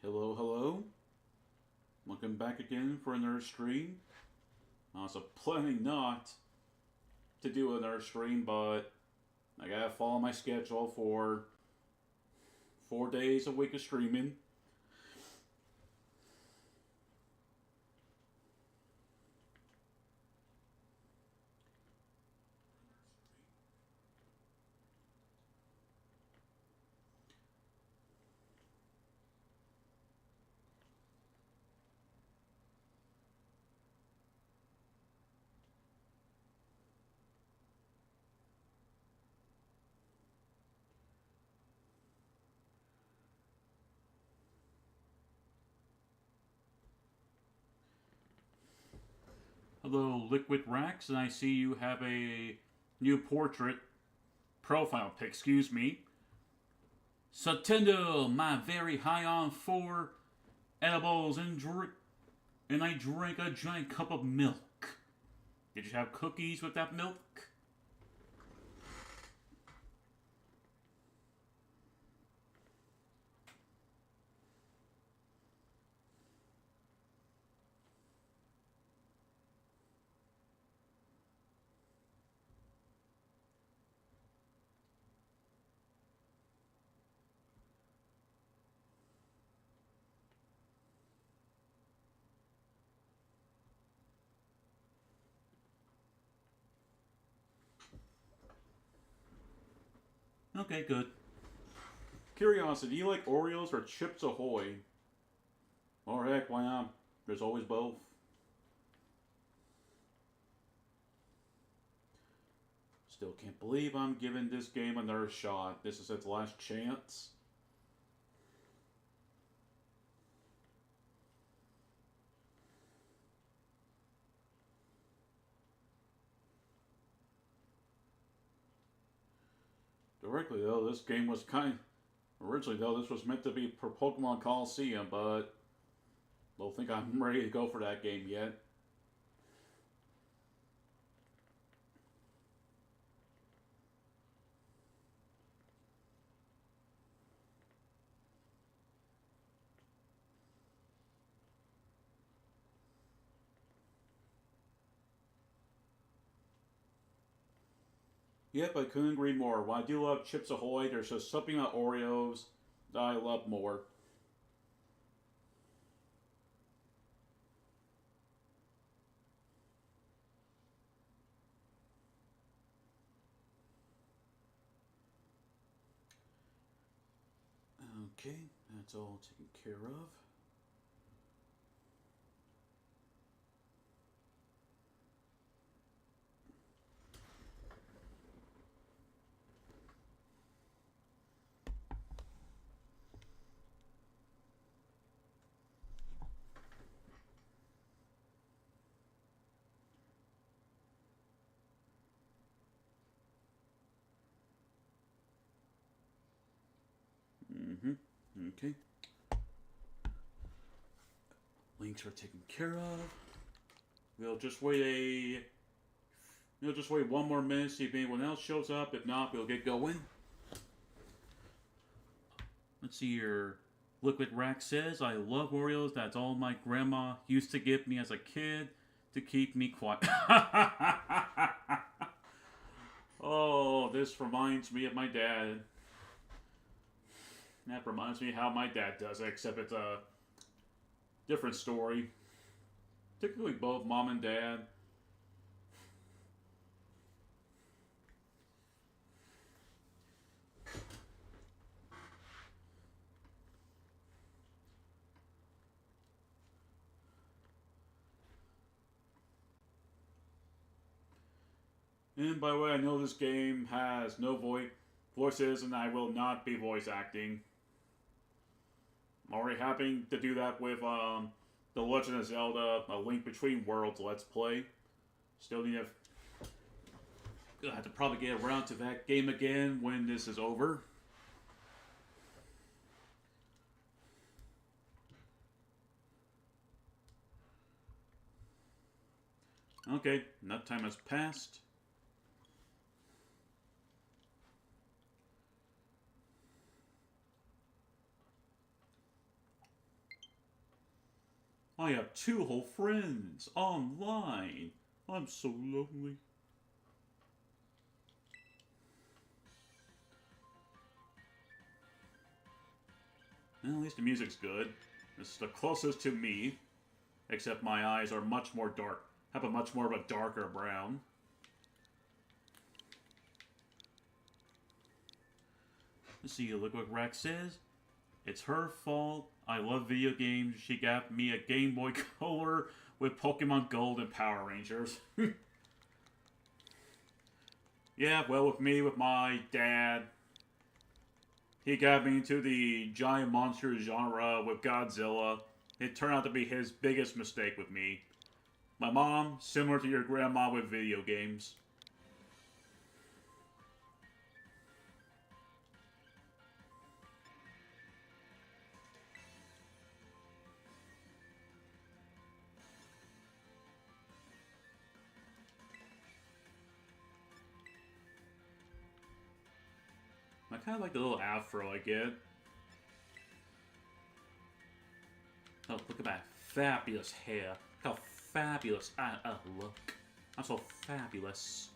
Hello, hello. Welcome back again for another stream. I was planning not to do another stream, but I gotta follow my schedule for 4 days a week of streaming. Hello, Liquid Rax, and I see you have a new portrait profile pic, excuse me. Satendo, my very high on four edibles and I drank a giant cup of milk. Did you have cookies with that milk? Okay, good. Curiosity, do you like Oreos or Chips Ahoy? Or heck, why not? There's always both. Still can't believe I'm giving this game another shot. This is its last chance. Directly though, this game was originally though this was meant to be for Pokemon Coliseum, but don't think I'm ready to go for that game yet. Yep, I couldn't agree more. While I do love Chips Ahoy, there's just something about Oreos that I love more. Okay, that's all taken care of. Mm-hmm. Okay. Links are taken care of. We'll just wait a We'll just wait 1 more minute, see if anyone else shows up. If not, we'll get going. Let's see here. Liquid Rack says, I love Oreos. That's all my grandma used to give me as a kid to keep me quiet. Oh, this reminds me of my dad. That reminds me how my dad does it, except it's a different story. Typically, both mom and dad. And by the way, I know this game has no voices, and I will not be voice acting. I'm already having to do that with The Legend of Zelda: A Link Between Worlds Let's Play. Still need to have to probably get around to that game again when this is over. Okay, enough time has passed. I have 2 whole friends online. I'm so lonely. Well, at least the music's good. This is the closest to me, except my eyes are much more dark. Have a much more of a darker brown. Let's see, look what Rex says. It's her fault. I love video games. She got me a Game Boy Color with Pokemon Gold and Power Rangers. Yeah, well, with my dad, he got me into the giant monster genre with Godzilla. It turned out to be his biggest mistake with me. My mom, similar to your grandma with video games. I kind of like the little afro I get. Oh, look at that fabulous hair. How fabulous I look. I'm so fabulous.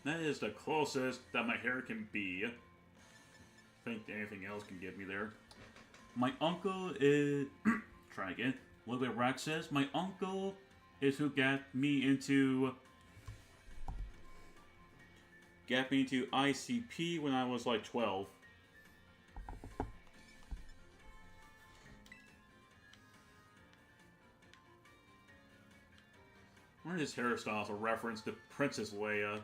That is the closest that my hair can be. I think anything else can get me there. My uncle is... Try again. Look what Rax says. My uncle is who got me into ICP when I was like 12. One of his hairstyles a reference to Princess Leia.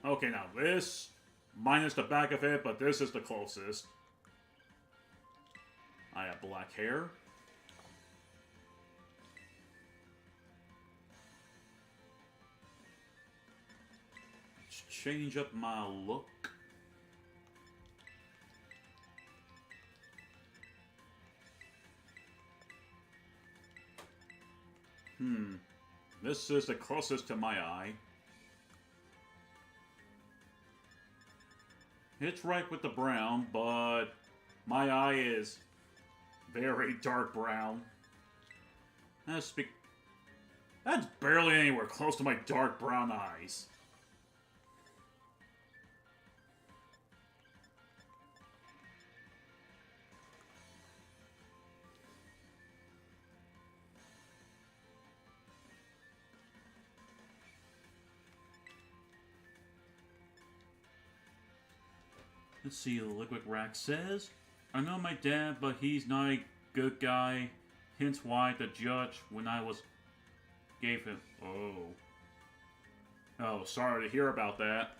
Okay, now this, minus the back of it, but this is the closest. I have black hair. Let's change up my look. This is the closest to my eye. It's right with the brown, but my eye is very dark brown. That's barely anywhere close to my dark brown eyes. Let's see, look what Rax says. I know my dad, but he's not a good guy. Hence why the judge, when I was... gave him... Oh, sorry to hear about that.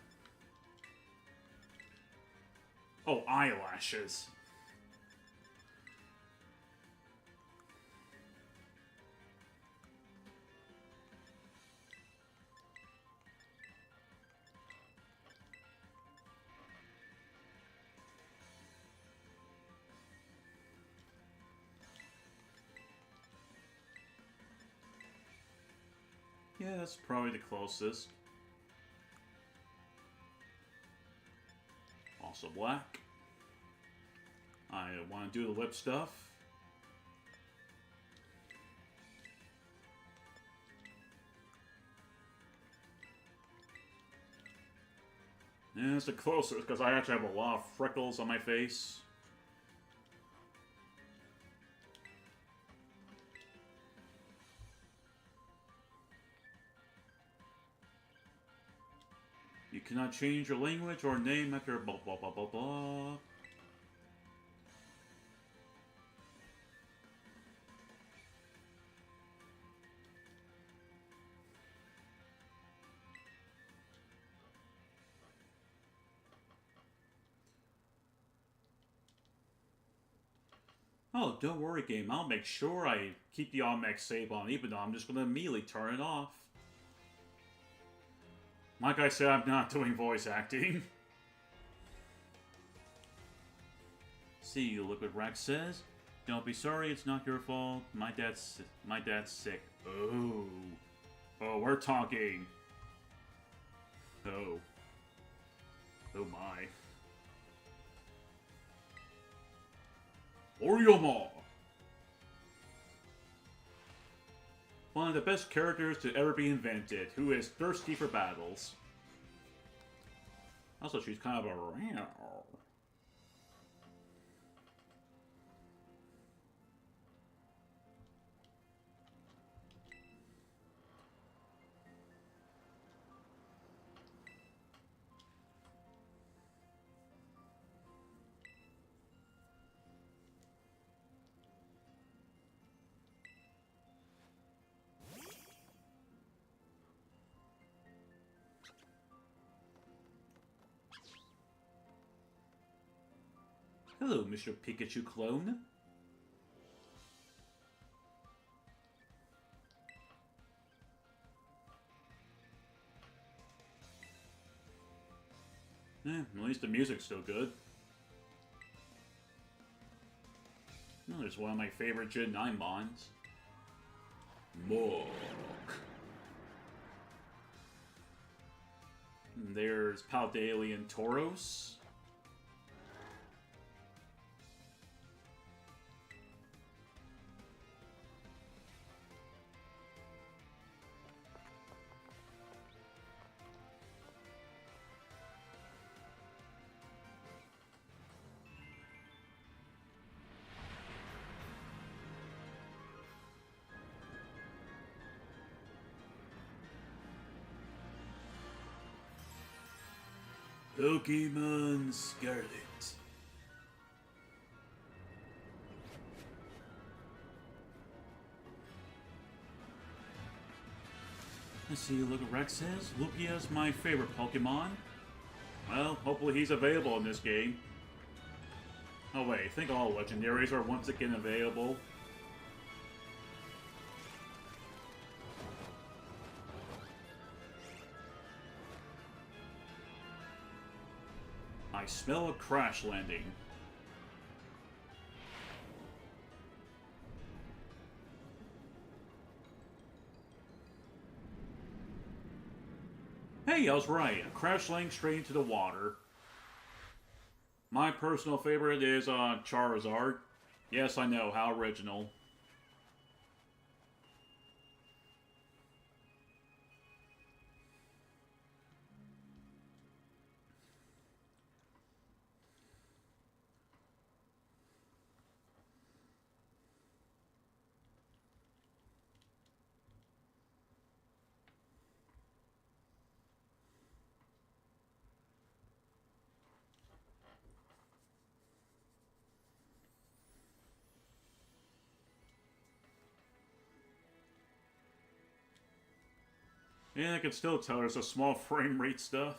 Oh, eyelashes. Yeah, that's probably the closest. Also black. I want to do the lip stuff. Yeah, it's the closest because I actually have a lot of freckles on my face. You cannot change your language or name after blah blah blah blah blah. Oh, don't worry, game. I'll make sure I keep the automatic save on, even though I'm just going to immediately turn it off. Like I said, I'm not doing voice acting. See, look what Rex says. Don't be sorry, it's not your fault. My dad's sick. Oh. Oh, we're talking. Oh. Oh my. Orioma! One of the best characters to ever be invented, who is thirsty for battles. Also, she's kind of a rhino. Hello, Mr. Pikachu clone. At least the music's still good. Oh, there's one of my favorite Gen 9 mons. Mog. And there's Paldelia and Tauros. Pokémon Scarlet. Let's see, look what Rex says. Lugia's my favorite Pokemon. Well, hopefully he's available in this game. Oh wait, I think all legendaries are once again available. I smell a crash landing. Hey, I was right. A crash landing straight into the water. My personal favorite is Charizard. Yes, I know, how original. Yeah, I can still tell there's a small frame rate stuff.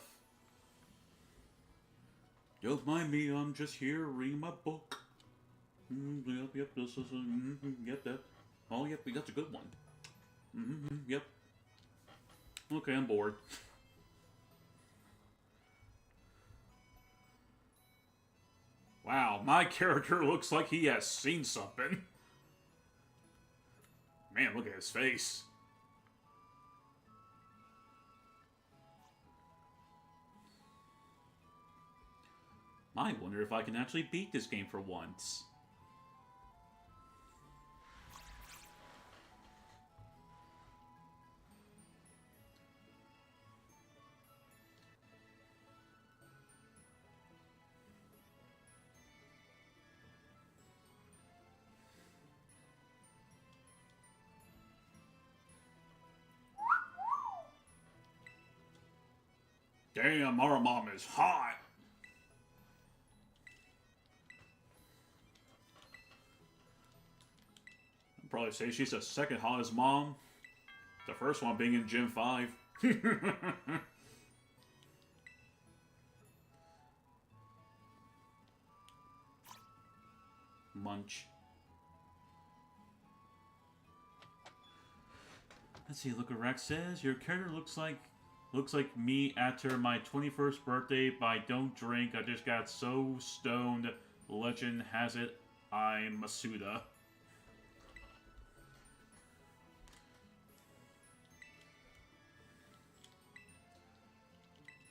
Don't mind me, I'm just here reading my book. Yep, this is yep, that. Oh, yep, that's a good one. Yep. Okay, I'm bored. Wow, my character looks like he has seen something. Man, look at his face. I wonder if I can actually beat this game for once. Damn, our mom is hot. I'd probably say she's the second hottest mom. The first one being in Gen 5. Munch. Let's see, look what Rex says. Your character looks like Looks like me after my 21st birthday, but I don't drink. I just got so stoned. Legend has it, I'm Masuda.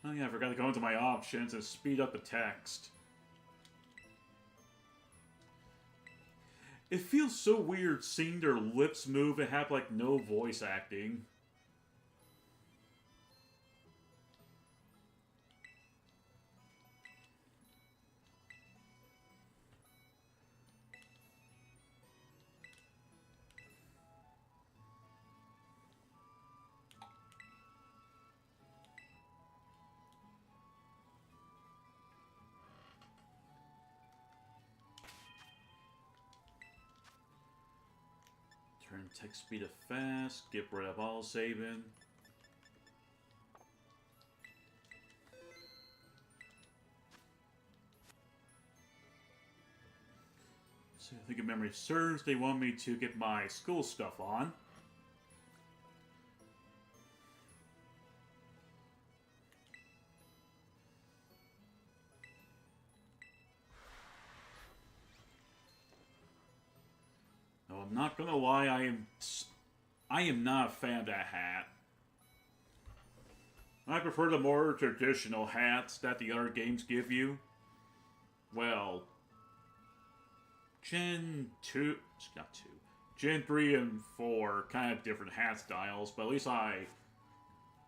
Oh yeah, I forgot to go into my options and speed up the text. It feels so weird seeing their lips move and have like no voice acting. Turn text speed to fast, get rid of all saving. So I think if memory serves, they want me to get my school stuff on. No, I'm not gonna lie, I am not a fan of that hat. I prefer the more traditional hats that the other games give you. Well, Gen 2, not 2, Gen 3 and 4 kind of different hat styles, but at least well,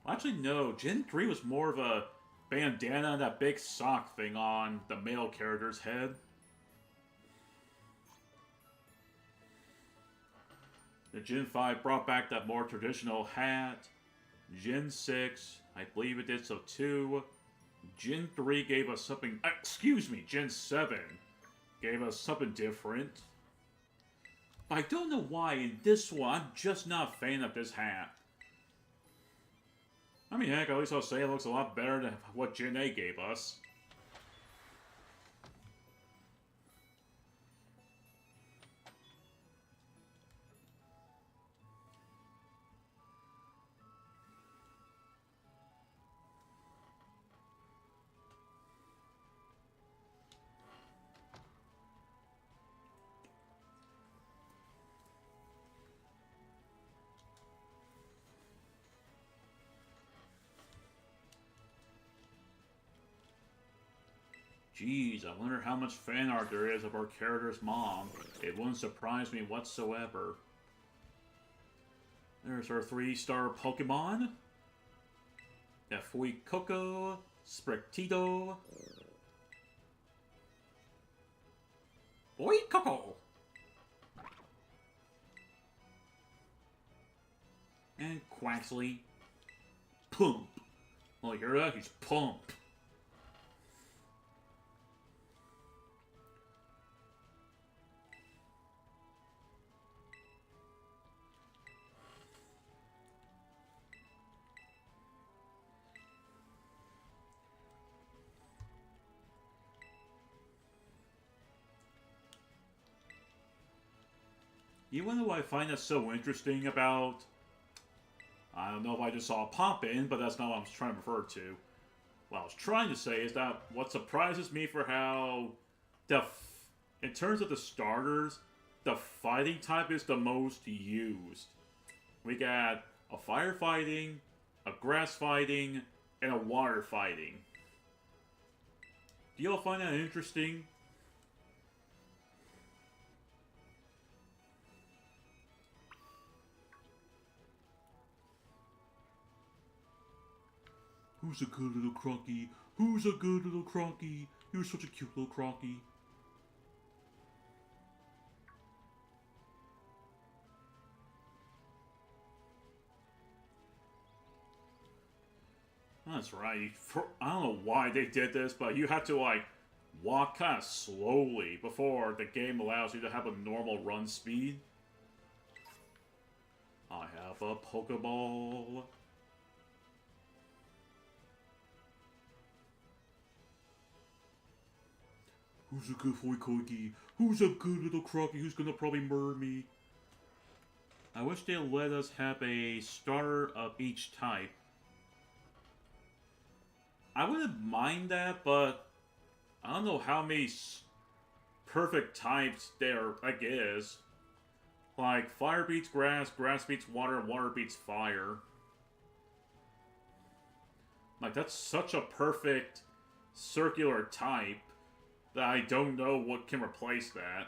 actually no, Gen 3 was more of a bandana and that big sock thing on the male character's head. The Gen 5 brought back that more traditional hat. Gen 6, I believe it did so too. Gen 3 gave us something, excuse me, Gen 7 gave us something different. But I don't know why in this one, I'm just not a fan of this hat. I mean, heck, at least I'll say it looks a lot better than what Gen 8 gave us. Jeez, I wonder how much fan art there is of our character's mom. It wouldn't surprise me whatsoever. There's our 3-star Pokemon. Fuecoco, Sprictito. Fuecoco! And Quaxley. Pump. Oh, you hear that? He's Pump. You know what I find that's so interesting about... I don't know if I just saw a pop in, but that's not what I was trying to refer to. What I was trying to say is that what surprises me for how... in terms of the starters, the fighting type is the most used. We got a firefighting, a grass fighting, and a water fighting. Do y'all find that interesting? Who's a good little Crocky? Who's a good little Crocky? You're such a cute little Crocky. That's right. I don't know why they did this, but you have to, like, walk kind of slowly before the game allows you to have a normal run speed. I have a Pokeball. Who's a good Fuecoco? Who's a good little Crocky who's gonna probably murder me? I wish they let us have a starter of each type. I wouldn't mind that, but I don't know how many perfect types there like is. Like fire beats grass, grass beats water, water beats fire. Like that's such a perfect circular type that I don't know what can replace that.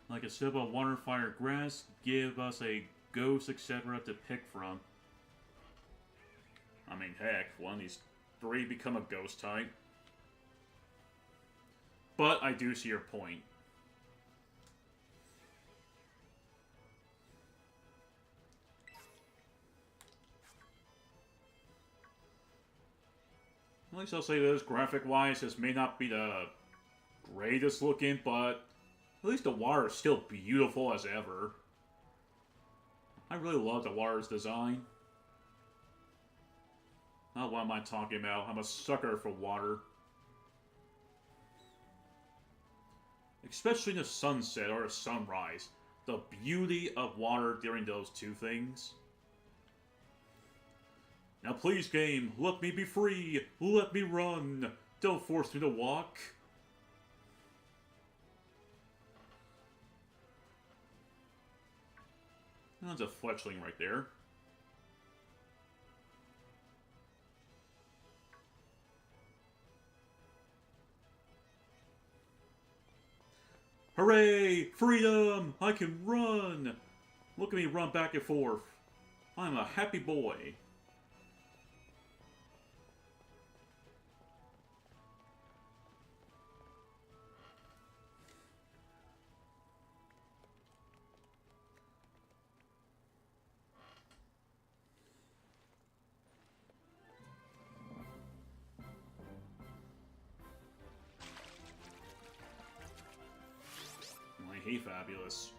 Like a sip of water, fire, grass, give us a ghost, etc. to pick from. I mean, heck, one of these three become a ghost type. But I do see your point. At least I'll say this, graphic-wise, this may not be the greatest looking, but at least the water is still beautiful as ever. I really love the water's design. Now what am I talking about? I'm a sucker for water. Especially in the sunset or the sunrise. The beauty of water during those two things. Now please, game, let me be free. Let me run. Don't force me to walk. That's a fletchling right there. Hooray! Freedom! I can run! Look at me run back and forth. I'm a happy boy. Hey, fabulous.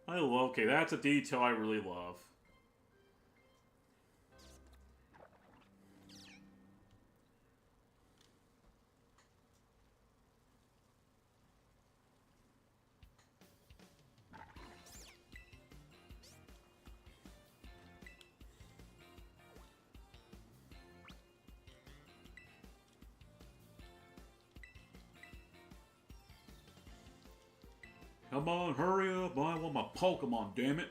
I love, okay, that's a detail I really love. Come on, hurry up, I want my Pokémon, damn it.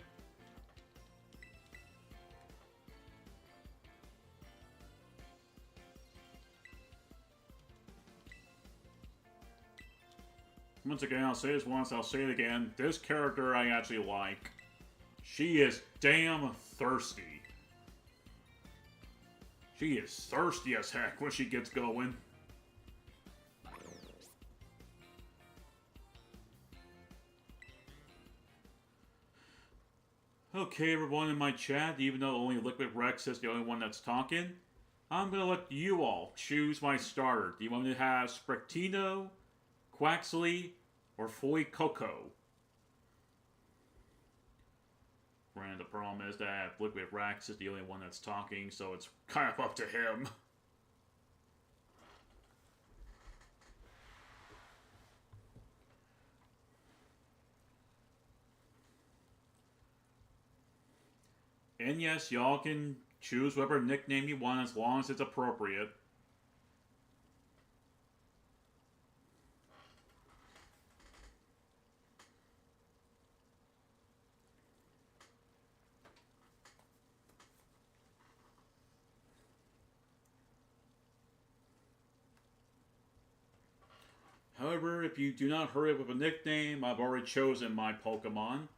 Once again, I'll say this once, I'll say it again. This character I actually like. She is damn thirsty. She is thirsty as heck when she gets going. Okay, everyone in my chat, even though only Liquid Rex is the only one that's talking, I'm going to let you all choose my starter. Do you want me to have Spectino, Quaxley, or Fully Coco? And the problem is that Liquid Rex is the only one that's talking, so it's kind of up to him. And yes, y'all can choose whatever nickname you want as long as it's appropriate. However, if you do not hurry up with a nickname, I've already chosen my Pokemon.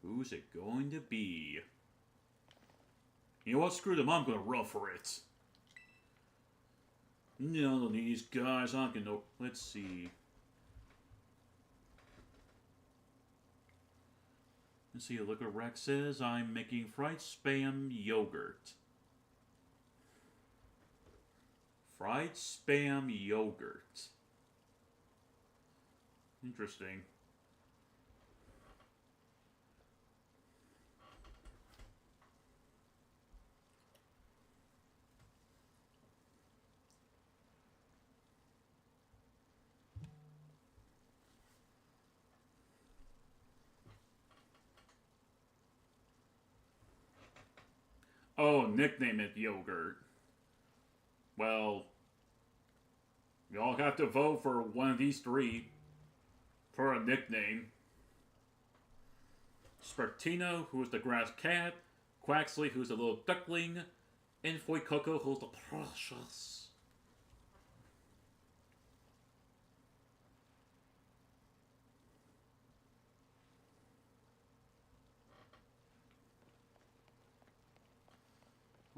Who's it going to be? You know what? Screw them. I'm gonna run for it. No, these guys aren't gonna. Let's see. Let's see. Look what Rex says. I'm making fried spam yogurt. Fried spam yogurt. Interesting. Oh, nickname it yogurt. Well, you all have to vote for one of these three for a nickname. Spartino, who's the grass cat, Quaxley, who's the little duckling, and Foy Coco, who's the precious.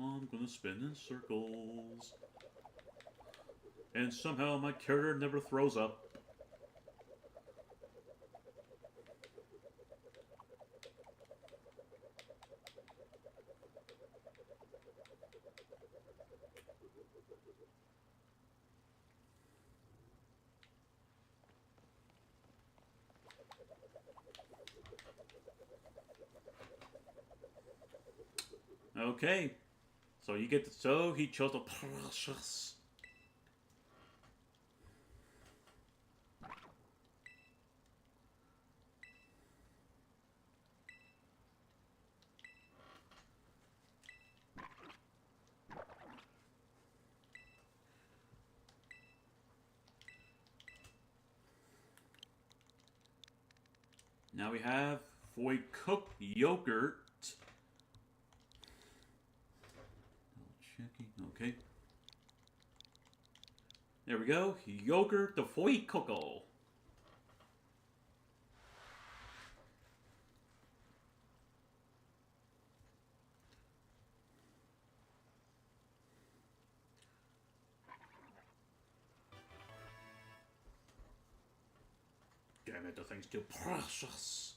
I'm gonna spin in circles. And somehow my character never throws up. Okay. So you get so he chose the precious. Now we have Foy cooked yogurt. Checking. Okay. There we go. Yogurt the Foy Coco. Damn it, the thing's too precious.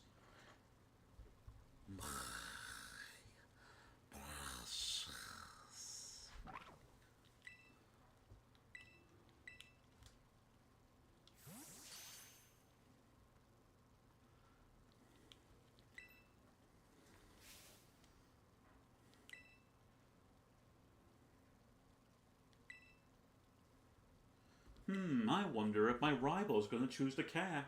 I wonder if my rival's gonna choose the cat.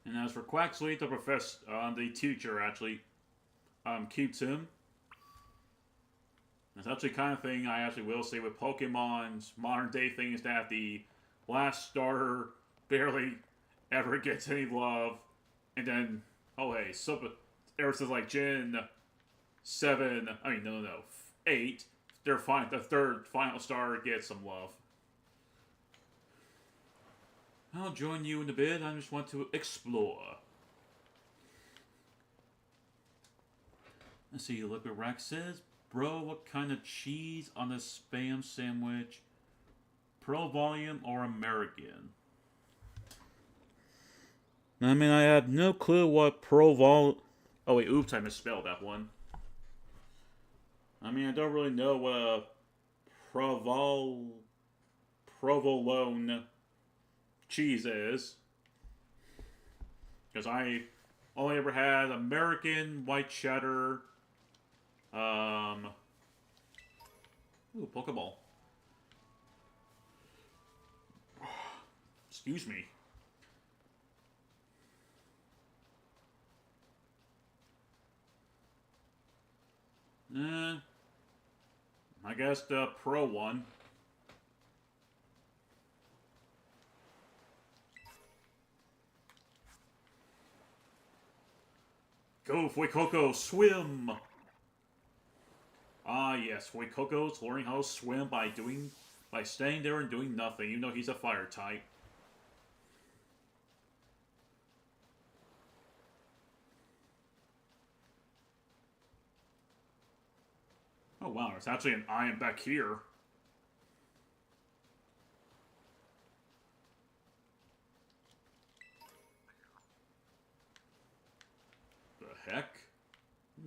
And as for Quaxley, the professor, the teacher actually keeps him. That's actually kind of thing I actually will say with Pokemon's modern day thing is that the last starter barely ever gets any love, and then oh hey, ever since like Gen 7, I mean no 8, the third final starter gets some love. I'll join you in a bit. I just want to explore. Let's see. Look what Rex says. Bro, what kind of cheese on a spam sandwich? Pro volume or American? I mean, I have no clue what pro-vol... Oh, wait, oops, I misspelled that one. I mean, I don't really know what a provolone cheese is. Because I only ever had American, white cheddar, ooh, Pokeball. Excuse me. I guess the pro one. Go, Fuecoco, swim! Ah, yes, Fuecoco's learning how to swim by staying there and doing nothing, even though he's a fire type. Oh wow, there's actually an iron back here. The heck?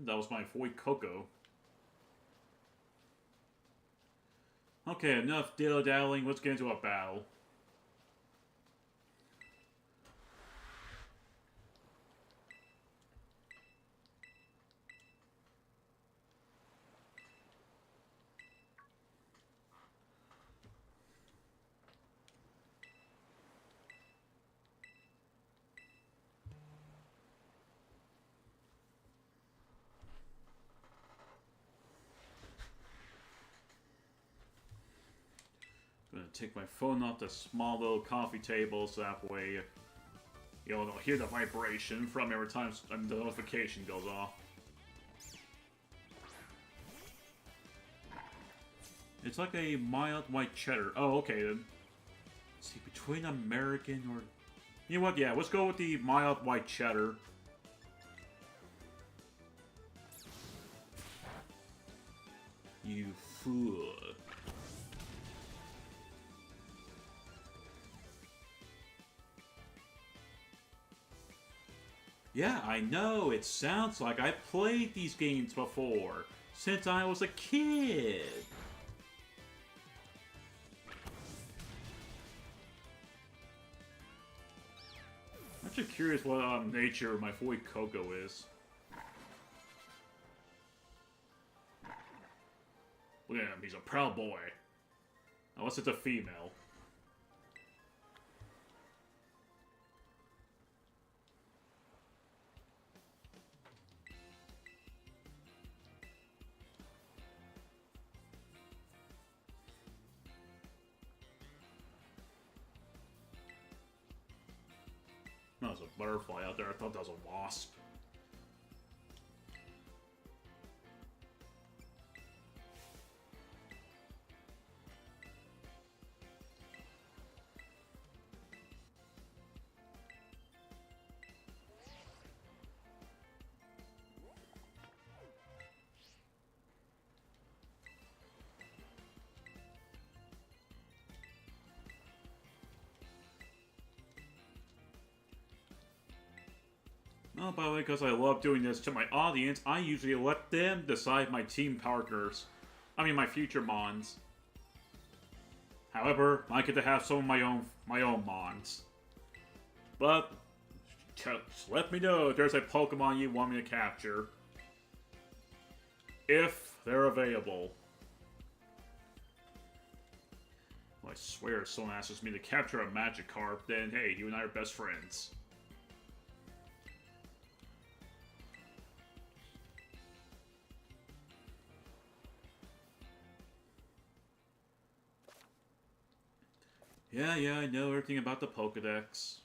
That was my Fuecoco. Okay, enough dilly-dallying, let's get into a battle. Gonna take my phone off the small little coffee table so that way you'll hear the vibration from every time the notification goes off. It's like a mild white cheddar. Oh, okay then. Let's see, between American or... You know what, yeah, let's go with the mild white cheddar. You fool. Yeah, I know, it sounds like I played these games before, since I was a kid. I'm actually curious what nature my Fuecoco is. Look at him, he's a proud boy. Unless it's a female. That was a butterfly out there. I thought that was a wasp. Oh, by the way, because I love doing this to my audience, I usually let them decide my team partners. I mean, my future Mons. However, I get to have some of my own Mons. But, just let me know if there's a Pokemon you want me to capture. If they're available. Well, I swear if someone asks me to capture a Magikarp, then hey, you and I are best friends. Yeah, I know everything about the Pokedex.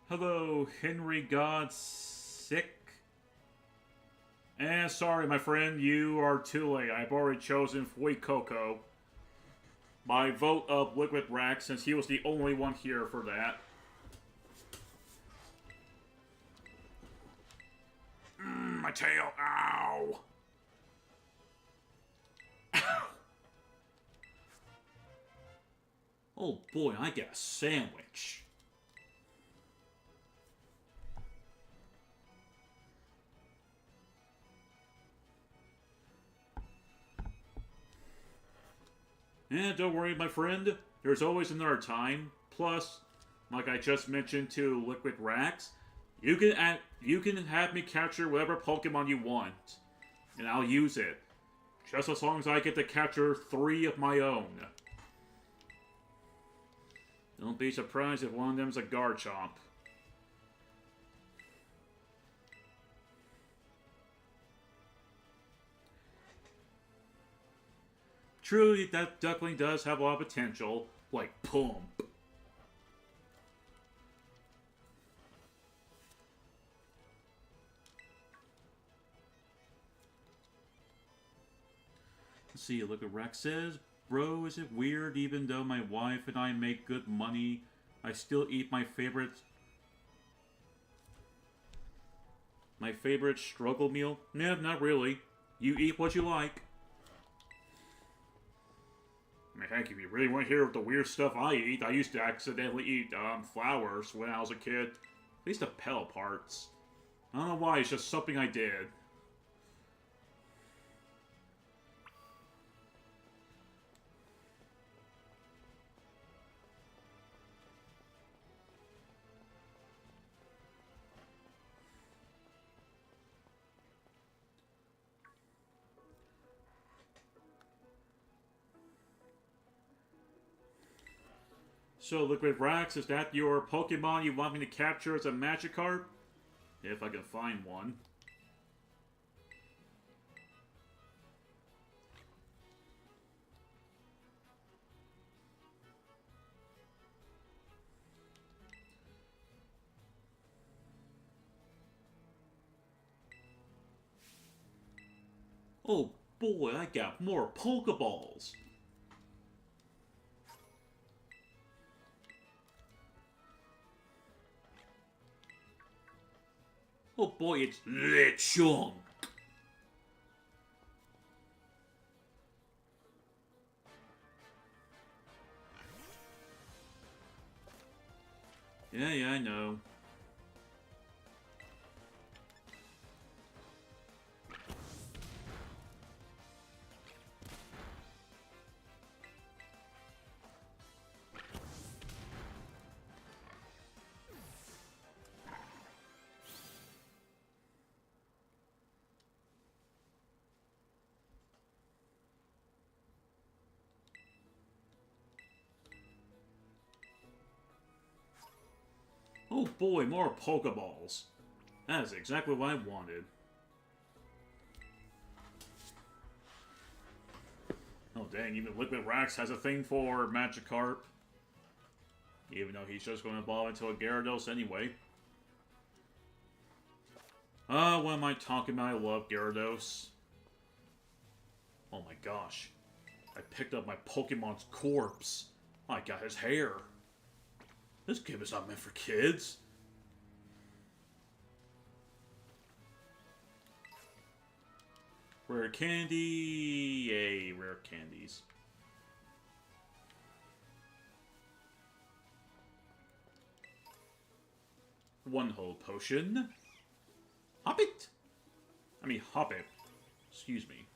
Hello, Henry God Sick. Sorry, my friend, you are too late. I've already chosen Fuecoco. My vote of Liquid Rack, since he was the only one here for that. My tail, ow! Oh boy, I get a sandwich. Don't worry, my friend. There's always another time. Plus, like I just mentioned to Liquid Rax, you can have me capture whatever Pokemon you want, and I'll use it. Just as long as I get to capture 3 of my own. Don't be surprised if one of them's a Garchomp. True, that Duckling does have a lot of potential, like Pump. Let's see, look at Rex says, bro, is it weird even though my wife and I make good money, I still eat my favorite struggle meal? Nah, not really. You eat what you like. I mean, heck, if you really want to hear the weird stuff I eat, I used to accidentally eat flowers when I was a kid. At least the petal parts. I don't know why, it's just something I did. So, Liquid Rax, is that your Pokemon you want me to capture as a Magikarp? If I can find one. Oh boy, I got more Pokeballs! Oh boy, it's Lechonk! Yeah, I know. Oh boy, more Pokeballs. That is exactly what I wanted. Oh dang, even Liquid Rax has a thing for Magikarp. Even though he's just going to evolve into a Gyarados anyway. What am I talking about? I love Gyarados. Oh my gosh. I picked up my Pokemon's corpse. I got his hair. This game is not meant for kids. Rare candy. Yay, rare candies. One hold potion. Hoppit! I mean, Hoppit. Excuse me.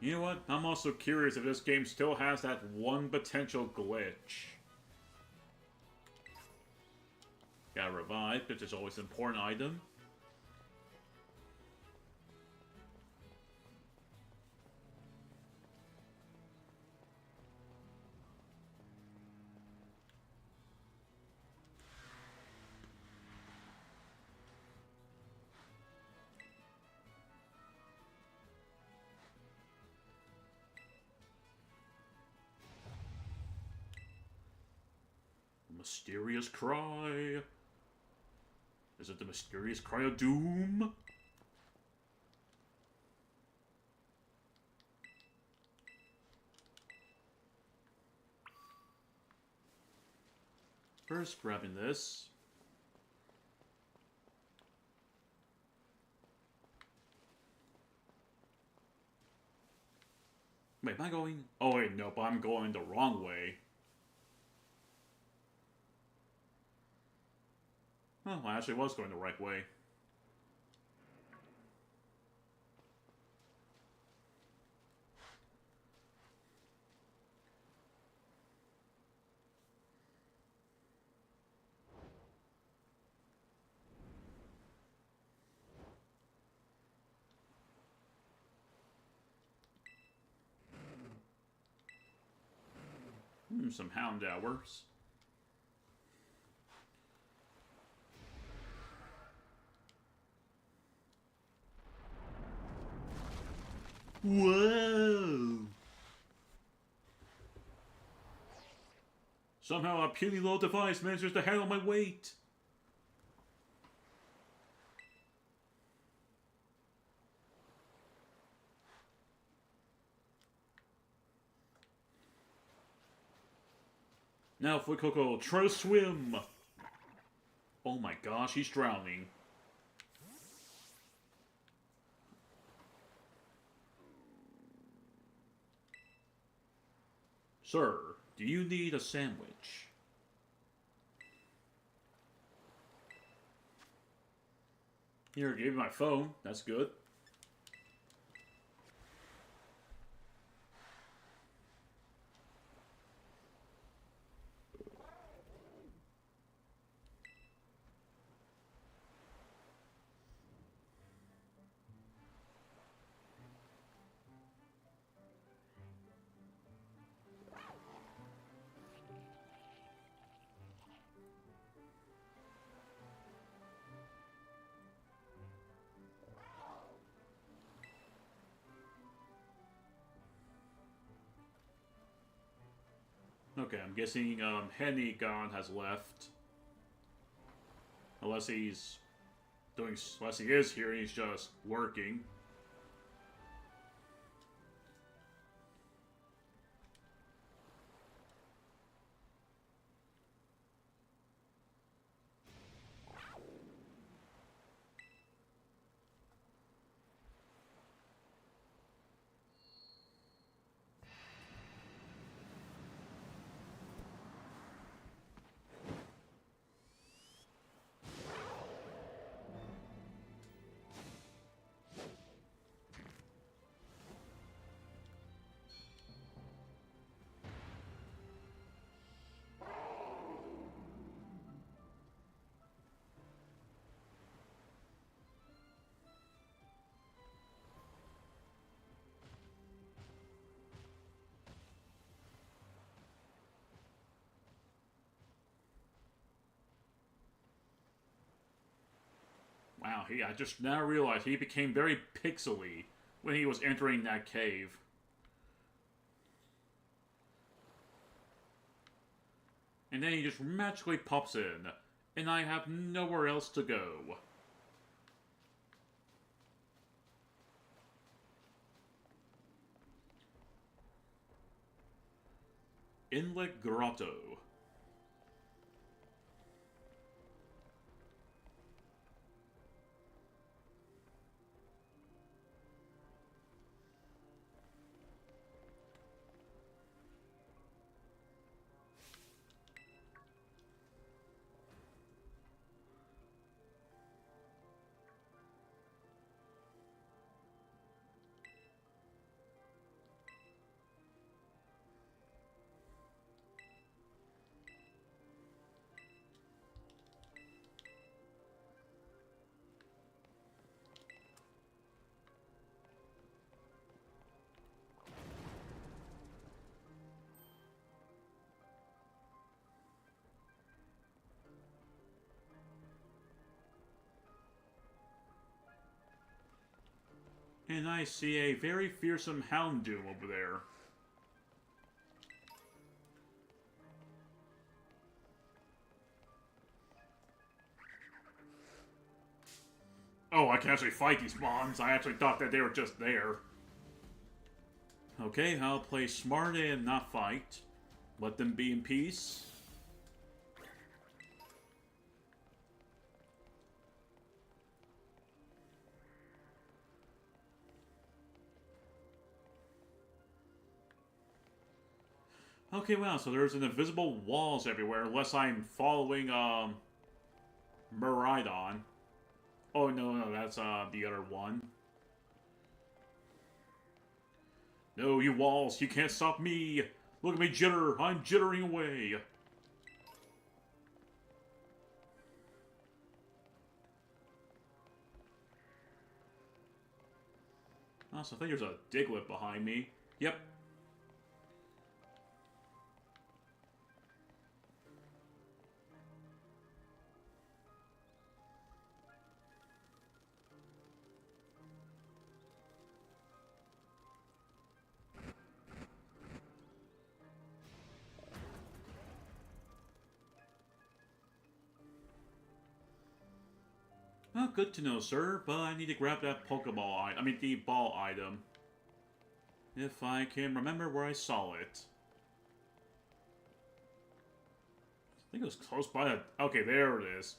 You know what? I'm also curious if this game still has that one potential glitch. Gotta revive, which is always an important item. Mysterious cry. Is it the mysterious cry of doom? First, grabbing this. Wait, am I going? Oh wait, nope, I'm going the wrong way. Oh, I actually was going the right way. Some hound hours. Whoa! Somehow a puny little device manages to handle my weight. Now for Coco, try to swim. Oh my gosh, he's drowning. Sir, do you need a sandwich? Here, give me my phone. That's good. Okay, I'm guessing Hennigan has left. Unless he's doing... Unless he is here and he's just working. Wow, I just now realized he became very pixely when he was entering that cave. And then he just magically pops in, and I have nowhere else to go. Inlet Grotto. And I see a very fearsome Houndoom over there. Oh, I can actually fight these mons. I actually thought that they were just there. Okay, I'll play smart and not fight. Let them be in peace. Okay, wow, so there's an invisible walls everywhere, unless I'm following, Miraidon. Oh, no, that's, the other one. No, you walls, you can't stop me! Look at me jitter! I'm jittering away! Oh, so I think there's a Diglett behind me. Yep. Well, good to know, sir, but I need to grab that Pokeball I mean, the ball item. If I can remember where I saw it. I think it was close by that. Okay, there it is.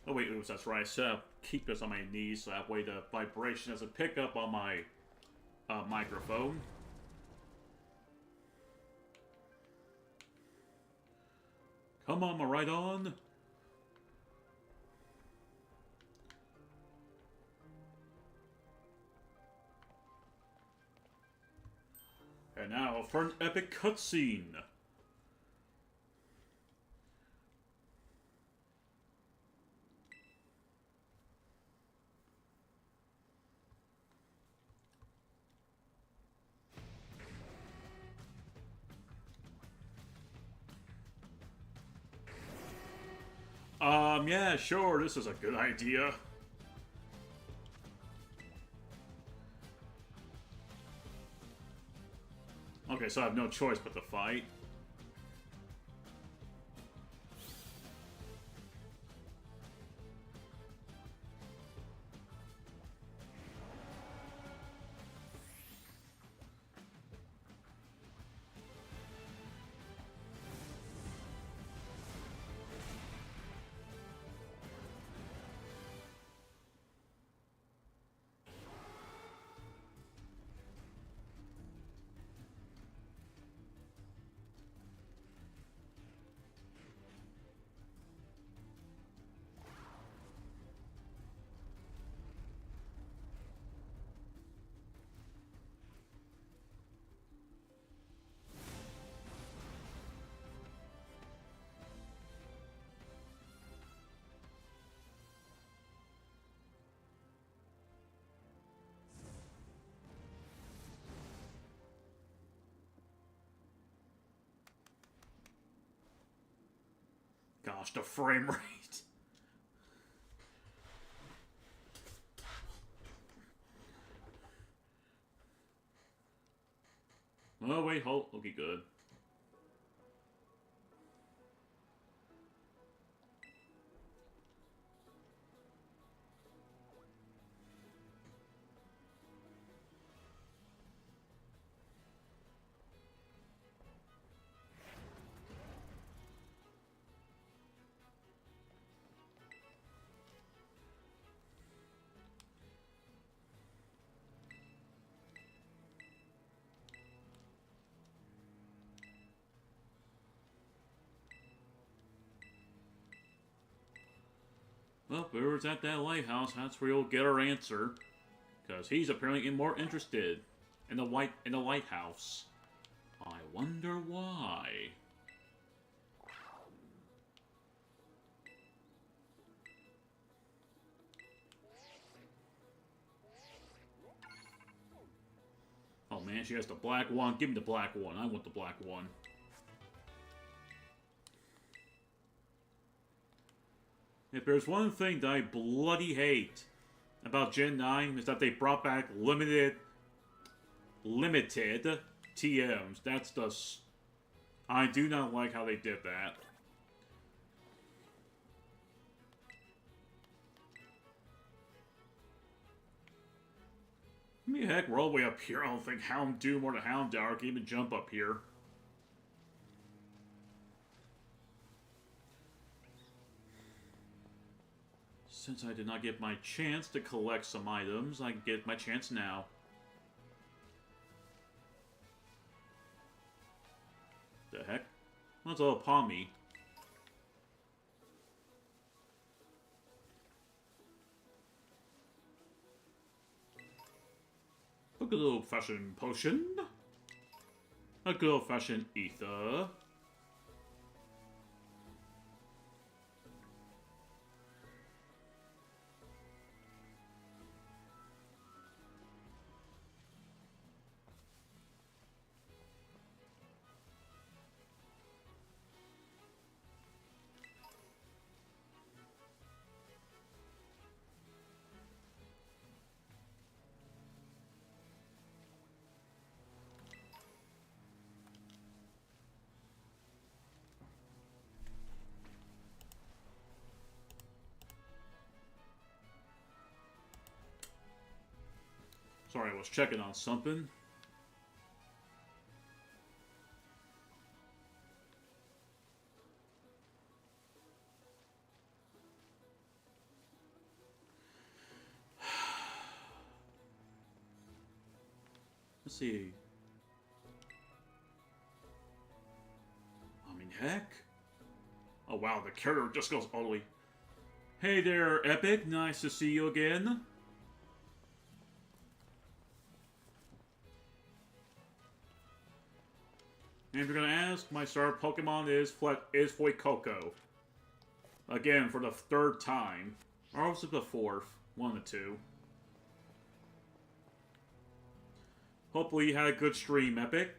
Oh wait, oops, that's right. I set up keep this on my knees so that way the vibration doesn't pick up on my microphone. Come on, Miraidon. And now for an epic cutscene. Yeah, sure, this is a good idea. Okay, so I have no choice but to fight. Gosh, the frame rate. Oh, wait, hold. Okay, good. Well, whoever's at that lighthouse, that's where you'll get our answer. Because he's apparently more interested in the lighthouse. I wonder why. Oh man, she has the black one. Give me the black one. I want the black one. If there's one thing that I bloody hate about Gen 9 is that they brought back limited TMs. That's the... I do not like how they did that. I mean, heck, we're all the way up here. I don't think Houndoom or the Houndour can even jump up here. Since I did not get my chance to collect some items, I get my chance now. The heck? What's all upon me? A good old-fashioned potion. A good old-fashioned ether. Sorry, I was checking on something. Let's see. I mean, heck. Oh wow, the character just goes all the way. Hey there, Epic. Nice to see you again. And if you're gonna ask, my starter Pokemon is Fuecoco. Again, for the third time. Or was it the fourth? One of the two. Hopefully you had a good stream, Epic.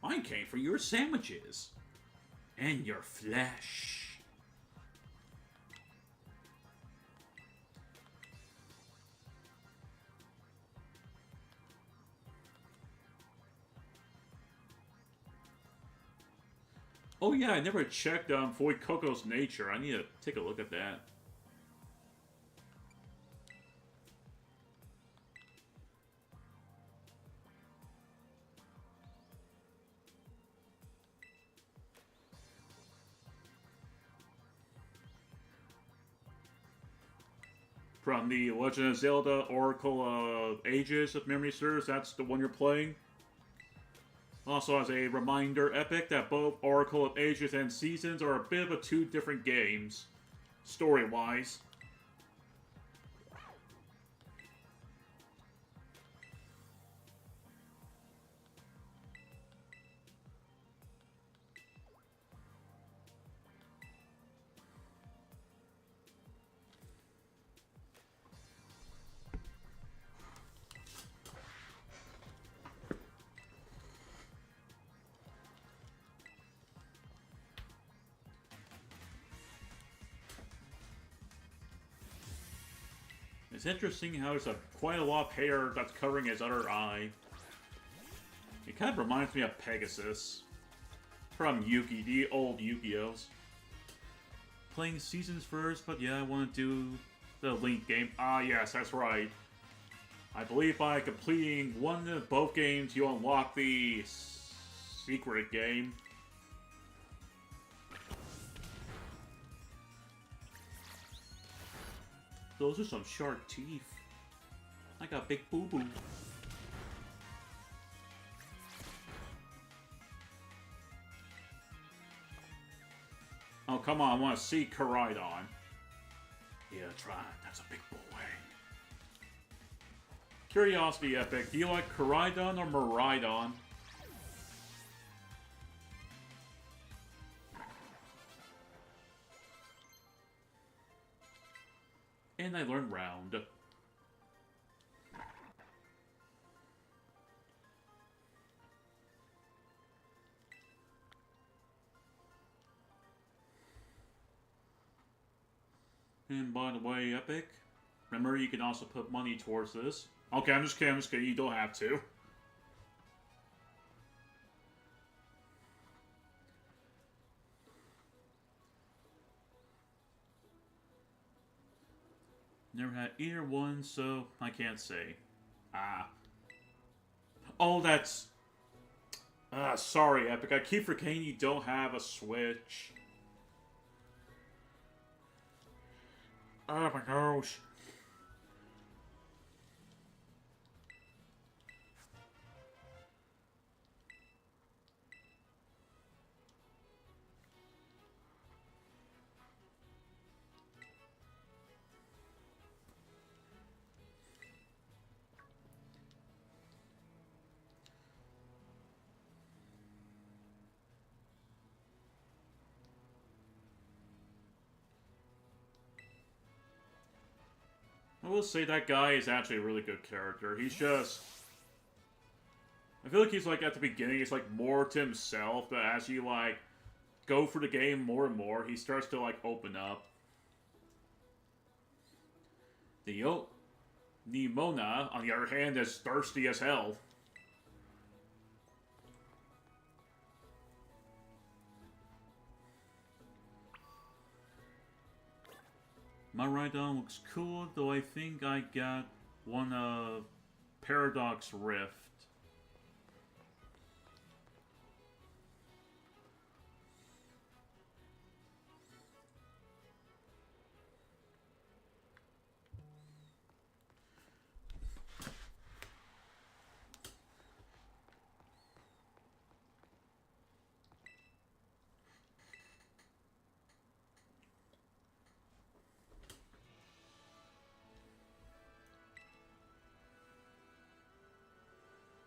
I came for your sandwiches. And your flesh. Oh yeah, I never checked Fuecoco's nature. I need to take a look at that. From the Legend of Zelda Oracle of Ages, if memory serves, that's the one you're playing. Also, as a reminder, Epic, that both Oracle of Ages and Seasons are a bit of two different games, story-wise. It's interesting how there's quite a lot of hair that's covering his other eye. It kind of reminds me of Pegasus from Yugi, the old Yu-Gi-Ohs. Playing Seasons first, but yeah, I want to do the Link game. Ah, yes, that's right. I believe by completing one of both games, you unlock the secret game. Those are some sharp teeth. I got big boo-boo. Oh, come on, I want to see Koraidon. Yeah, try it. That's a big boy. Curiosity, Epic. Do you like Koraidon or Miraidon? And I learned round. And by the way, Epic, remember you can also put money towards this. Okay, I'm just kidding, you don't have to. Never had either one, so I can't say. Ah. Oh, that's... sorry, Epic. I keep forgetting you don't have a Switch. Oh my gosh. I will say that guy is actually a really good character. He's just... I feel like he's like at the beginning, he's like more to himself, but as you like go for the game more and more, he starts to like open up. The Nimona, on the other hand, is thirsty as hell. My Rhydon looks cool, though I think I got one of Paradox Rift.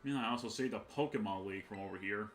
I also see the Pokemon League from over here.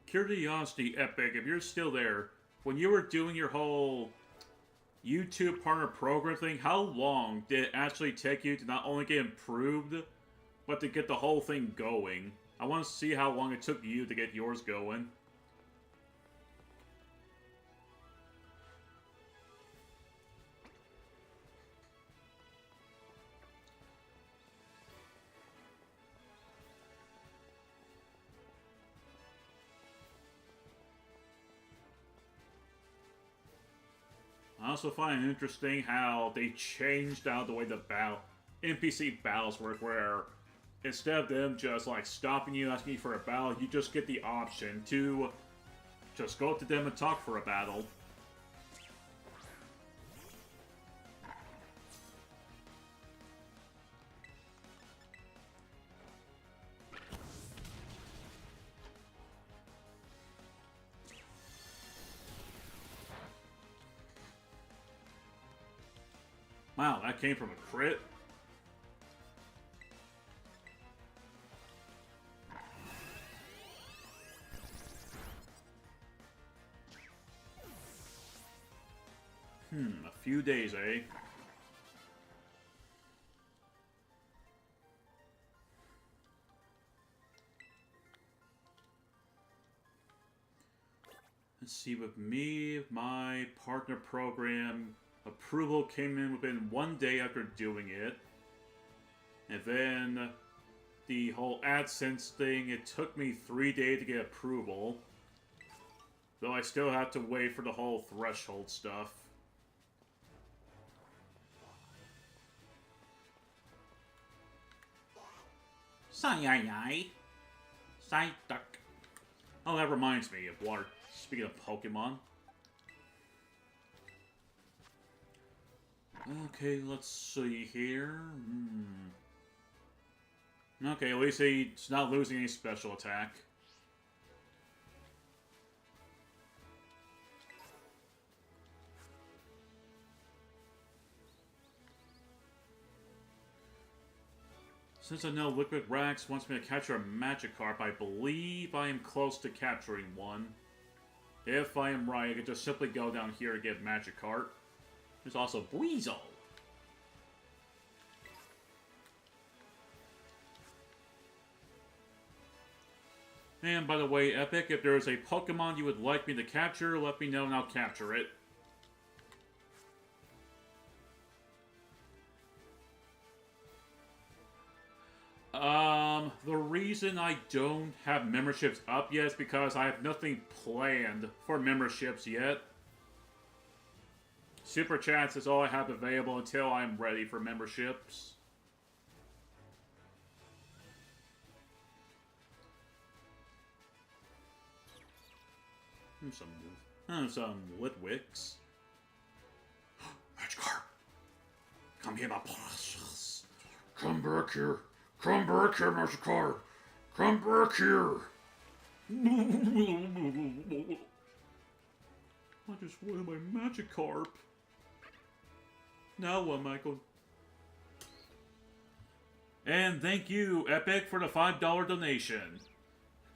Curiosity, Epic, if you're still there, when you were doing your whole YouTube partner program thing, how long did it actually take you to not only get improved, but to get the whole thing going? I want to see how long it took you to get yours going. I also find it interesting how they changed out the way the NPC battles work, where instead of them just like stopping you, asking you for a battle, you just get the option to just go up to them and talk for a battle. Wow, that came from a crit? A few days, eh? Let's see, with me, my partner program approval came in within 1 day after doing it. And then the whole AdSense thing, it took me 3 days to get approval. Though I still have to wait for the whole threshold stuff. Sai-ai-ai. Psyduck. Oh, that reminds me of water. Speaking of Pokemon. Okay, let's see here. Okay, at least he's not losing any special attack. Since I know Liquid Rax wants me to capture a Magikarp, I believe I am close to capturing one. If I am right, I could just simply go down here and get Magikarp. There's also Weasel. And by the way, Epic, if there is a Pokemon you would like me to capture, let me know and I'll capture it. The reason I don't have memberships up yet is because I have nothing planned for memberships yet. Super Chats is all I have available until I'm ready for memberships. Some Litwicks. Magikarp! Come here, my precious. Come back here. Come back here, Magikarp. Come back here. I just wanted my Magikarp. Now what, Michael? And thank you, Epic, for the $5 donation.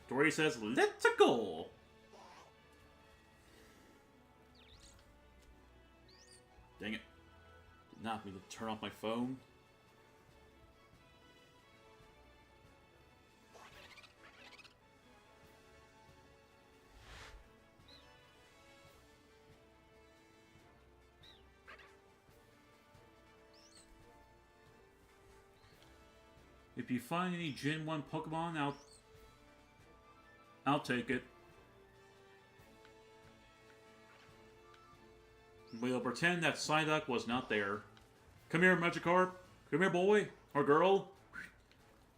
Dory says, let's go. Dang it. Did not mean to turn off my phone. If you find any Gen 1 Pokemon, I'll take it. We'll pretend that Psyduck was not there. Come here, Magikarp. Come here, boy. Or girl.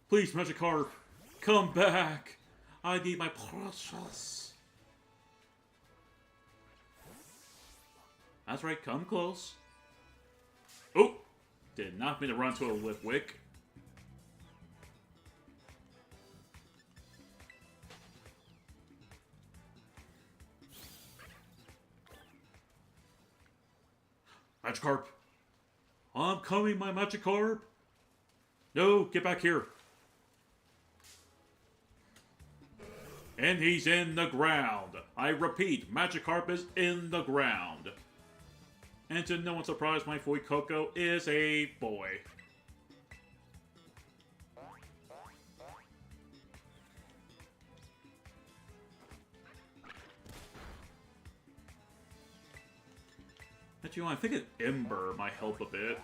Please, Magikarp. Come back. I need my precious. That's right, come close. Oh! Did not mean to run to a Litwick. Magikarp! I'm coming, my Magikarp! No, get back here! And he's in the ground! I repeat, Magikarp is in the ground! And to no one's surprise, my Fuecoco is a boy. Actually, I think an Ember might help a bit.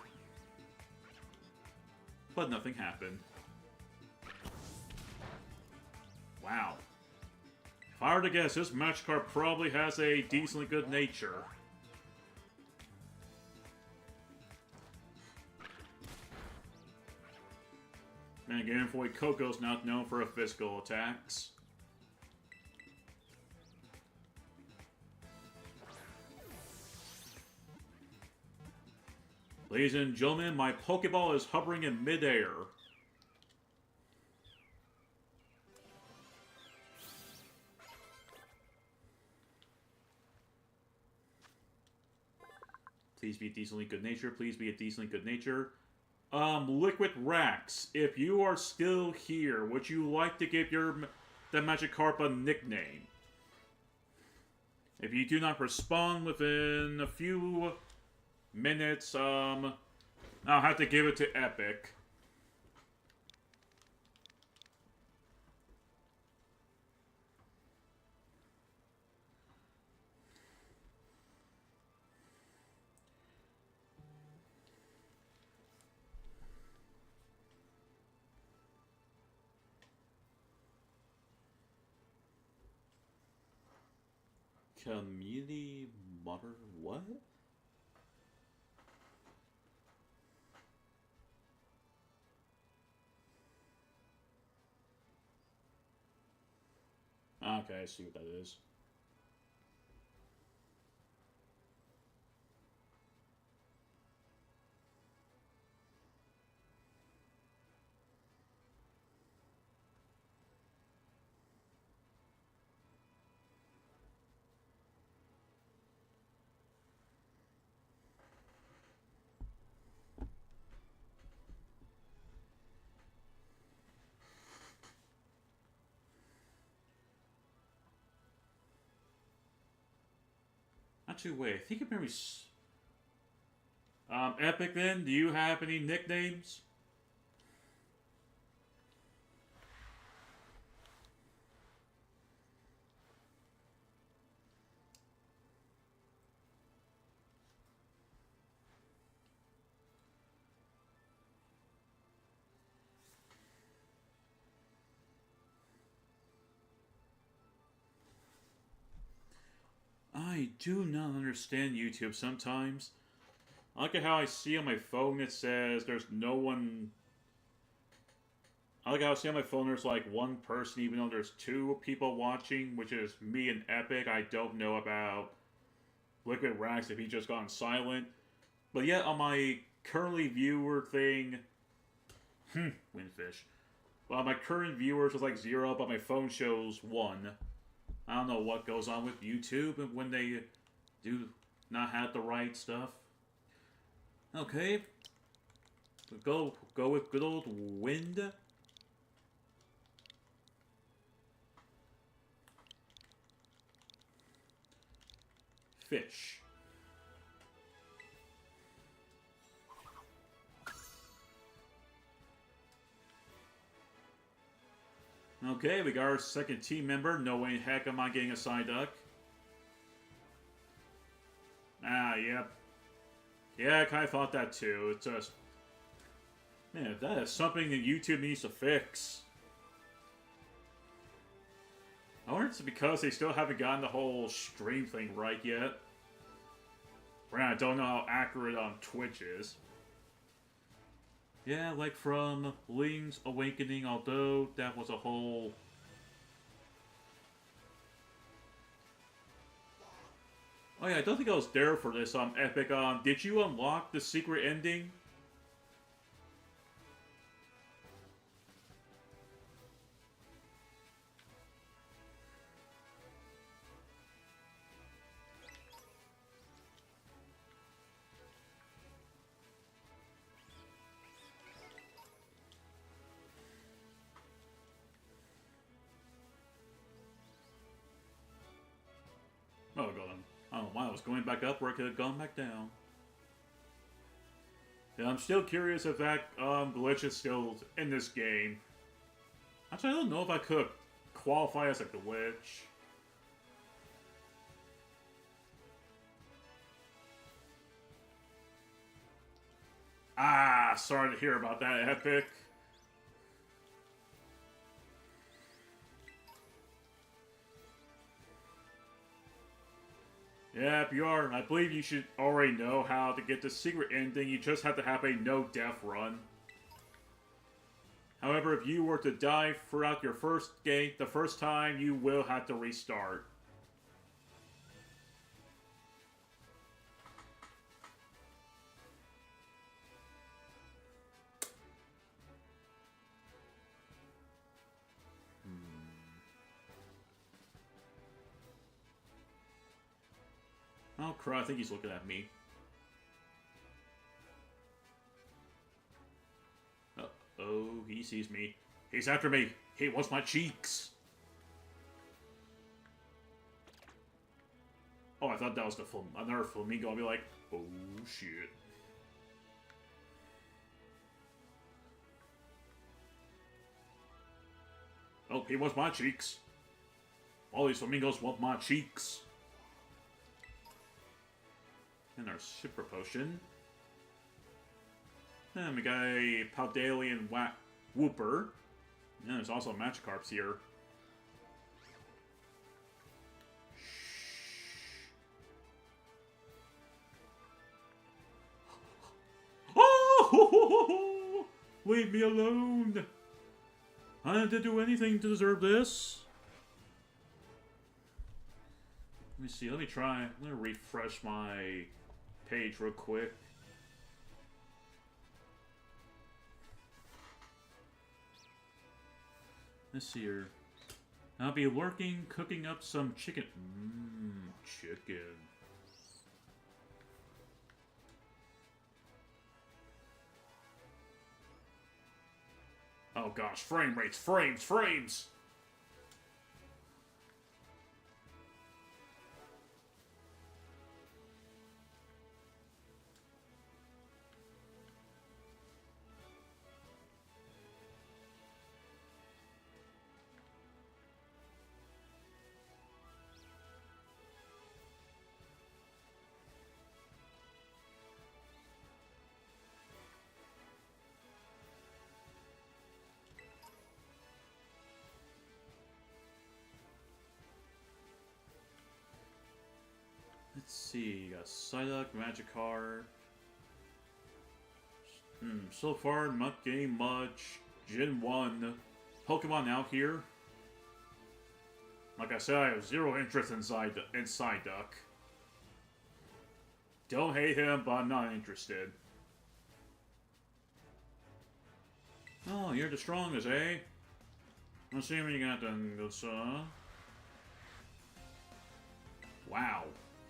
But nothing happened. Wow. If I were to guess, this Magikarp probably has a decently good nature. And again, Fuecoco's not known for physical attacks. Ladies and gentlemen, my Pokeball is hovering in midair. Please be a decently good nature. Please be a decently good nature. Liquid Rax, if you are still here, would you like to give the Magikarp a nickname? If you do not respond within a few minutes, I'll have to give it to Epic. Community modern what? Okay, I see what that is. Actually, wait. I think it maybe. Epic. Then, do you have any nicknames? I do not understand YouTube sometimes. I like how I see on my phone it says there's no one. I like how I see on my phone there's like one person, even though there's two people watching, which is me and Epic. I don't know about Liquid Rax if he just gone silent. But yet on my currently viewer thing, Windfish. Well, my current viewers is like 0, but my phone shows 1. I don't know what goes on with YouTube and when they do not have the right stuff. Okay. Go with good old Wind. Fish. Okay, we got our second team member. No way in heck am I getting a Psyduck. Yep. Yeah, I kind of thought that too. It's just... Man, that is something that YouTube needs to fix. I wonder if it's because they still haven't gotten the whole stream thing right yet. I don't know how accurate Twitch is. Yeah, like from Link's Awakening, although that was a whole... Oh yeah, I don't think I was there for this, Epic. Did you unlock the secret ending? Oh, God. I don't know why I was going back up where I could have gone back down. Yeah, I'm still curious if that glitch is still in this game. Actually, I don't know if I could qualify as a glitch. Sorry to hear about that, Epic. Yep, you are. I believe you should already know how to get the secret ending. You just have to have a no-death run. However, if you were to die throughout your first game, the first time, you will have to restart. Oh crap, I think he's looking at me. Uh-oh, he sees me. He's after me. He wants my cheeks. Oh, I thought that was another flamingo. I'll be like, oh shit. Oh, he wants my cheeks. All these flamingos want my cheeks. And our super potion. And we got a Paldean Whooper. And there's also Magikarps here. Oh! Leave me alone! I didn't do anything to deserve this. Let me see, let me try. I'm gonna refresh my page real quick. Let's see here. I'll be lurking, cooking up some chicken. Chicken. Oh gosh, frame rates, frames! Let's see, you got Psyduck, Magikarp. So far, not getting much. Gen 1. Pokemon out here. Like I said, I have zero interest in Psyduck. Don't hate him, but I'm not interested. Oh, you're the strongest, eh? I'm assuming you got the... Wow.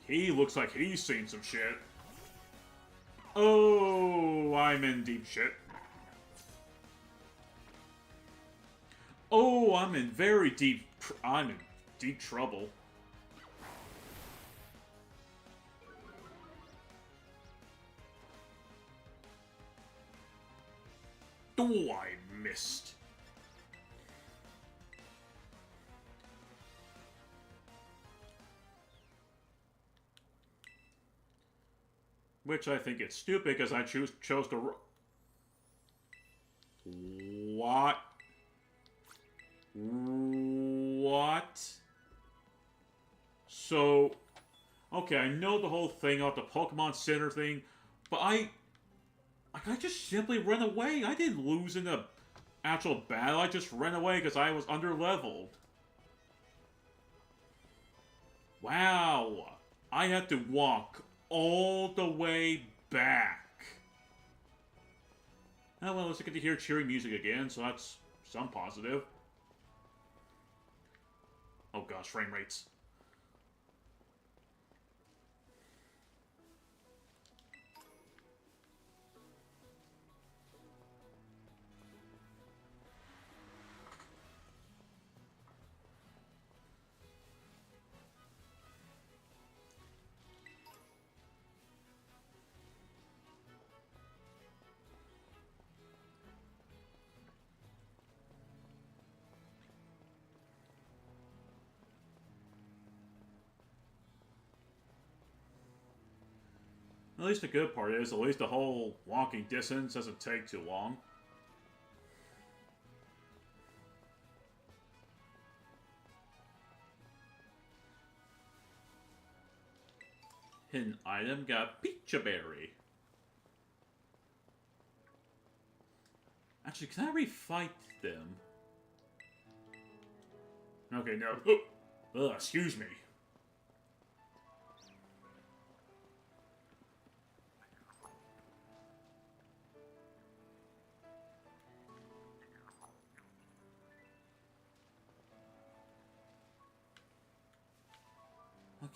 He looks like he's seen some shit. Oh, I'm in deep shit. Oh, I'm in deep trouble. Oh, I missed. Which I think is stupid because I chose to... What? What? So... Okay, I know the whole thing about the Pokemon Center thing, but I just simply ran away. I didn't lose in the actual battle. I just ran away because I was under-leveled. Wow. I had to walk all the way back. Oh, well, let's get to hear cheery music again, so that's some positive. Oh gosh, frame rates. At least the good part is, at least the whole walking distance doesn't take too long. Hidden item, got Peach Berry. Actually, can I refight them? Okay, no. Ugh, excuse me.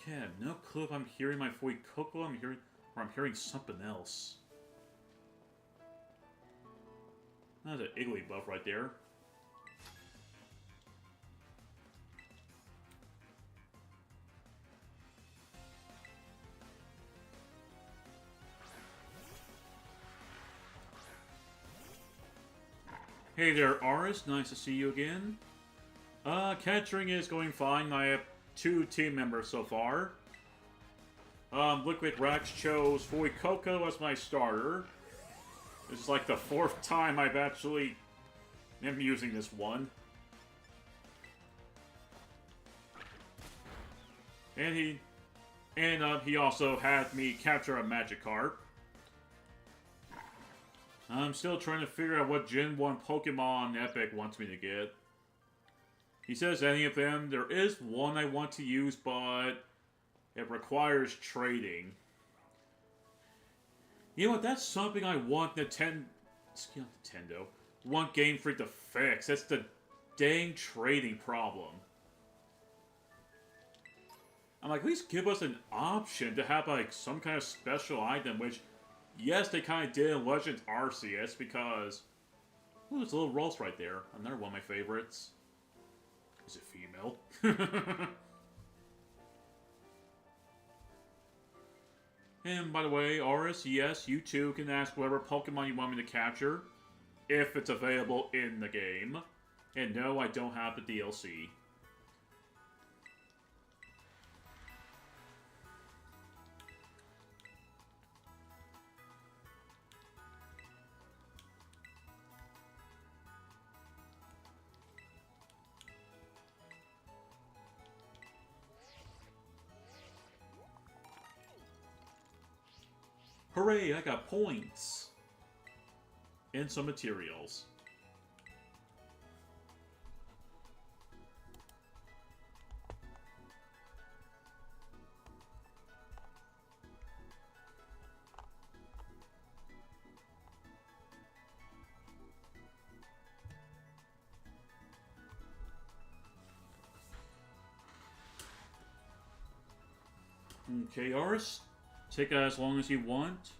Okay, I have no clue if I'm hearing my Fuecoco, I'm hearing something else. That's an Igglybuff right there. Hey there, Aris. Nice to see you again. Catching is going fine. I have 2 team members so far. Liquid Rex chose Fuecoco as my starter. This is like the 4th time I've actually am using this one. And he also had me capture a Magikarp. I'm still trying to figure out what Gen 1 Pokemon Epic wants me to get. He says any of them. There is one I want to use, but it requires trading. You know what? That's something I want Nintendo, want Game Freak to fix. That's the dang trading problem. I'm like, at least give us an option to have like some kind of special item, which, yes, they kind of did in Legends Arceus because... Ooh, there's a little Rolls right there. Another one of my favorites. Is it female? And by the way, Aris, yes, you too can ask whatever Pokemon you want me to capture, if it's available in the game. And no, I don't have the DLC. Hooray, I got points! And some materials. Okay, Ars. Take it as long as you want.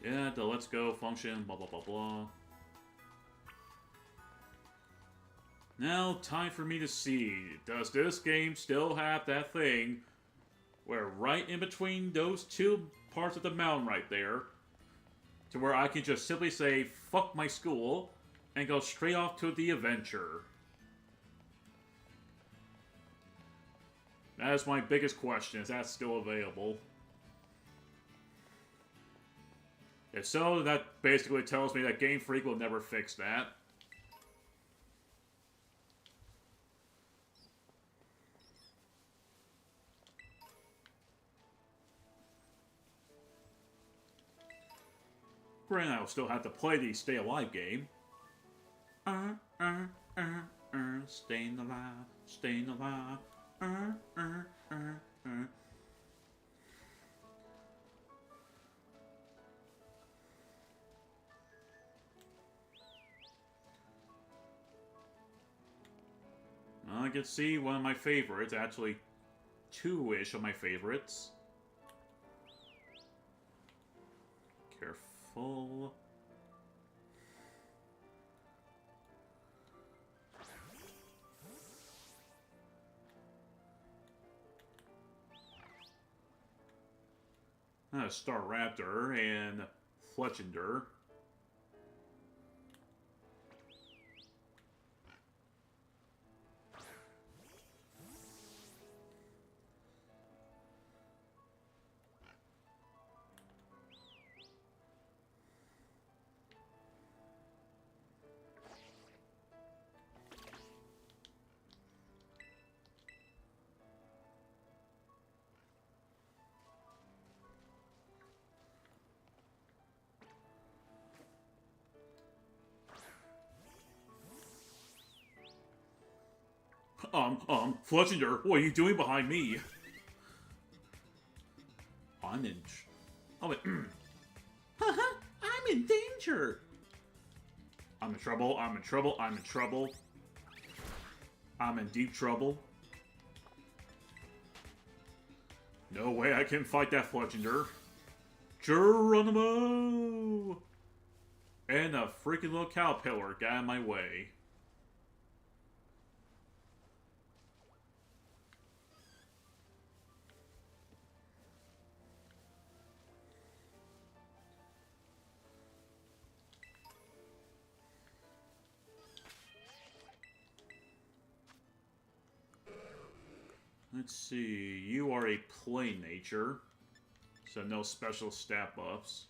Yeah, the let's go function, blah blah blah blah. Now, time for me to see, does this game still have that thing where right in between those two parts of the mountain right there, to where I can just simply say, fuck my school, and go straight off to the adventure? That is my biggest question, is that still available? If so, that basically tells me that Game Freak will never fix that. Granted, I'll still have to play the Stay Alive game. Staying alive, staying alive. I can see one of my favorites, actually two-ish of my favorites. Careful. Star Raptor and Fletchender. Fletchender, what are you doing behind me? I'm in... Oh, wait. I'm in danger! I'm in trouble, I'm in trouble, I'm in trouble. I'm in deep trouble. No way I can fight that Fletchender. Geronimo! And a freaking little caterpillar got in my way. Let's see, you are a plain nature, so no special stat buffs.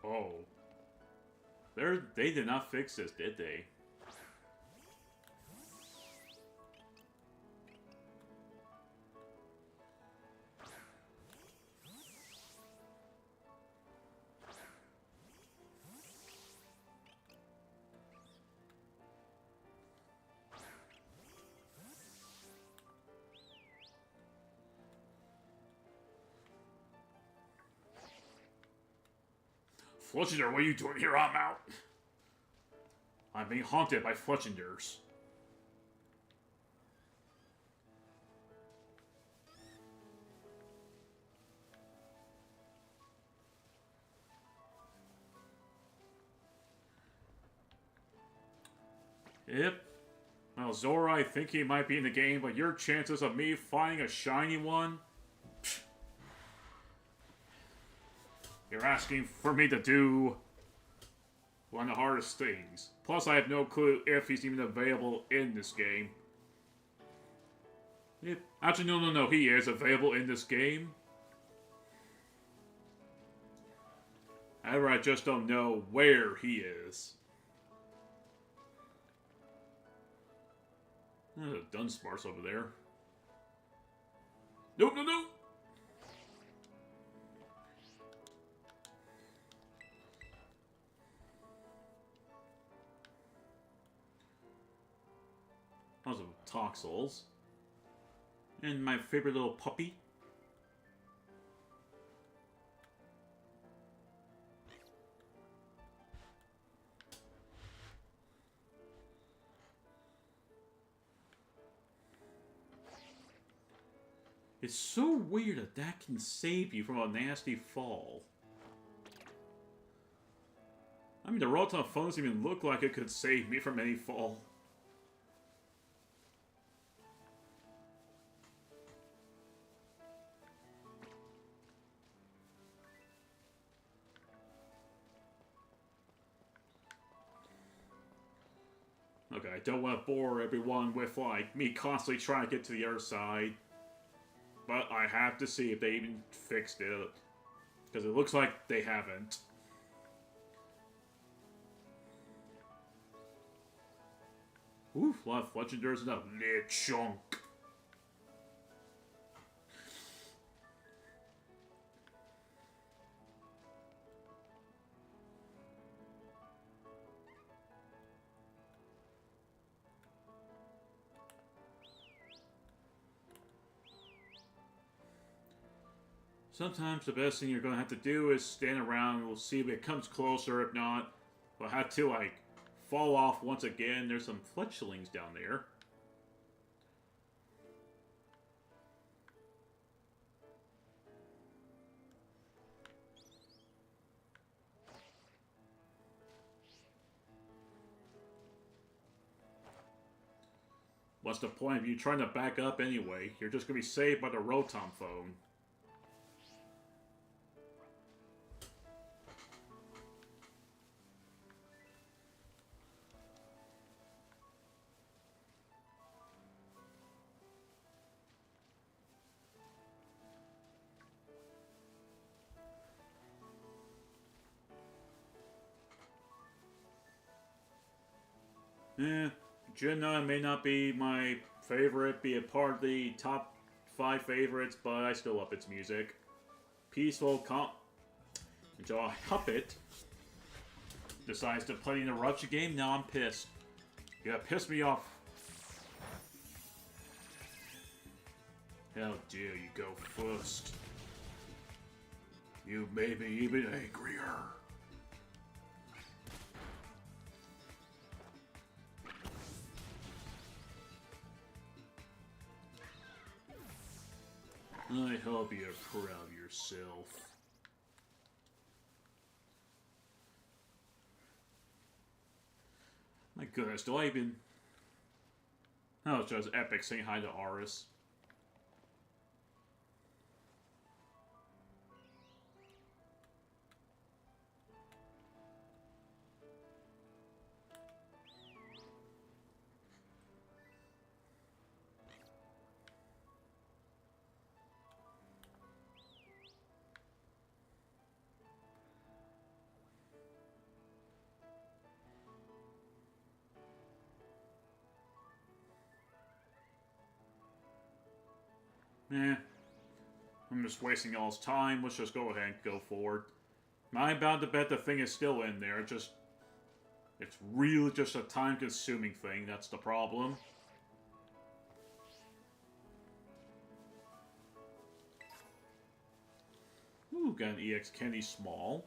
Oh. They did not fix this, did they? Fletchender, what are you doing here? I'm out. I'm being haunted by Fletchinders. Yep. Well, Zora, I think he might be in the game, but your chances of me finding a shiny one? Pfft. You're asking for me to do one of the hardest things. Plus, I have no clue if he's even available in this game. Yep. Actually, no, he is available in this game. However, I just don't know where he is. There's a Dunsparce over there. No! Those are Toxels. And my favorite little puppy. It's so weird that that can save you from a nasty fall. I mean, the Rotom phone doesn't even look like it could save me from any fall. Okay, I don't want to bore everyone with, like, me constantly trying to get to the other side. But I have to see if they even fixed it. Because it looks like they haven't. Oof, a lot of Fletchinders and a Lechonk. Sometimes the best thing you're going to have to do is stand around and we'll see if it comes closer. If not, we'll have to, like, fall off once again. There's some Fletchlings down there. What's the point of you trying to back up anyway? You're just going to be saved by the Rotom phone. Gen 9 may not be my favorite, be a part of the top 5 favorites, but I still love its music. Peaceful, until a Huppet decides to play an Eruption game, now I'm pissed. You gotta piss me off. How dare you go first? You made me even angrier. I hope you're proud of yourself. My goodness, do I even... Oh, it's just epic saying hi to Aris. I'm just wasting y'all's time. Let's just go ahead and go forward. I'm bound to bet the thing is still in there. It's really just a time-consuming thing. That's the problem. Ooh, got an EX Candy Small.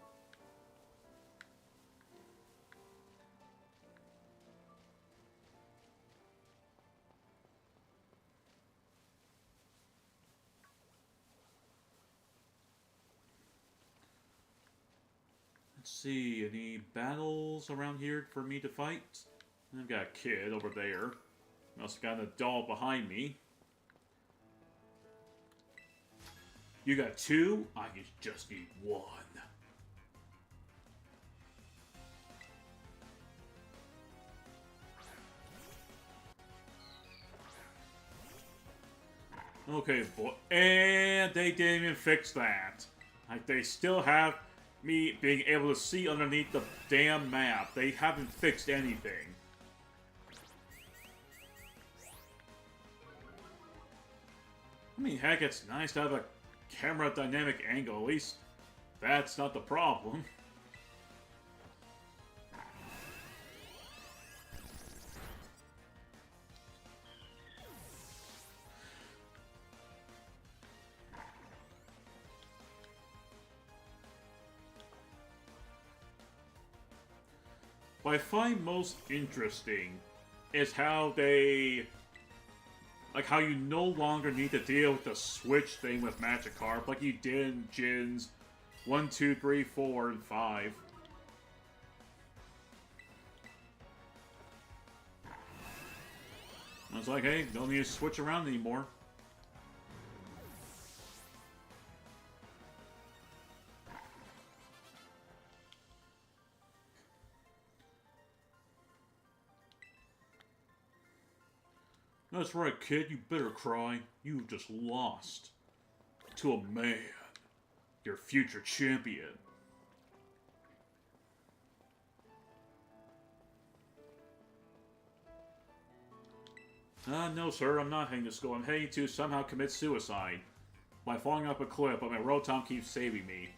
Let's see, any battles around here for me to fight? I've got a kid over there. I also got a doll behind me. You got 2? I just need 1. Okay, boy. And they didn't even fix that. Like, they still have me being able to see underneath the damn map. They haven't fixed anything. I mean, heck, it's nice to have a camera dynamic angle. At least that's not the problem. What I find most interesting is how they... Like, how you no longer need to deal with the switch thing with Magikarp like you did in Gens 1, 2, 3, 4, and 5. I was like, hey, don't need to switch around anymore. That's right, kid. You better cry. You've just lost. To a man. Your future champion. No, sir. I'm not heading to school. I'm heading to somehow commit suicide. By falling off a cliff, but my Rotom keeps saving me.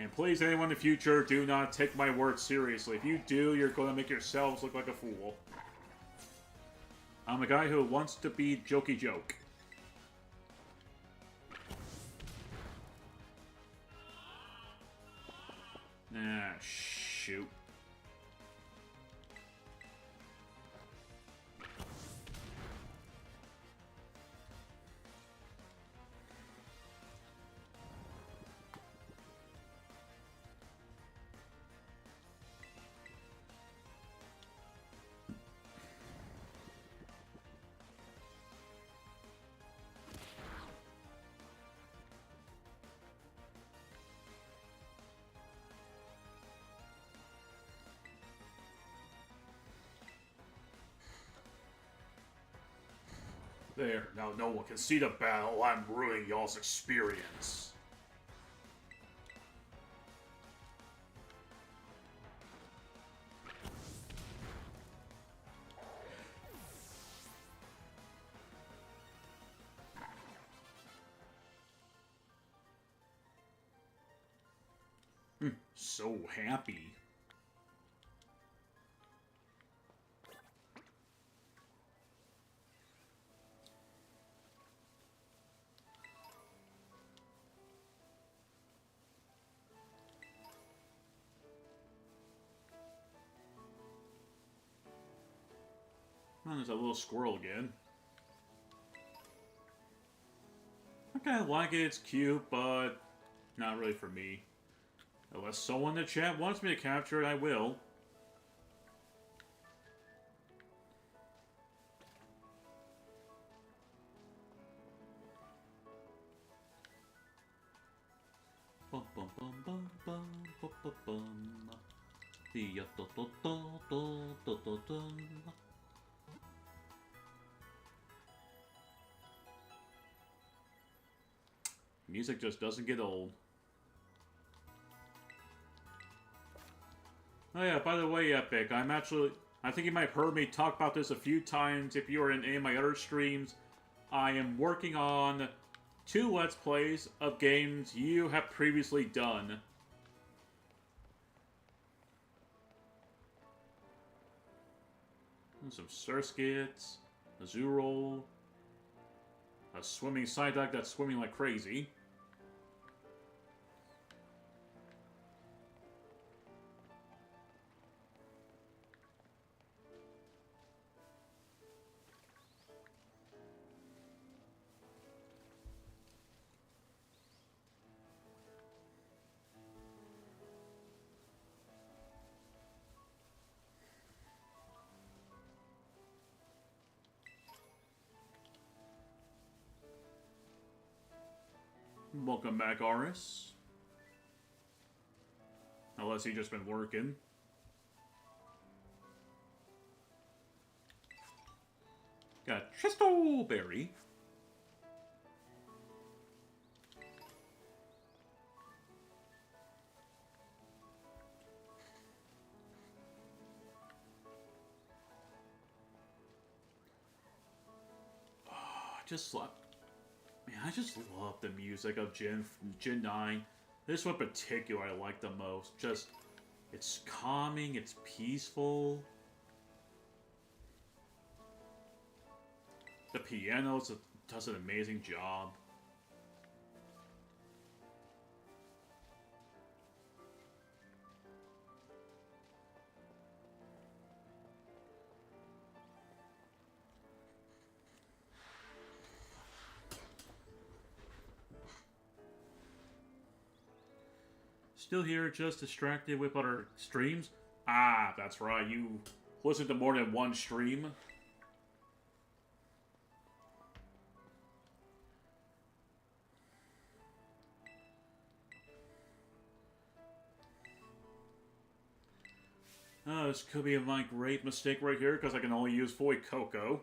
And please, anyone in the future, do not take my words seriously. If you do, you're going to make yourselves look like a fool. I'm a guy who wants to be jokey joke. Ah, shoot. There, now no one can see the battle. I'm ruining y'all's experience. So happy. Oh, there's a little squirrel again. I kind of like it, it's cute, but not really for me. Unless someone in the chat wants me to capture it, I will. Bum bum bum bum bum bum bum bum. Music just doesn't get old. Oh yeah, by the way, Epic, I think you might have heard me talk about this a few times if you were in any of my other streams. I am working on 2 Let's Plays of games you have previously done. Some Surskits, a Zooral, a swimming Psyduck that's swimming like crazy. Welcome back, Aris. Unless you've just been working. Got Tristleberry. I just love the music of Gen 9. This one in particular I like the most. Just, it's calming, it's peaceful. The piano does an amazing job. Still here, just distracted with other streams? Ah, that's right, you listen to more than one stream. Oh, this could be my great mistake right here, because I can only use Foy Coco.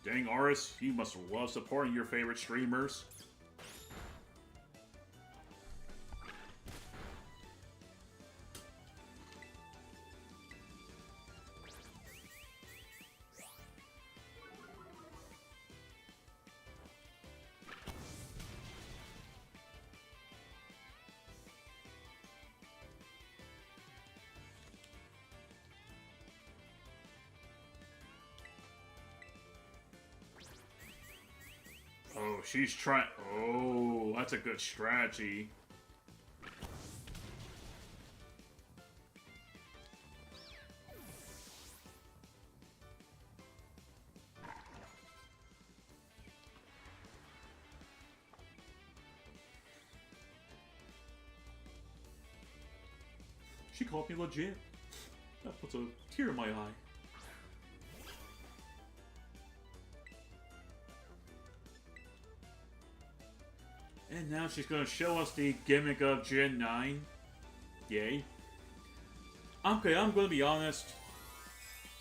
Dang, Aris, you must love supporting your favorite streamers. Oh, she's trying. Oh, that's a good strategy. She called me legit. That puts a tear in my eye. And now she's going to show us the gimmick of Gen 9. Yay. Okay, I'm going to be honest.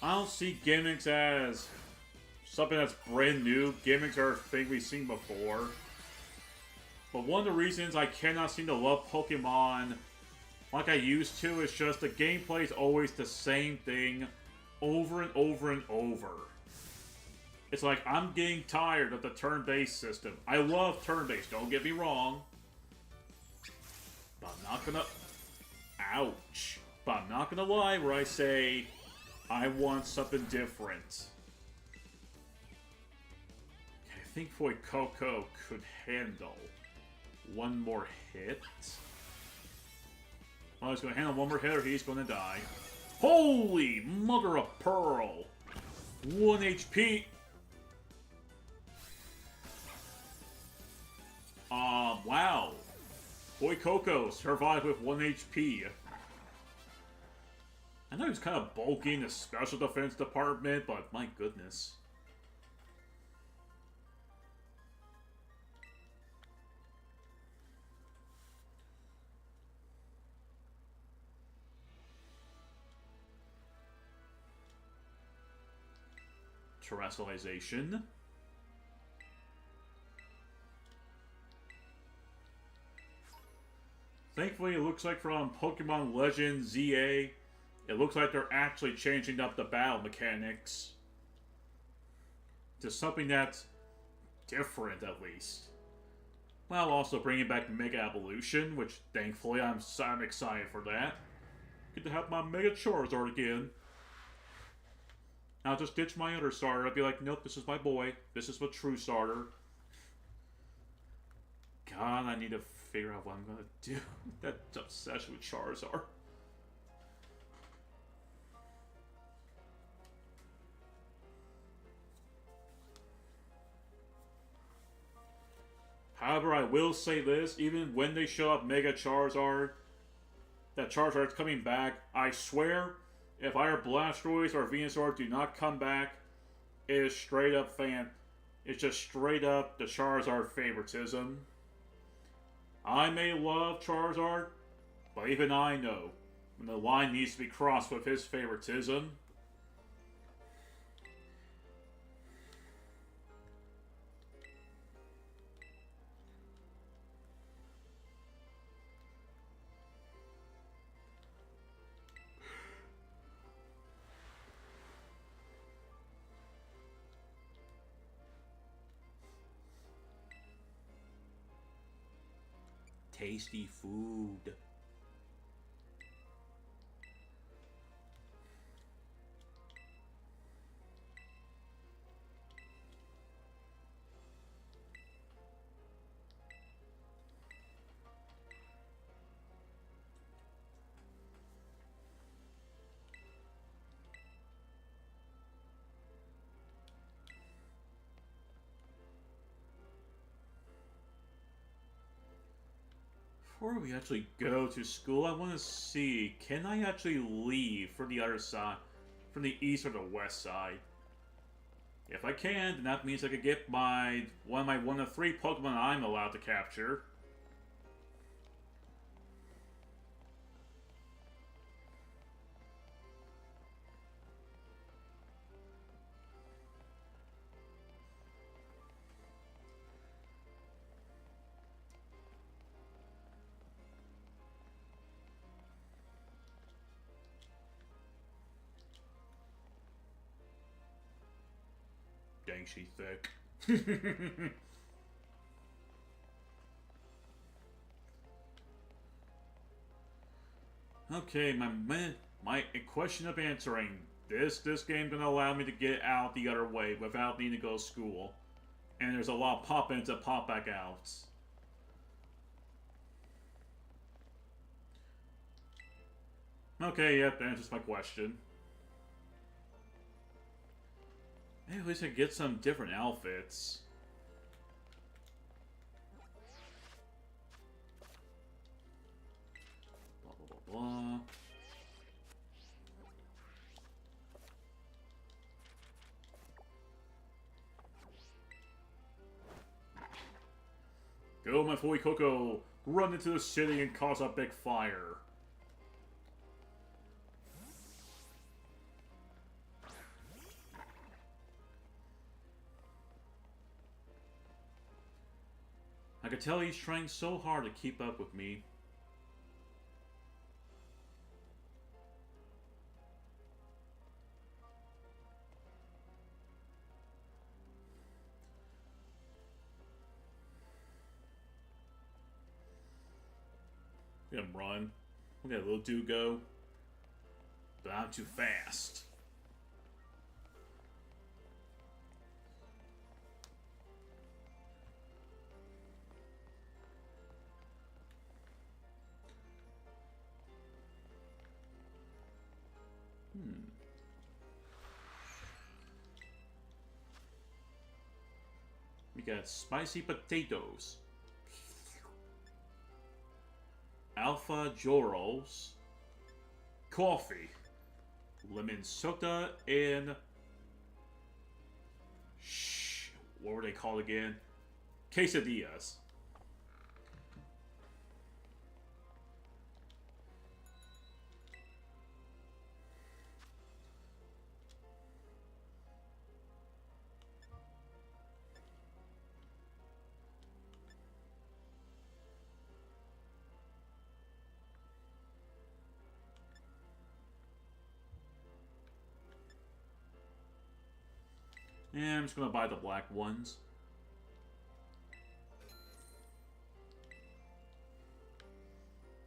I don't see gimmicks as something that's brand new. Gimmicks are things we've seen before. But one of the reasons I cannot seem to love Pokemon like I used to is just the gameplay is always the same thing over and over and over. It's like, I'm getting tired of the turn-based system. I love turn-based, don't get me wrong. But I'm not gonna... Ouch. But I'm not gonna lie where I say, I want something different. I think Foy Coco could handle one more hit. Well, he's gonna handle one more hit or he's gonna die. Holy mother of pearl! 1 HP! Wow. Foy Coco survived with 1 HP. I know he was kind of bulky in the Special Defense Department, but my goodness. Terrestrialization. Thankfully, it looks like from Pokemon Legends ZA, it looks like they're actually changing up the battle mechanics to something that's different, at least. While also bringing back Mega Evolution, which thankfully I'm excited for that. Get to have my Mega Charizard again. I'll just ditch my other starter. I'll be like, nope, this is my boy. This is my true starter. God, I need to figure out what I'm gonna do. That obsession with Charizard. However, I will say this, even when they show up Mega Charizard, that Charizard's coming back, I swear, if either Blastoise or Venusaur do not come back, it is straight up it's just straight up the Charizard favoritism. I may love Charizard, but even I know when the line needs to be crossed with his favoritism. Tasty food. Before we actually go to school, I want to see, can I actually leave for the other side, from the east or the west side? If I can, then that means I could get one of the 3 Pokemon I'm allowed to capture. Dang, she's thick. Okay, my question of answering. This game gonna allow me to get out the other way without needing to go to school. And there's a lot of pop-ins and pop-back outs. Okay, yep, that answers my question. Hey, at least I get some different outfits. Blah, blah, blah, blah. Go, my Fully Coco! Run into the city and cause a big fire. I could tell he's trying so hard to keep up with me. Look at him run. Look at that little dude go. But I'm too fast. We got spicy potatoes. Alpha Joros. Coffee. Lemon soda and... what were they called again? Quesadillas. Yeah, I'm just gonna buy the black ones.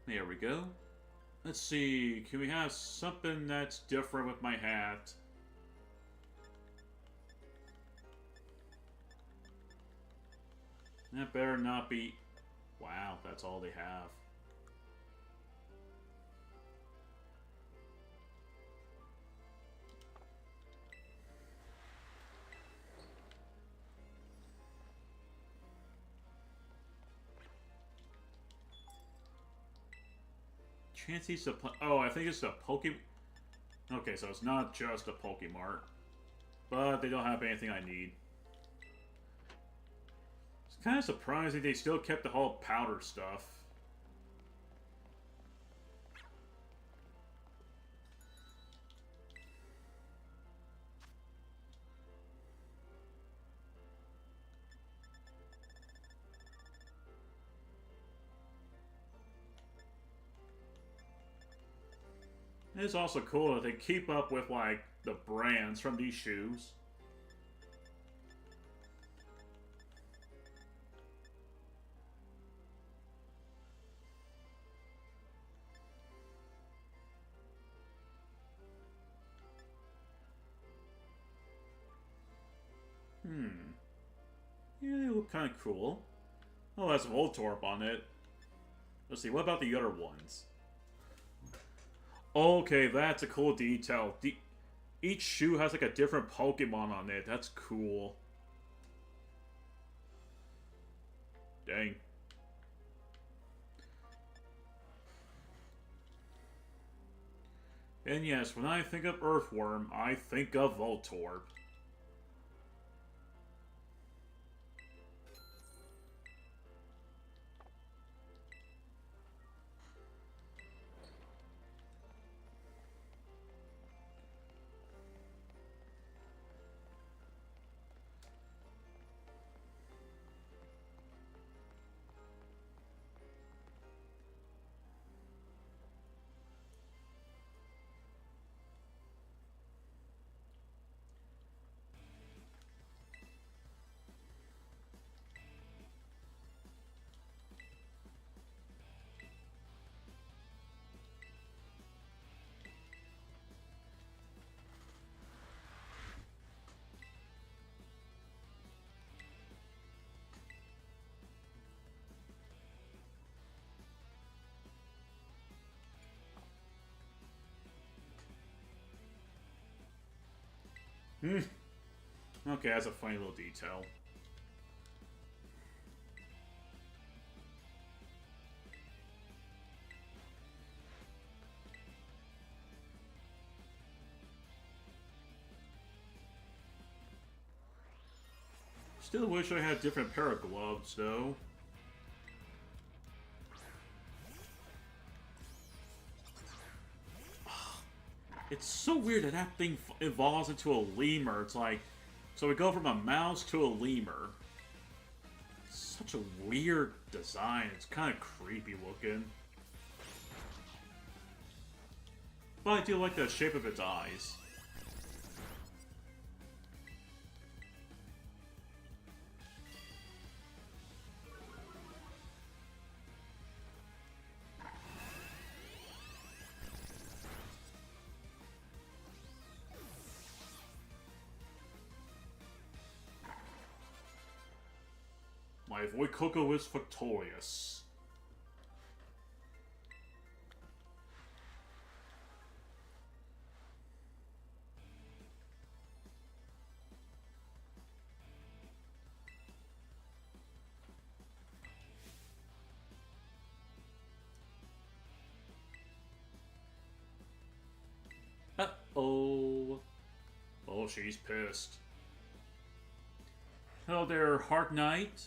There we go. Let's see, can we have something that's different with my hat? That better not be... Wow, that's all they have. Chansey's a... Oh, I think it's a Pokemon... Okay, so it's not just a Pokemart. But they don't have anything I need. It's kind of surprising they still kept the whole powder stuff. It's also cool that they keep up with, like, the brands from these shoes. Yeah, they look kind of cool. Oh, that's Voltorb on it. Let's see, what about the other ones? Okay, that's a cool detail. Each shoe has like a different Pokemon on it. That's cool. Dang. And yes, when I think of Earthworm, I think of Voltorb. Okay, that's a funny little detail. Still wish I had a different pair of gloves, though. It's so weird that that thing evolves into a lemur. It's like... So we go from a mouse to a lemur. It's such a weird design. It's kind of creepy looking. But I do like the shape of its eyes. My Voikoko is victorious. Uh-oh. Oh, she's pissed. Hello there, Heart Knight.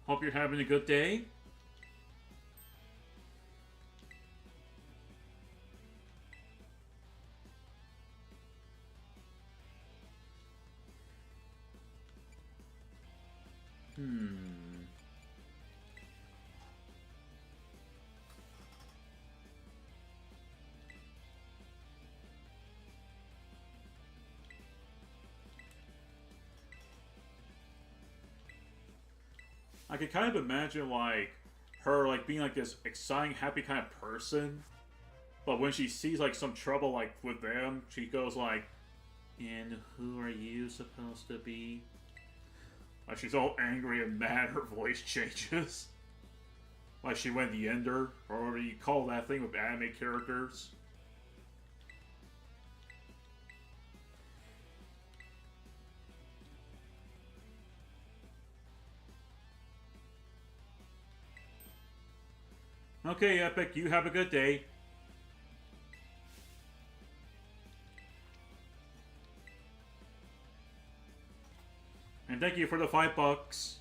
Hope you're having a good day. I could kind of imagine, like, her, like, being, like, this exciting, happy kind of person. But when she sees, like, some trouble, like, with them, she goes, like, and who are you supposed to be? Like, she's all angry and mad, her voice changes. Like, she went the Ender, or whatever you call that thing with anime characters. Okay, Epic, you have a good day. thank you for the $5.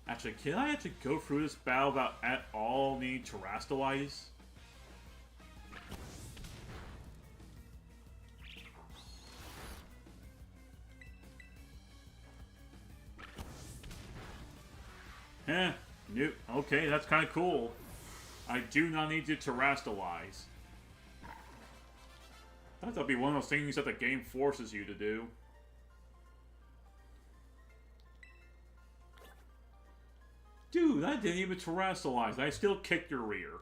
Actually, can I actually go through this battle without at all needing Terrastalize? Eh, nope. Okay, that's kind of cool. I do not need to Terrastalize. I thought that'd be one of those things that the game forces you to do. Dude, I didn't even Terrastalize. I still kicked your rear.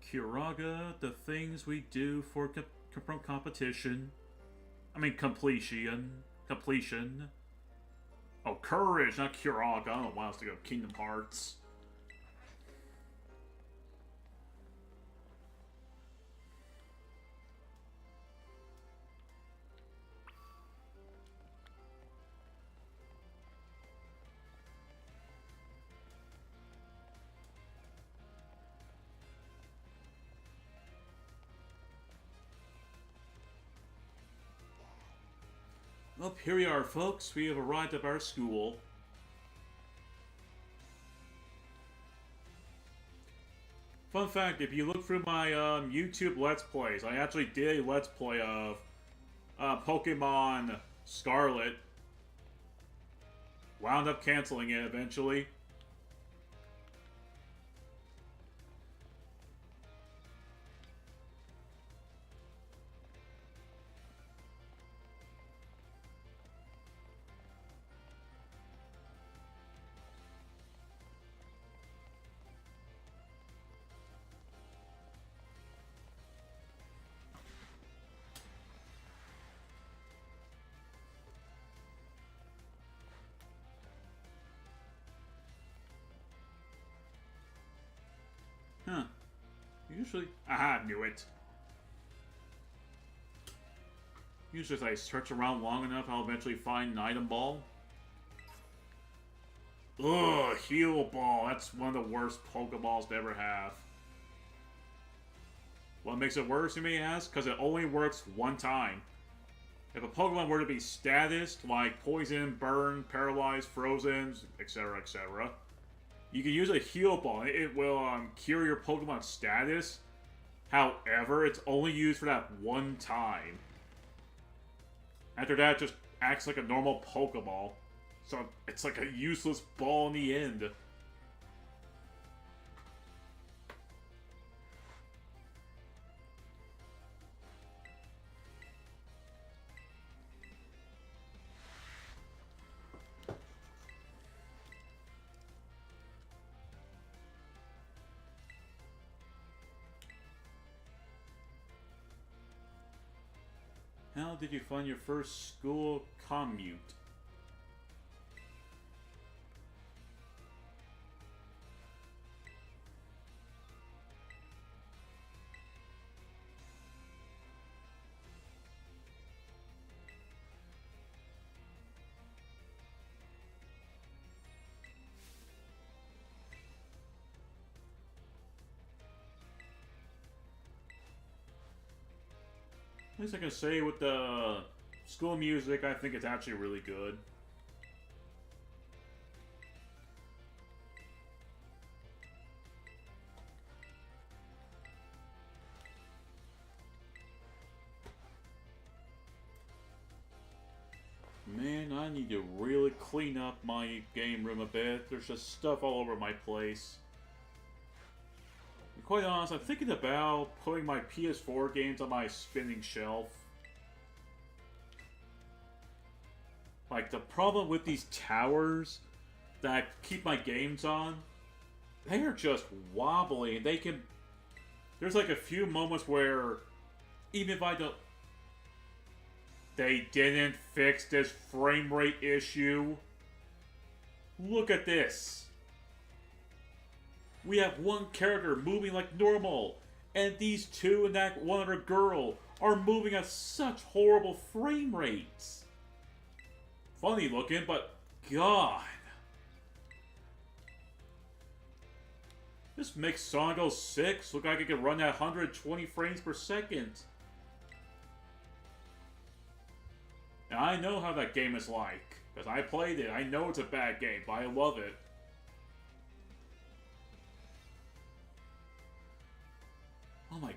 Curaga, the things we do for competition. I mean, completion. Completion. Oh, courage, not Curaga. I don't know why else to go Kingdom Hearts. Well, here we are, folks. We have arrived at our school. Fun fact, if you look through my YouTube Let's Plays, I actually did a Let's Play of Pokemon Scarlet. Wound up canceling it eventually. Huh. Usually... Aha, knew it. Usually if I search around long enough, I'll eventually find an item ball. Ugh, Heal Ball. That's one of the worst Pokeballs to ever have. What makes it worse, you may ask? Because it only works one time. If a Pokemon were to be statused, like Poison, Burn, Paralyzed, Frozen, etc., etc., you can use a Heal Ball. It will cure your Pokemon status. However, it's only used for that one time. After that, it just acts like a normal Pokeball. So it's like a useless ball in the end. How did you find your first school commute? At least I can say with the school music, I think it's actually really good. Man, I need to really clean up my game room a bit. There's just stuff all over my place. To be quite honest, I'm thinking about putting my PS4 games on my spinning shelf. Like, the problem with these towers that I keep my games on, they are just wobbly. They can... There's like a few moments where, even if I don't... They didn't fix this frame rate issue. Look at this. We have one character moving like normal, and these two and that one other girl are moving at such horrible frame rates. Funny looking, but God. This makes Sonic 06 look like it can run at 120 frames per second. And I know how that game is like, because I played it. I know it's a bad game, but I love it. Oh my God.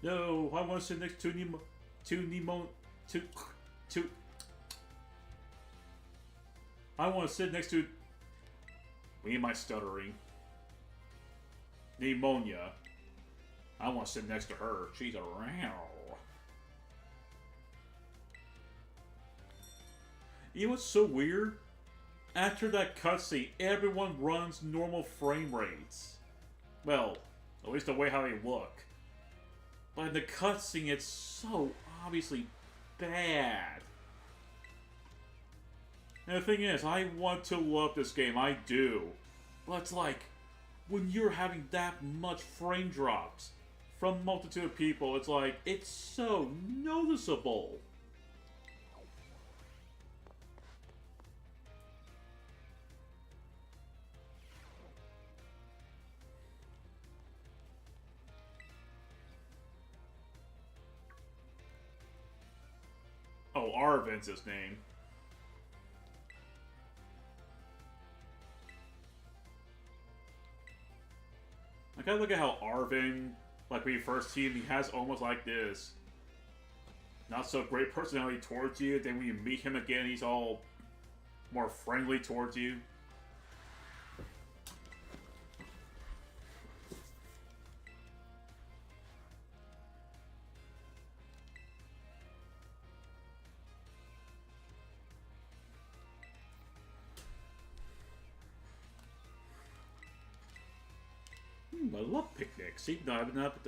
No, I want to sit next to Nemo. I want to sit next to. Me and my stuttering. Pneumonia. I want to sit next to her. She's around. You know what's so weird? After that cutscene, everyone runs normal frame rates. Well, at least the way how they look. But in the cutscene, it's so obviously bad. And the thing is, I want to love this game, I do. But it's like, when you're having that much frame drops from a multitude of people, it's like, it's so noticeable. Oh, Arvin's his name. I gotta look at how Arvin, like when you first see him, he has almost like this not so great personality towards you. Then when you meet him again, he's all more friendly towards you. I love picnics, even though I've been up at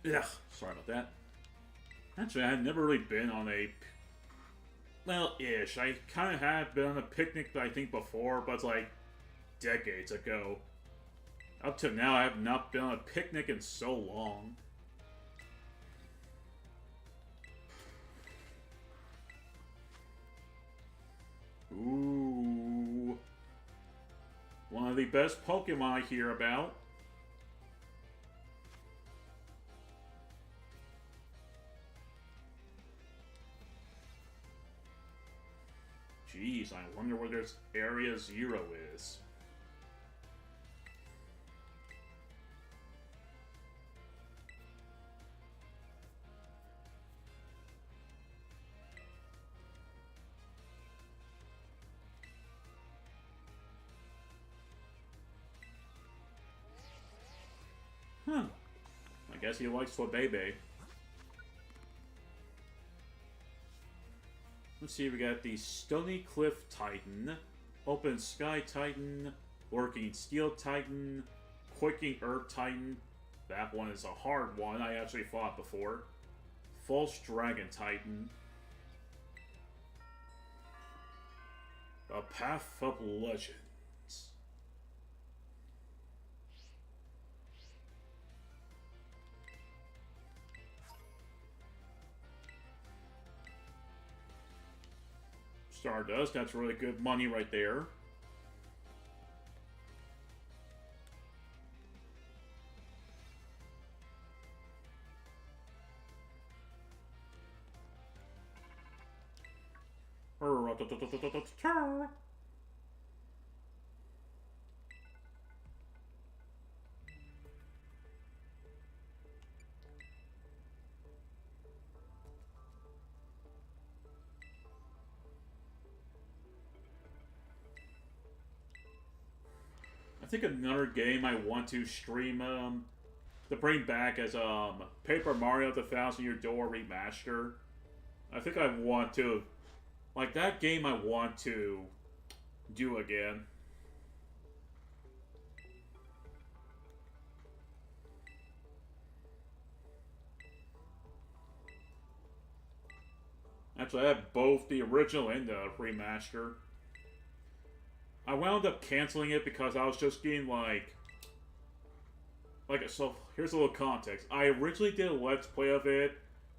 the... Ugh, sorry about that. Actually, I've never really been on a... Well, ish. I kind of have been on a picnic, I think, before, but it's like decades ago. Up to now, I have not been on a picnic in so long. Ooh. One of the best Pokemon I hear about. Jeez, I wonder where this Area 0 is. Huh. I guess he likes Swabebe. Let's see, we got the Stony Cliff Titan, Open Sky Titan, Lurking Steel Titan, Quaking Earth Titan. That one is a hard one, I actually fought before. False Dragon Titan. A Path of Legends. Stardust, that's really good money right there. I think another game I want to stream to bring back as Paper Mario: The Thousand Year Door remaster. I think I want to, like, that game I want to do again. Actually, I have both the original and the remaster. I wound up canceling it because I was just getting so here's a little context. I originally did a Let's Play of it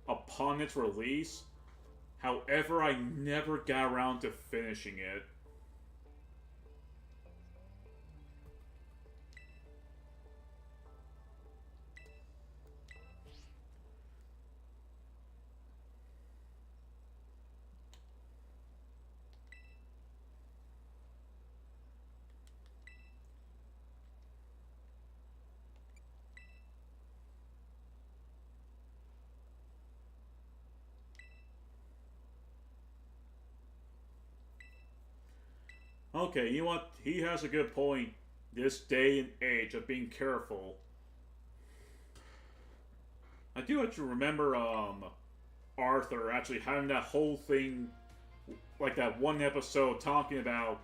upon its release. However, I never got around to finishing it. Okay, you know what? He has a good point. This day and age of being careful. I do actually remember Arthur actually having that whole thing, like that one episode talking about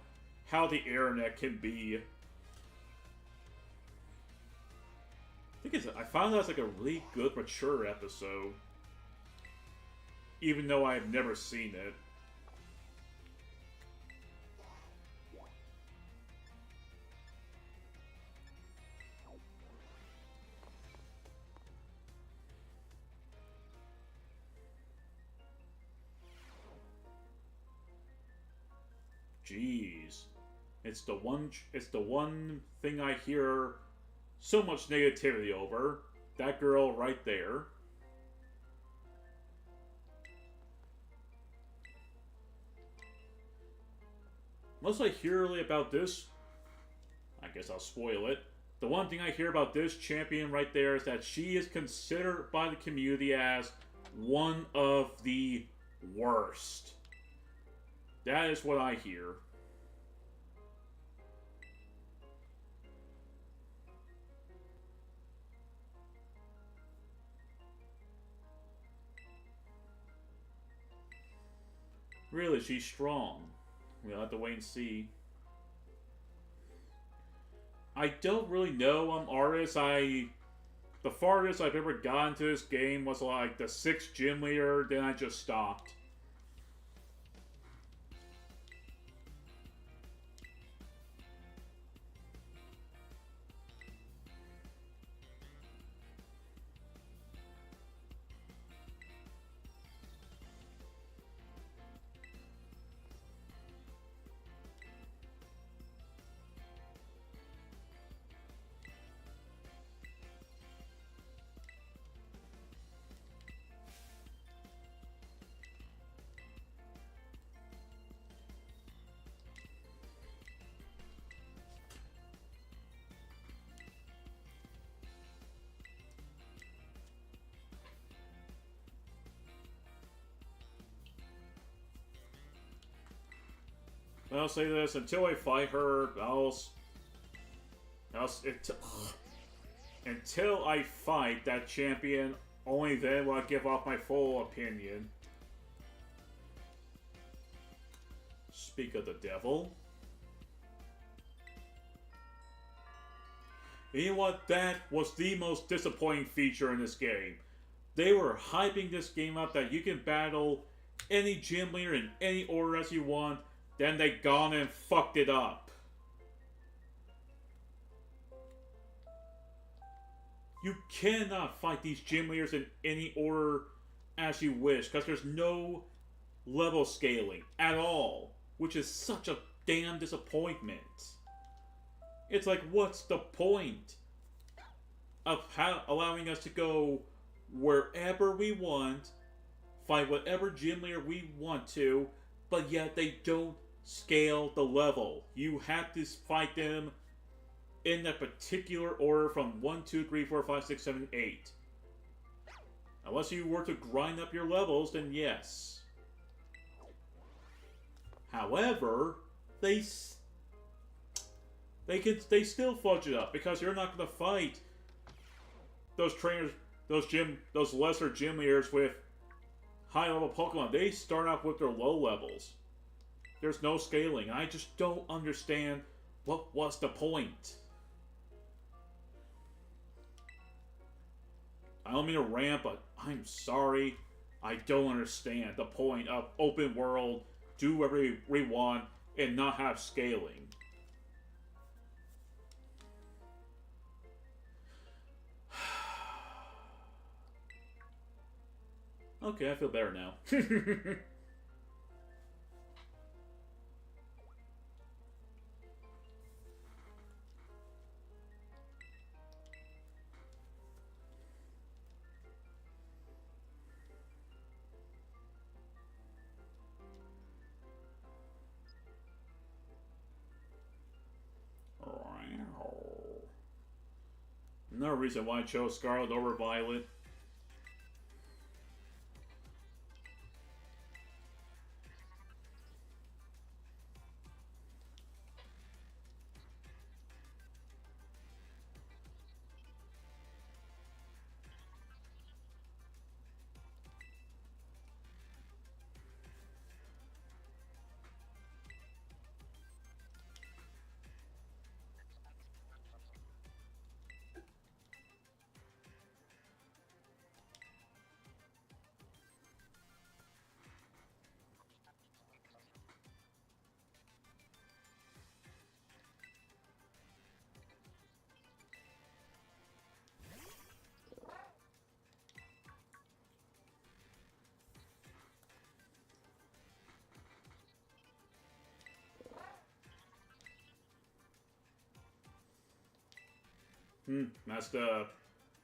how the internet can be. I found that's like a really good mature episode. Even though I've never seen it. Jeez. It's the one thing I hear so much negativity over. That girl right there. Most I hear really about this, I guess I'll spoil it. The one thing I hear about this champion right there is that she is considered by the community as one of the worst. That is what I hear. Really, she's strong. We'll have to wait and see. I don't really know artists. The farthest I've ever gotten to this game was like the 6th gym leader, then I just stopped. I'll say this, until I fight her, until I fight that champion, only then will I give off my full opinion. Speak of the devil. And you know what? That was the most disappointing feature in this game. They were hyping this game up that you can battle any gym leader in any order as you want, Then they gone and fucked it up. You cannot fight these gym leaders in any order as you wish, because there's no level scaling at all, which is such a damn disappointment. It's like, what's the point of allowing us to go wherever we want, fight whatever gym leader we want to, but yet they don't scale the level. You have to fight them in that particular order from 1, 2, 3, 4, 5, 6, 7, 8. Unless you were to grind up your levels, then yes. However, they still fudge it up because you're not going to fight those trainers, those lesser gym leaders with high level Pokemon. They start off with their low levels. There's no scaling. I just don't understand what was the point. I don't mean to rant, but I'm sorry. I don't understand the point of open world, do whatever we want, and not have scaling. Okay, I feel better now. Another reason why I chose Scarlet over Violet. That's the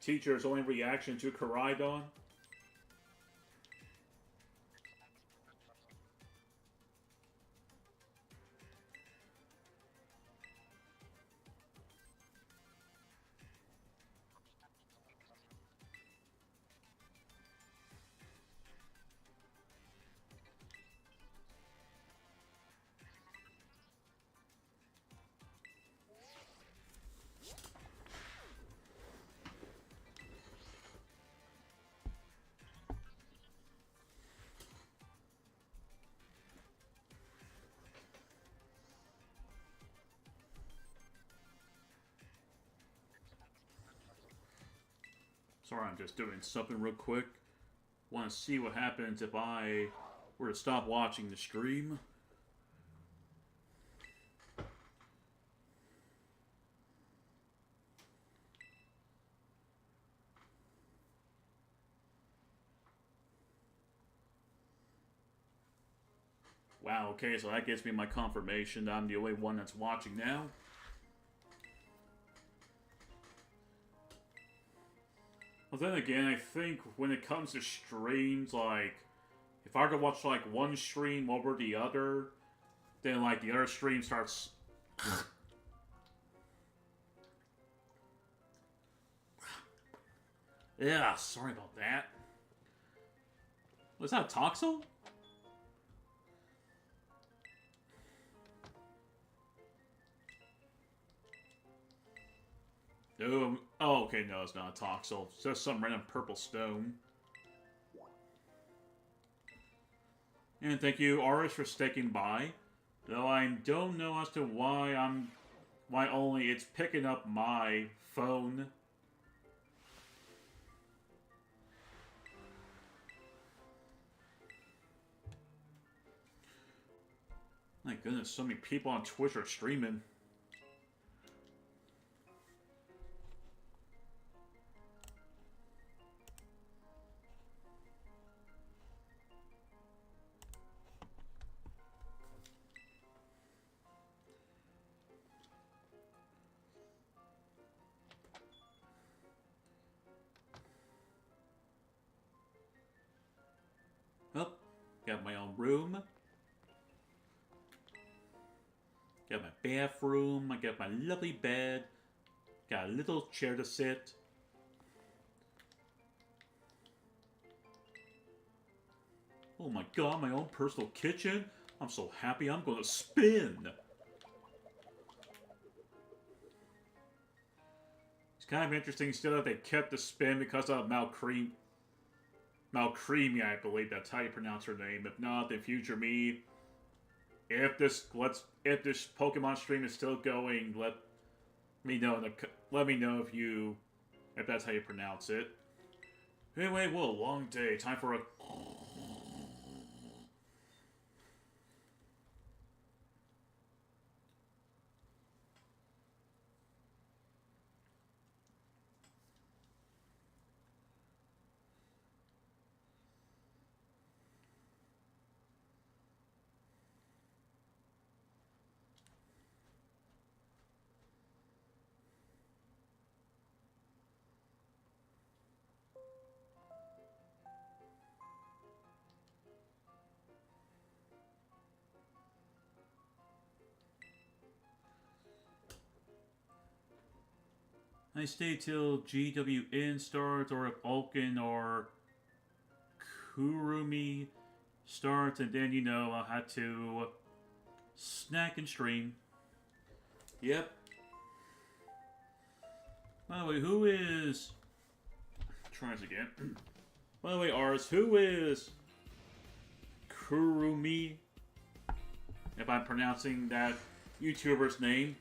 teacher's only reaction to Koraidon. Sorry, I'm just doing something real quick. Want to see what happens if I were to stop watching the stream. Wow, okay, so that gives me my confirmation that I'm the only one that's watching now. Well, then again, I think when it comes to streams, like, if I were to watch, like, one stream over the other, then, like, the other stream starts... Yeah, sorry about that. Was that Toxel? Oh, okay, no, it's not a Toxel. It's just some random purple stone. And thank you, Aris, for sticking by. Though I don't know as to why only it's picking up my phone. My goodness, so many people on Twitch are streaming. Oh, got my own room. Got my bathroom. I got my lovely bed. Got a little chair to sit. Oh my god, my own personal kitchen. I'm so happy I'm gonna spin. It's kind of interesting still that they kept the spin because of Malcreamy, I believe that's how you pronounce her name. If not, then future me. If this Pokemon stream is still going, let me know if that's how you pronounce it. Anyway, what a long day. Time for a I stay till GWN starts, or if Vulcan or Kurumi starts, and then, I'll have to snack and stream. Yep. By the way, who is... Try this again. By the way, Ars, who is Kurumi? If I'm pronouncing that YouTuber's name.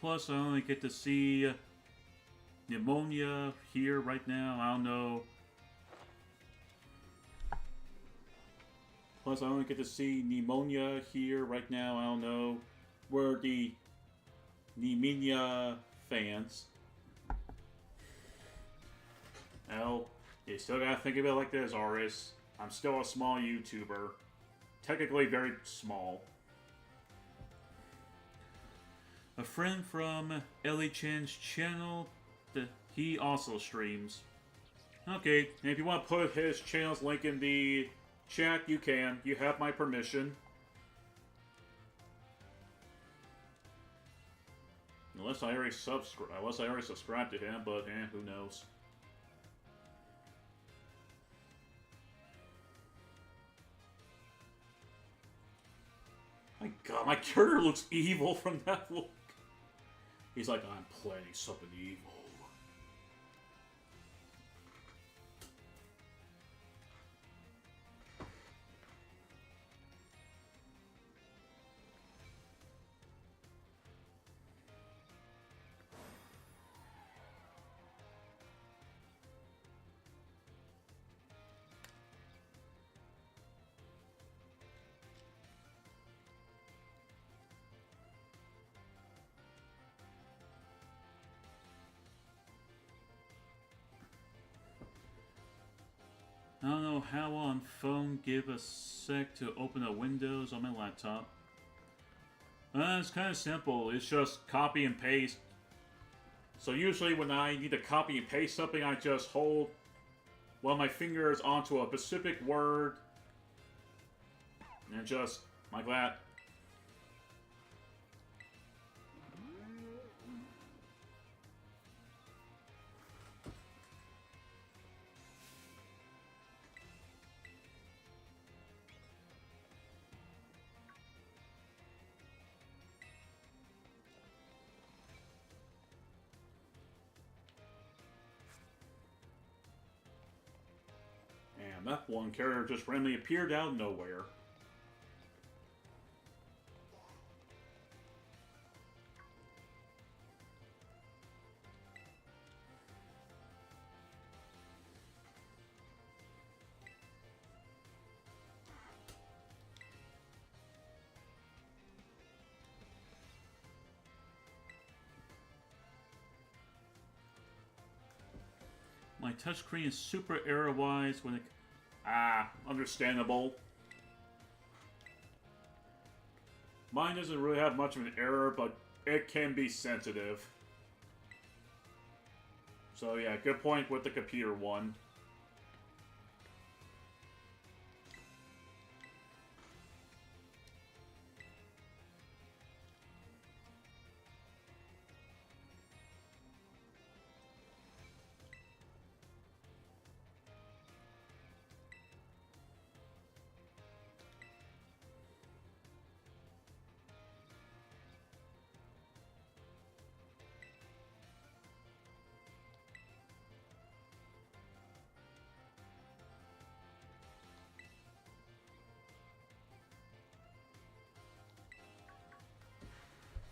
Plus, I only get to see Pneumonia here right now. I don't know. Plus, I only get to see Pneumonia here right now. I don't know where the Pneumonia fans. Well, you still gotta think of it like this, Aris. I'm still a small YouTuber. Technically very small. A friend from Ellie Chan's channel, he also streams. Okay, and if you want to put his channel's link in the chat, you can. You have my permission. Unless I already subscribed to him, but who knows. My god, my character looks evil from that look. He's like, I'm planning something evil. I don't know how on phone. Give a sec to open up Windows on my laptop. It's kind of simple. It's just copy and paste. So usually when I need to copy and paste something, I just hold one of my fingers onto a specific word. And just like that. Damn, that one character just randomly appeared out of nowhere. My touchscreen is super error-wise when it... understandable. Mine doesn't really have much of an error, but it can be sensitive. So yeah, good point with the computer one.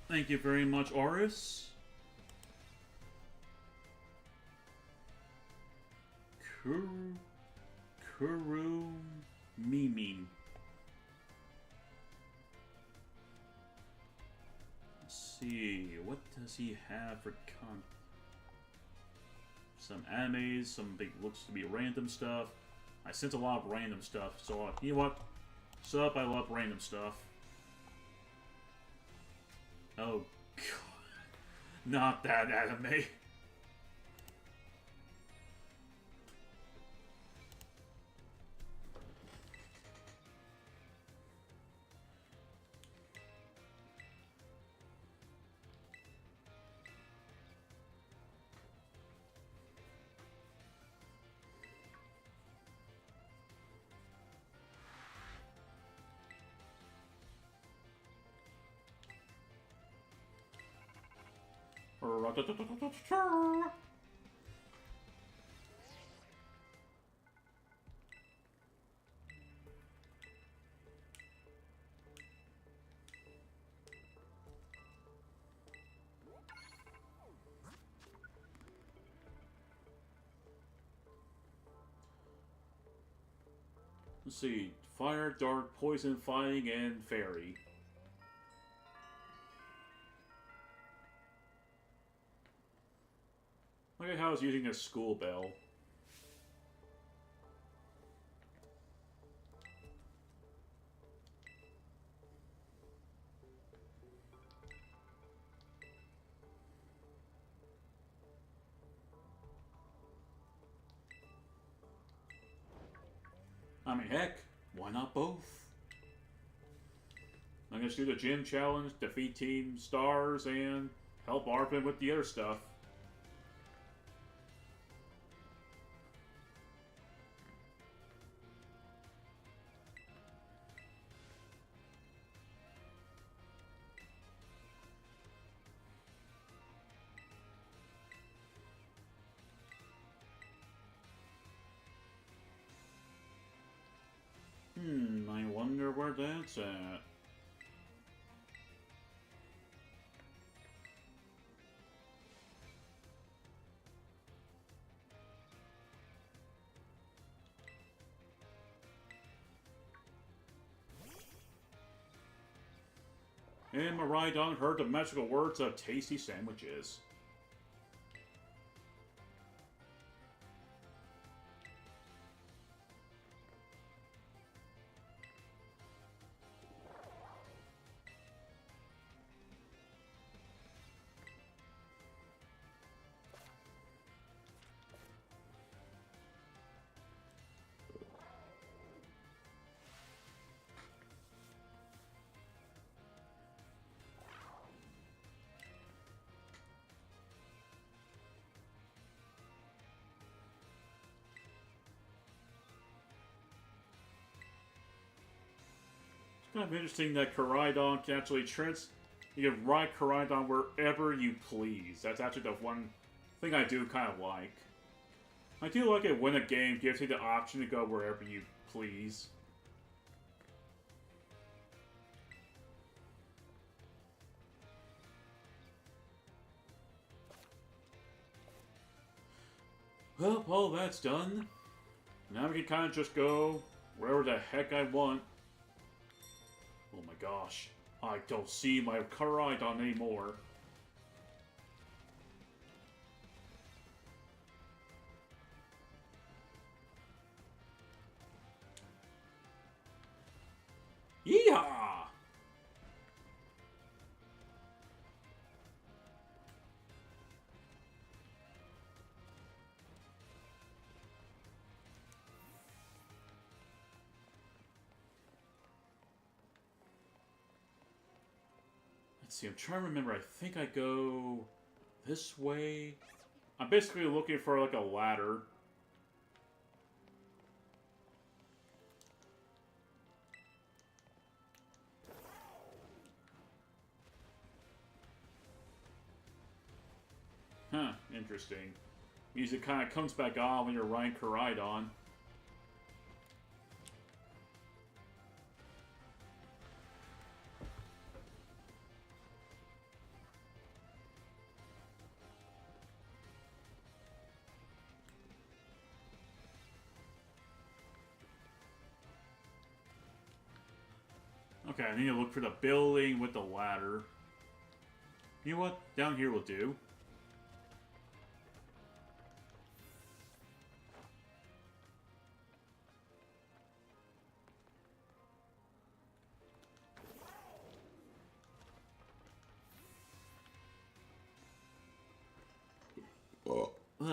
Thank you very much, Oris. Kuru Mimi. Let's see, what does he have for con? Some animes, some big looks to be random stuff. I sense a lot of random stuff, so you know what? Sup, I love random stuff. Oh, God. Not that anime. Let's see. Fire, dark, poison, fighting, and fairy. Look at how it's using a school bell. I mean, heck, why not both? I'm gonna do the gym challenge, defeat Team Stars, and help Arpin with the other stuff. I wonder where that's at. And Maridon heard the magical words of tasty sandwiches. Kind of interesting that Koraidon can actually you can ride Koraidon wherever you please. That's actually the one thing I do kind of like. I do like it when a game gives you the option to go wherever you please. Well, all that's done. Now we can kind of just go wherever the heck I want. Oh my gosh. I don't see my Caridon anymore. Yeehaw! Let's see, I'm trying to remember. I think I go this way. I'm basically looking for like a ladder. Huh, interesting. Music kind of comes back on when you're riding Caridon. Okay, I need to look for the building with the ladder. You know what? Down here will do.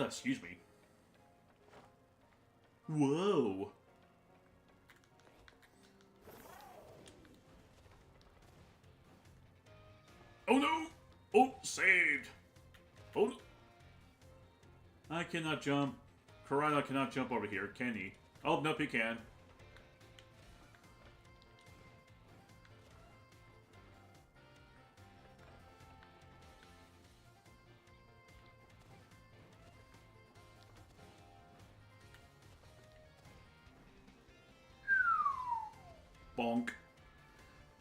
Excuse me. Whoa. Oh no! Oh, saved! Oh no. I cannot jump. Caridon cannot jump over here, can he? Oh, nope, he can. Bonk.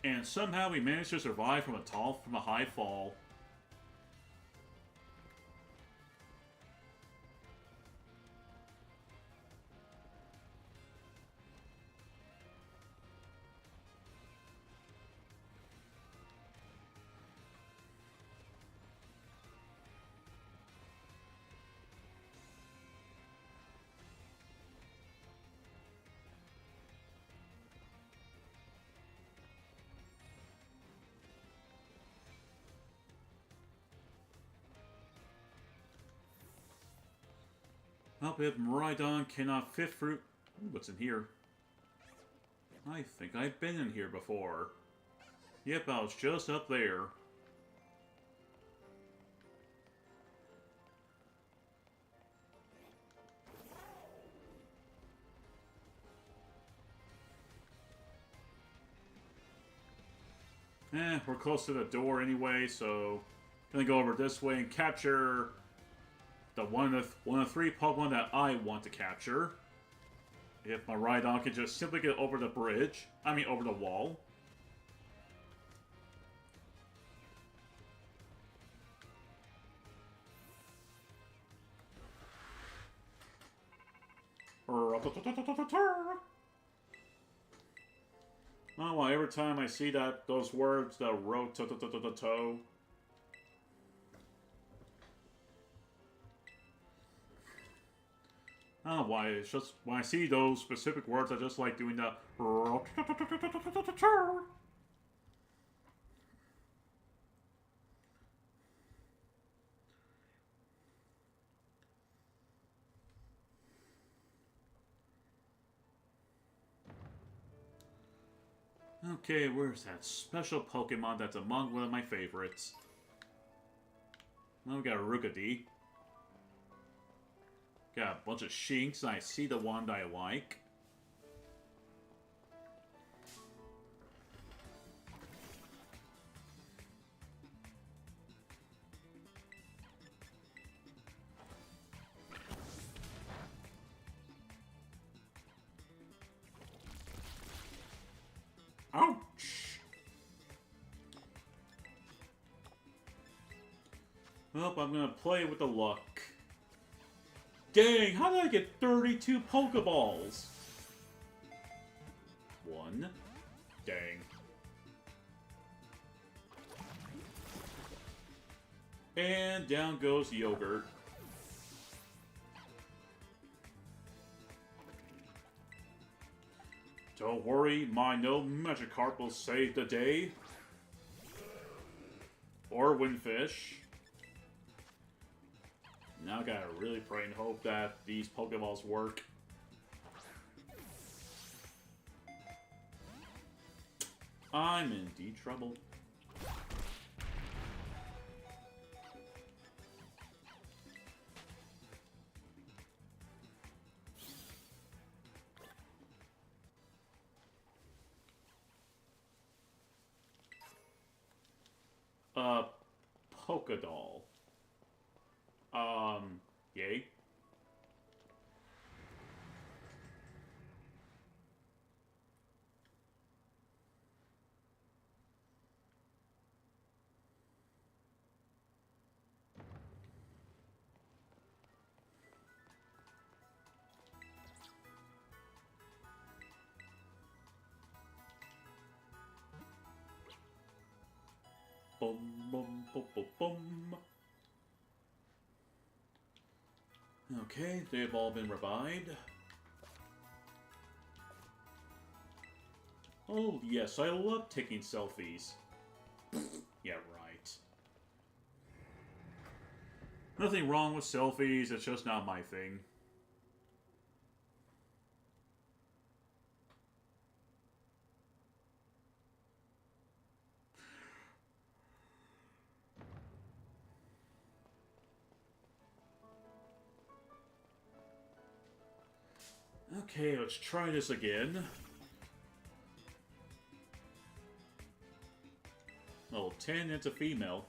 And somehow we managed to survive from a high fall. Well, if Miraidon cannot fit fruit. Ooh, what's in here? I think I've been in here before. Yep, I was just up there. We're close to the door anyway, so gonna go over this way and capture the one of the three Pokemon that I want to capture. If my Rhydon can just simply get over the bridge, over the wall. Oh, well, every time I see those words, the row-to-to-to-to-toe. I don't know why, it's just, when I see those specific words, I just like doing the Okay, where's that special Pokemon that's among one of my favorites? Well, we got a Rookidee. Got a bunch of Shinx, and I see the one that I like. Well, I'm gonna play with the luck. Dang, how did I get 32 Pokeballs? One. Dang. And down goes Yogurt. Don't worry, my no Magikarp will save the day. Or Windfish. Now I gotta really pray and hope that these Pokeballs work. I'm in deep trouble. Pokédoll. Yay. Boom, boom, boom, boom, boom. Okay, they've all been revived. Oh, yes, I love taking selfies. Yeah, right. Nothing wrong with selfies, it's just not my thing. Okay, let's try this again. Level 10, it's a female.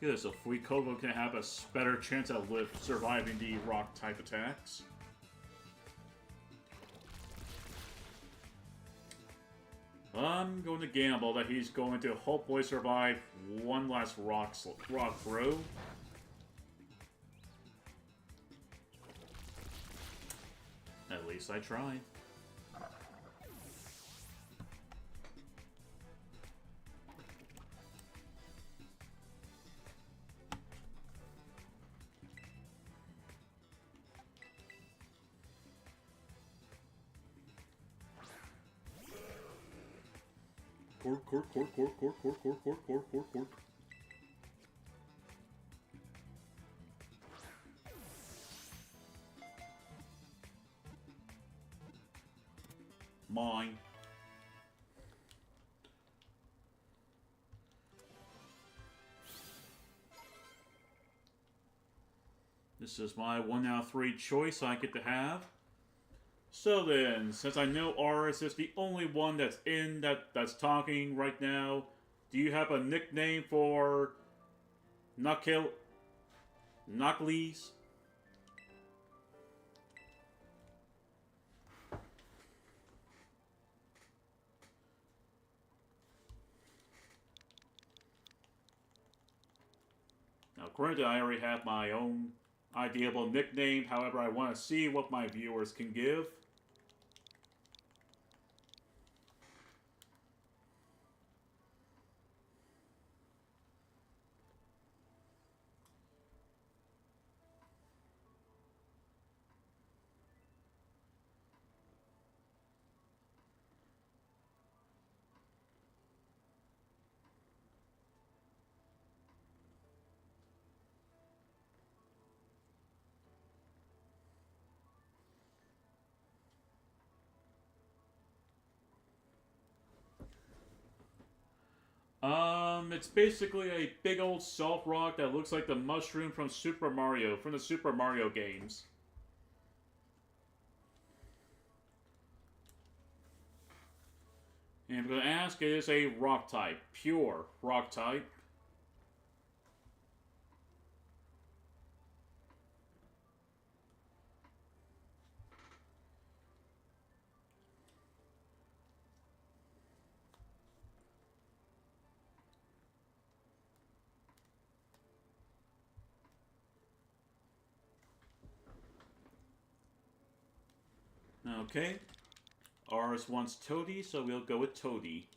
Good, so Fuecoco can have a better chance at surviving the rock-type attacks. I'm going to gamble that he's going to hopefully survive one last rock throw. At least I tried. Cork. Mine. This is my 1 out of 3 choice I get to have. So then, since I know Aris is the only one that's talking right now, do you have a nickname for Knuckles? Now, granted, I already have my own ideal nickname. However, I want to see what my viewers can give. It's basically a big old salt rock that looks like the mushroom from Super Mario, from the Super Mario games. And I'm going to ask, it is a rock type, pure rock type. Okay. Ours wants Toady, so we'll go with Toady.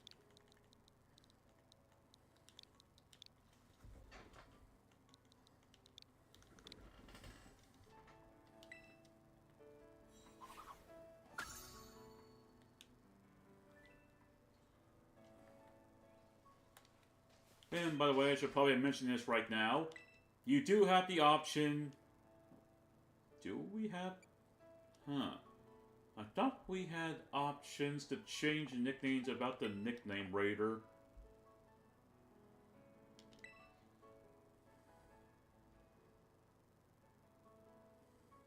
And by the way, I should probably mention this right now. You do have the option... Do we have... Huh. I thought we had options to change nicknames about the nickname raider.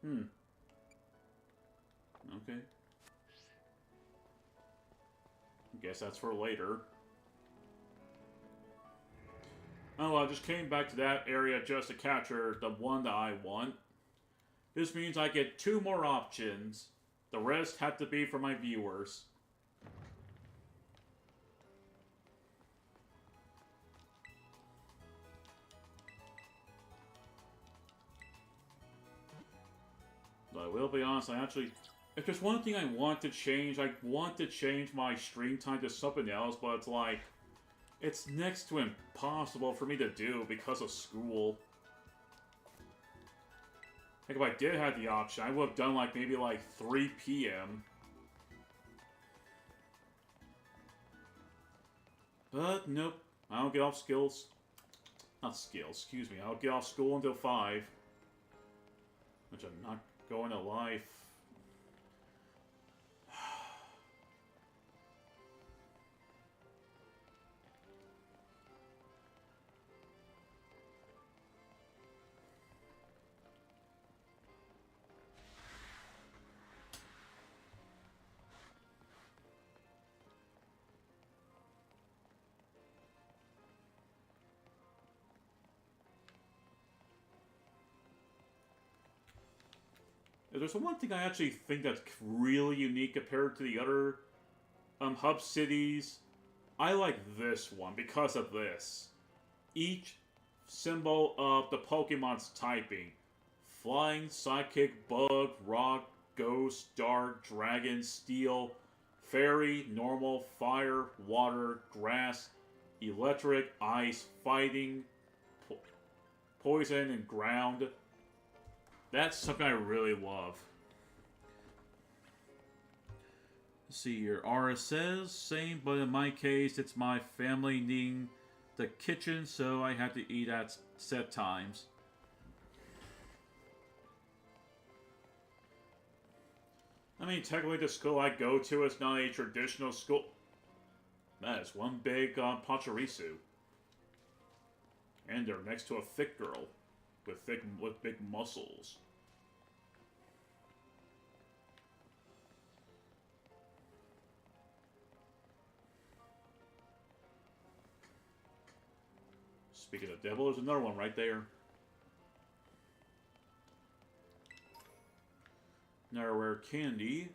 Okay. Guess that's for later. Oh, I just came back to that area just to capture the one that I want. This means I get 2 more options. The rest have to be for my viewers. But I will be honest, if there's one thing I want to change my stream time to something else, but it's like, it's next to impossible for me to do because of school. Like, if I did have the option, I would have done, like, maybe, like, 3 p.m. But, nope. I don't get off skills. Not skills, excuse me. I don't get off school until 5. Which I'm not going to life. If there's one thing I actually think that's really unique compared to the other hub cities, I like this one because of this. Each symbol of the Pokemon's typing. Flying, Psychic, Bug, Rock, Ghost, Dark, Dragon, Steel, Fairy, Normal, Fire, Water, Grass, Electric, Ice, Fighting, Poison, and Ground. That's something I really love. Let's see here. RS says, same, but in my case, it's my family needing the kitchen, so I have to eat at set times. I mean, technically the school I go to is not a traditional school. That is one big Pachirisu. And they're next to a thick girl with big muscles. Speaking of devil, there's another one right there. Another rare candy.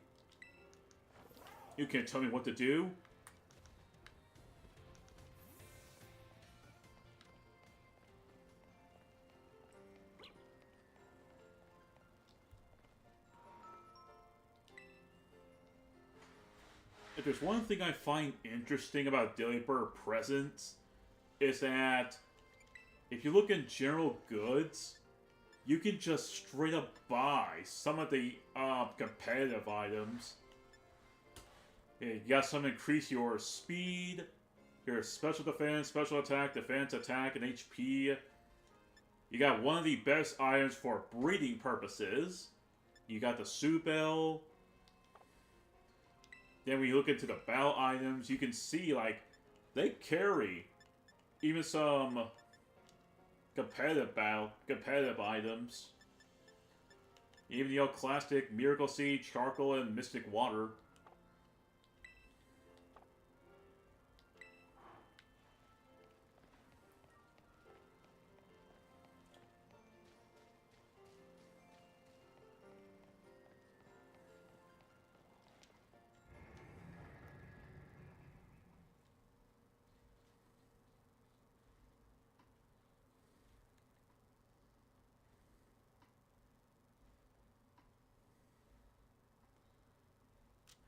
You can't tell me what to do. If there's one thing I find interesting about Daily Bird presents, is that if you look in general goods, you can just straight up buy some of the competitive items. Yeah, you got some to increase your speed, your special defense, special attack, defense, attack, and HP. You got one of the best items for breeding purposes. You got the Subel. Then when you look into the battle items, you can see, like, they carry even some competitive items. Even the old classic Miracle Seed, Charcoal, and Mystic Water.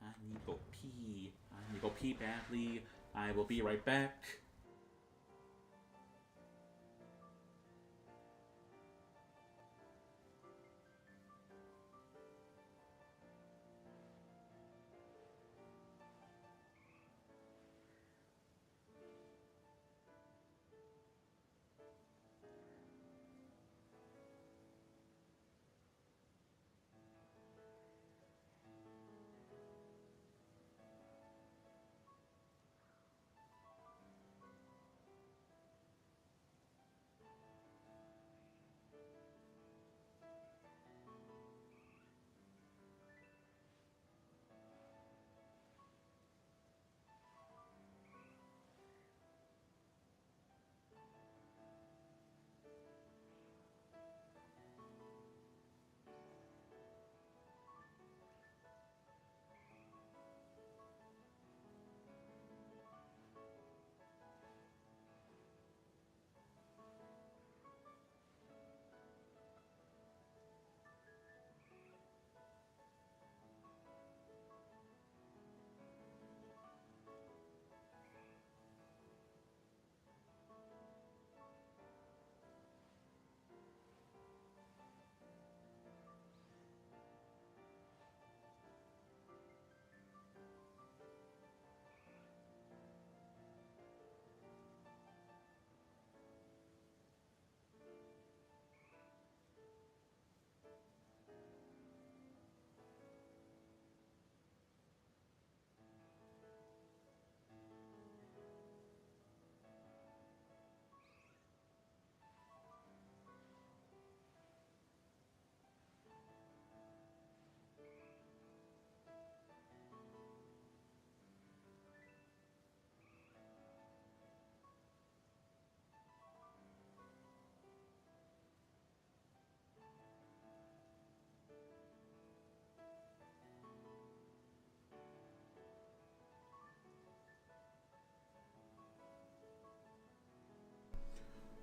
I need to go pee. I need to go pee badly. I will be right back.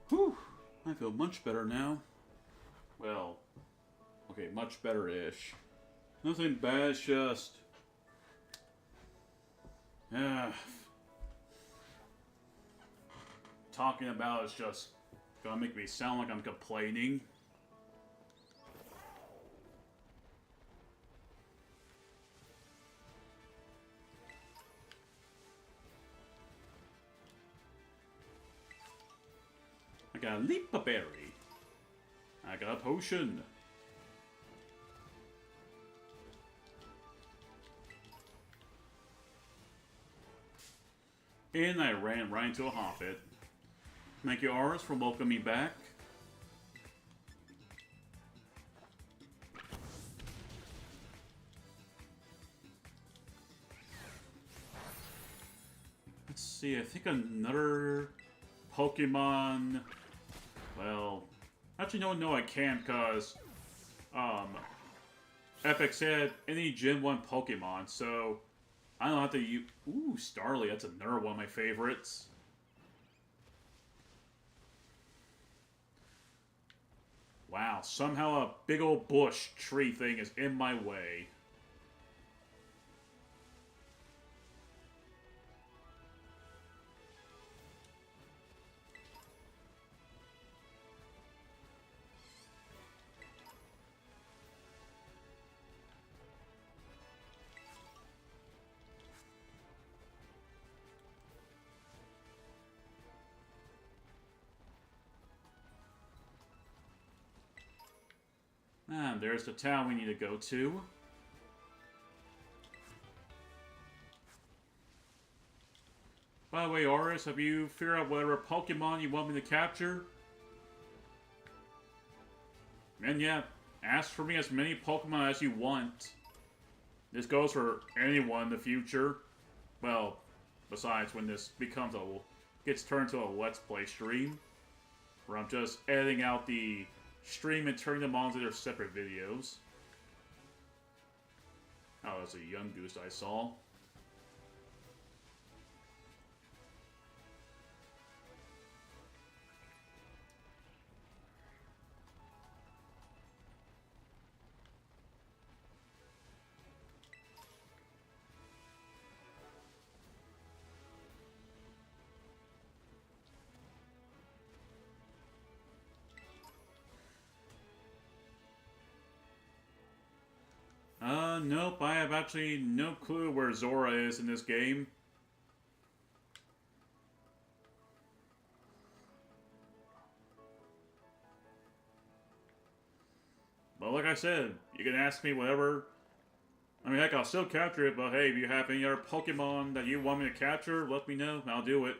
Whew, I feel much better now. Well, okay, much better-ish. Nothing bad, it's just... talking about it's just gonna make me sound like I'm complaining. I got a Leapa Berry. I got a potion. And I ran right into a Hoppet. Thank you, Aris, for welcoming me back. Let's see, I think another Pokemon... Well, actually no, I can't, because Epic said any Gen 1 Pokemon, so I don't have to use... Ooh, Starly, that's another one of my favorites. Wow, somehow a big old bush tree thing is in my way. And there's the town we need to go to. By the way, Aris, have you figured out whatever Pokemon you want me to capture? And yeah, ask for me as many Pokemon as you want. This goes for anyone in the future. Well, besides when this becomes gets turned to a Let's Play stream. Where I'm just editing out the stream and turning them onto their separate videos. Oh, that's a young goose I saw. Nope, I have actually no clue where Zora is in this game. But like I said, you can ask me whatever. I mean, heck, I'll still capture it, but hey, if you have any other Pokemon that you want me to capture, let me know. I'll do it.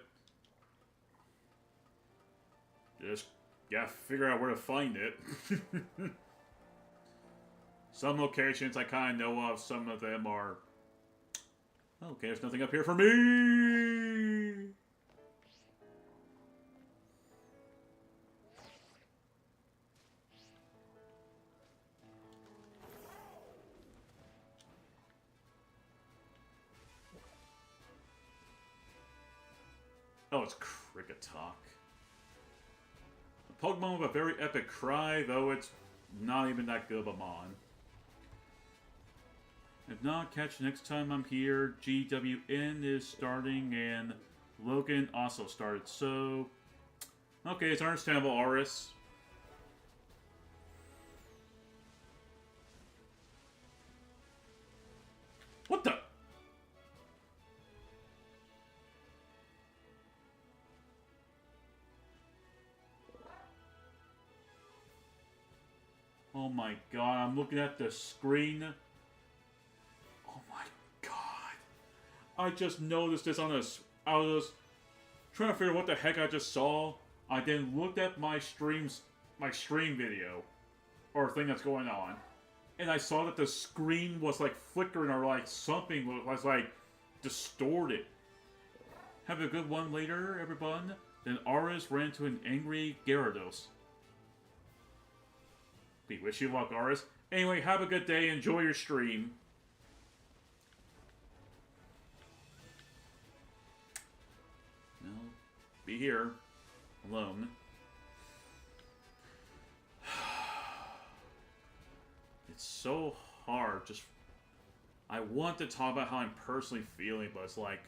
Just gotta figure out where to find it. Some locations I kind of know of, some of them are... Okay, there's nothing up here for me! Oh, it's Kricketok. A Pokemon with a very epic cry, though it's not even that good of a mon. If not, catch next time I'm here. GWN is starting, and Logan also started, so... Okay, it's understandable, Aris. What the? Oh my god, I'm looking at the screen. Oh my god. I just noticed this on this. I was trying to figure out what the heck I just saw. I then looked at my stream video, or thing that's going on, and I saw that the screen was like flickering or like something was like distorted. Have a good one later, everyone. Then Aris ran to an angry Gyarados. We wish you luck, Aris. Anyway, have a good day. Enjoy your stream. No, be here. Alone. It's so hard. Just... I want to talk about how I'm personally feeling, but it's like...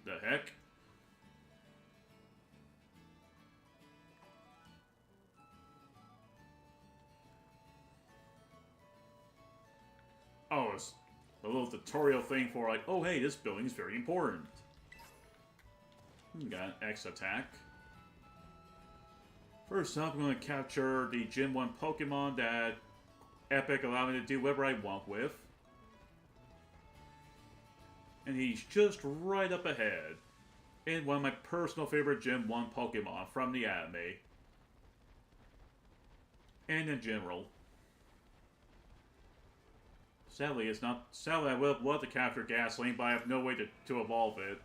The heck? Oh, it's a little tutorial thing for like, oh hey, this building is very important. Got an X attack. First up, I'm going to capture the Gym 1 Pokemon that Epic allowed me to do whatever I want with. And he's just right up ahead. And one of my personal favorite Gym 1 Pokemon from the anime. And in general. Sadly, it's not... Sadly, I would have loved to capture Gasoline, but I have no way to evolve it.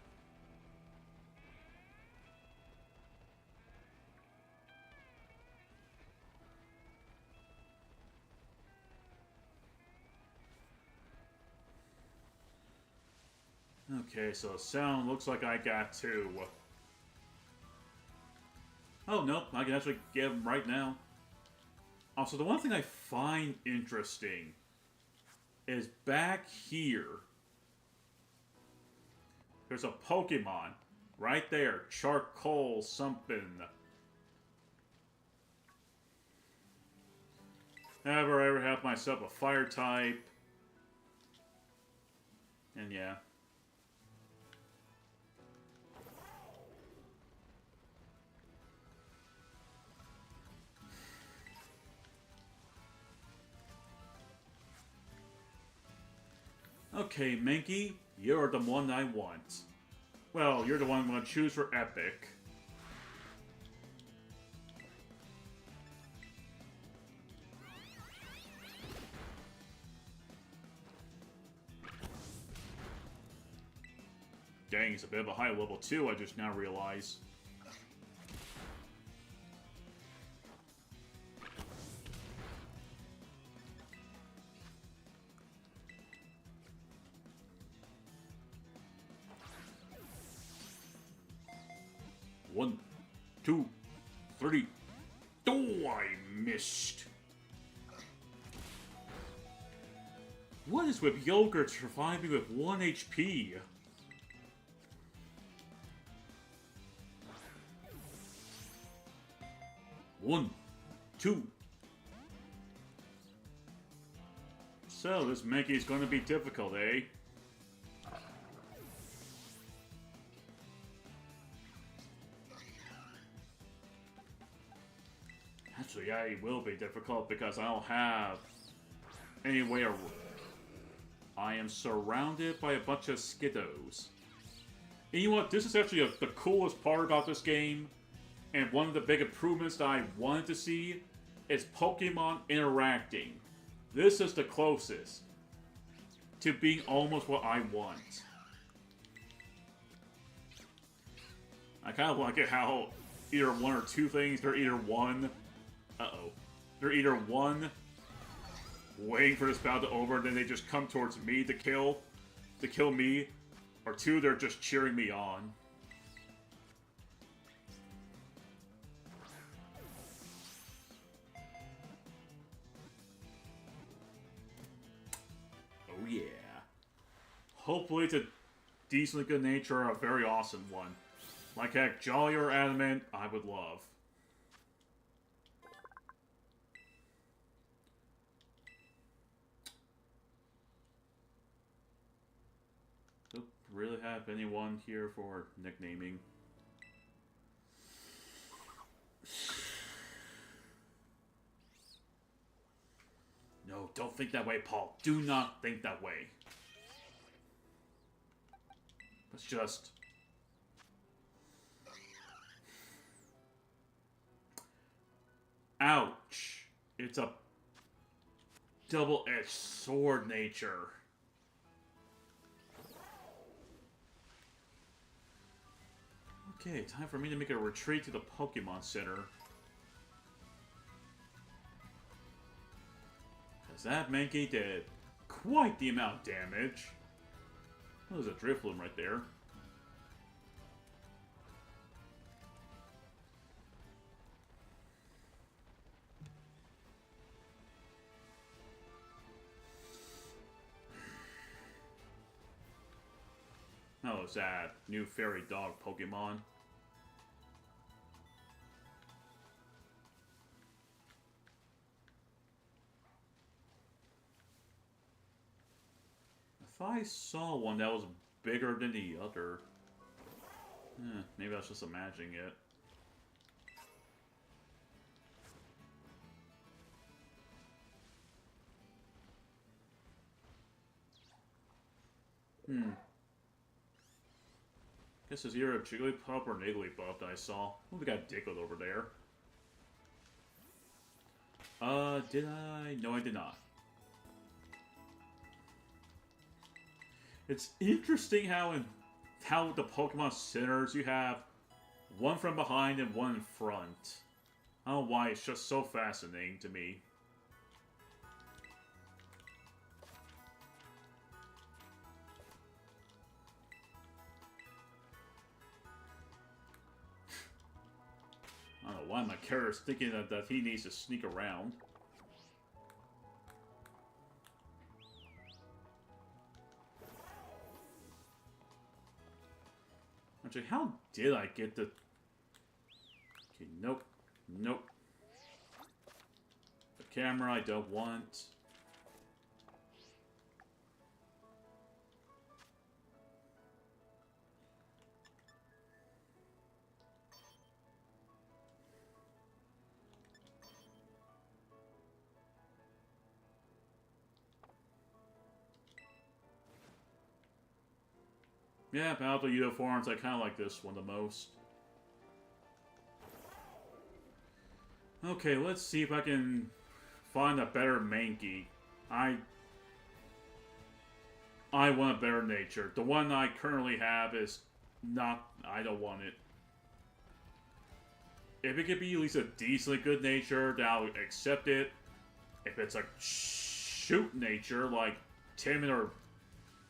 Okay, so sound looks like I got two. Oh, nope, I can actually get them right now. Also, the one thing I find interesting is back here, there's a Pokemon right there, charcoal something. However, I ever have myself a fire type, and yeah. Okay, Mankey, you're the one I want. Well, you're the one I'm going to choose for Epic. Dang, it's a bit of a high level too, I just now realize. One, two, three. Oh, I missed. What is with Yogurt surviving with 1 HP? One, 2. So, this Mankey is going to be difficult, eh? Actually, yeah, it will be difficult because I don't have any way around. I am surrounded by a bunch of Skiddos. And you know what? This is actually the coolest part about this game. And one of the big improvements that I wanted to see is Pokemon interacting. This is the closest to being almost what I want. I kind of like it how either one or two things, they're either one... Uh-oh. They're either one, waiting for this battle to over, then they just come towards me to kill me, or two, they're just cheering me on. Oh yeah. Hopefully it's a decently good nature or a very awesome one. Like heck, Jolly or Adamant, I would love. Don't really have anyone here for nicknaming. No, don't think that way, Paul. Do not think that way. Let's just... Ouch. It's a double-edged sword nature. Okay, time for me to make a retreat to the Pokémon Center. Because that Mankey did quite the amount of damage. Oh, there's a Drifloon right there. Oh, it's that new fairy dog Pokemon. If I saw one that was bigger than the other... maybe I was just imagining it. Guess it's either a Jigglypuff or an Igglybuff that I saw. Oh, we got Diglett over there. Did I? No, I did not. It's interesting how the Pokemon Centers you have one from behind and one in front. I don't know why, it's just so fascinating to me. I don't know why my character's thinking that he needs to sneak around. Actually, how did I get the... Okay, nope. Nope. The camera I don't want. Yeah, about the uniforms, I kind of like this one the most. Okay, let's see if I can find a better Mankey. I want a better nature. The one I currently have is not... I don't want it. If it could be at least a decently good nature, then I'll accept it. If it's a shoot nature, like timid or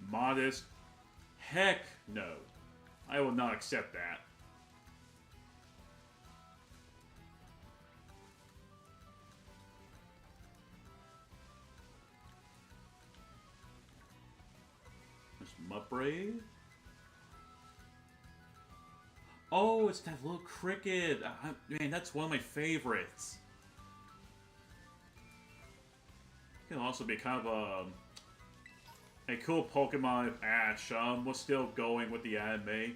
modest, heck no. I will not accept that. There's Mudbrave. Oh, it's that little cricket. Man, that's one of my favorites. It could also be kind of a cool Pokemon if Ash was still going with the anime.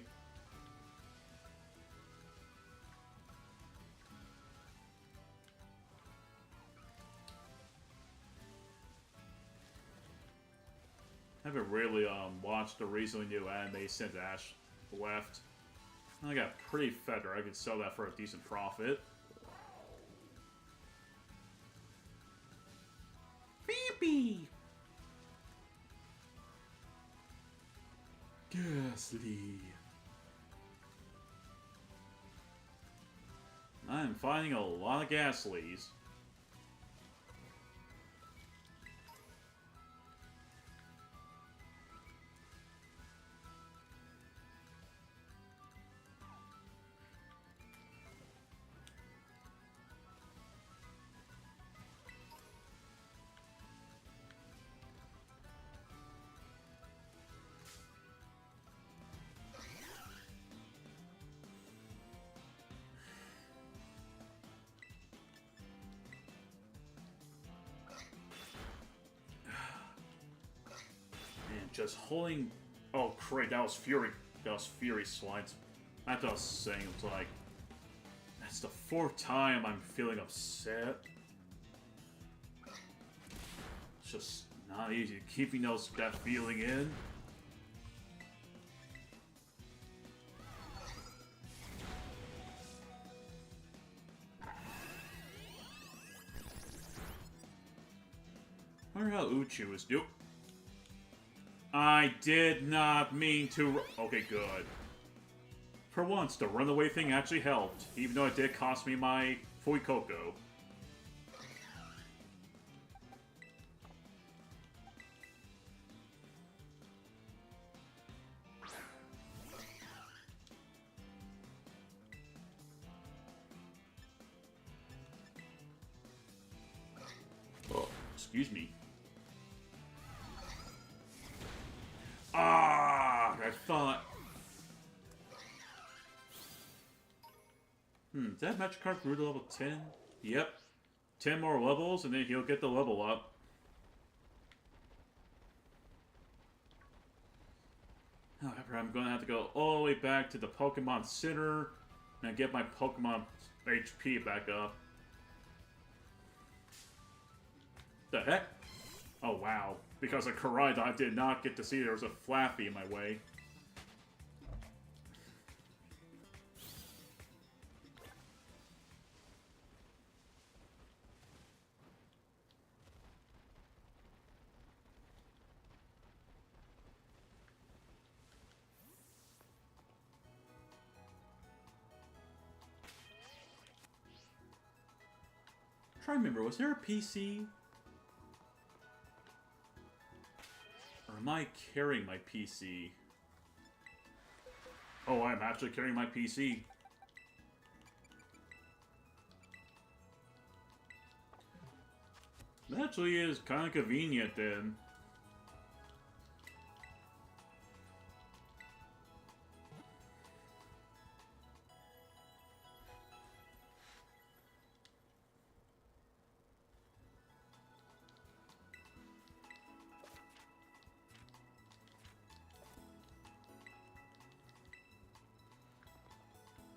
I haven't really watched the recently new anime since Ash left. I got pretty feather. I could sell that for a decent profit. Beepy! Ghastly. I'm finding a lot of Ghastlies. Just holding... Oh, great, that was Fury. That was Fury Slides. That's what I was saying. It's like... That's the 4th time I'm feeling upset. It's just not easy keeping that feeling in. I wonder how Uchu is doing. I did not mean to... Okay, good. For once, the runaway thing actually helped, even though it did cost me my Fuecoco. Oh, excuse me. Ah, I thought... That Magikarp grew to level 10? Yep. 10 more levels, and then he'll get the level up. However, I'm going to have to go all the way back to the Pokemon Center and get my Pokemon HP back up. The heck? Oh, wow. Because of Karide, I did not get to see there was a Flappy in my way. Try to remember, was there a PC? Or am I carrying my PC? Oh, I'm actually carrying my PC. That actually is kind of convenient then.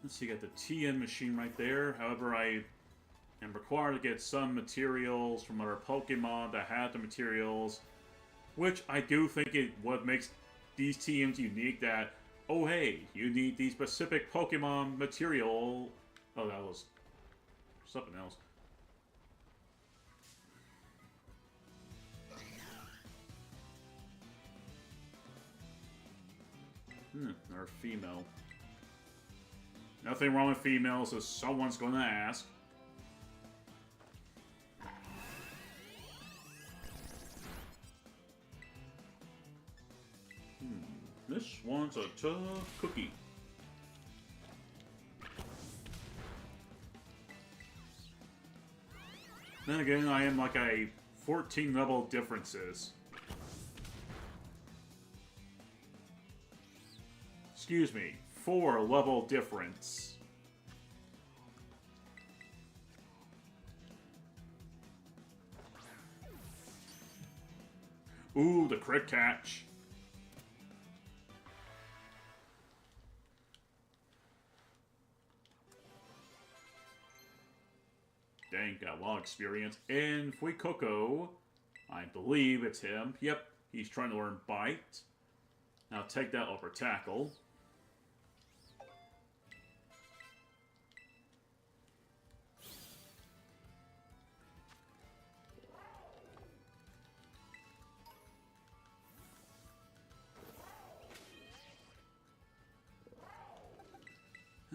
Let's see, got the TN machine right there. However, I am required to get some materials from other Pokemon that have the materials, which I do think is what makes these TMs unique, that, oh hey, you need the specific Pokemon material. Oh, that was something else. Or female. Nothing wrong with females, so someone's gonna ask. This one's a tough cookie. Then again, I am like a 14 level differences. Excuse me, 4 level difference. Ooh, the crit catch. Dang, got a lot of experience. And Fuecoco, I believe it's him. Yep, he's trying to learn Bite. Now take that upper tackle.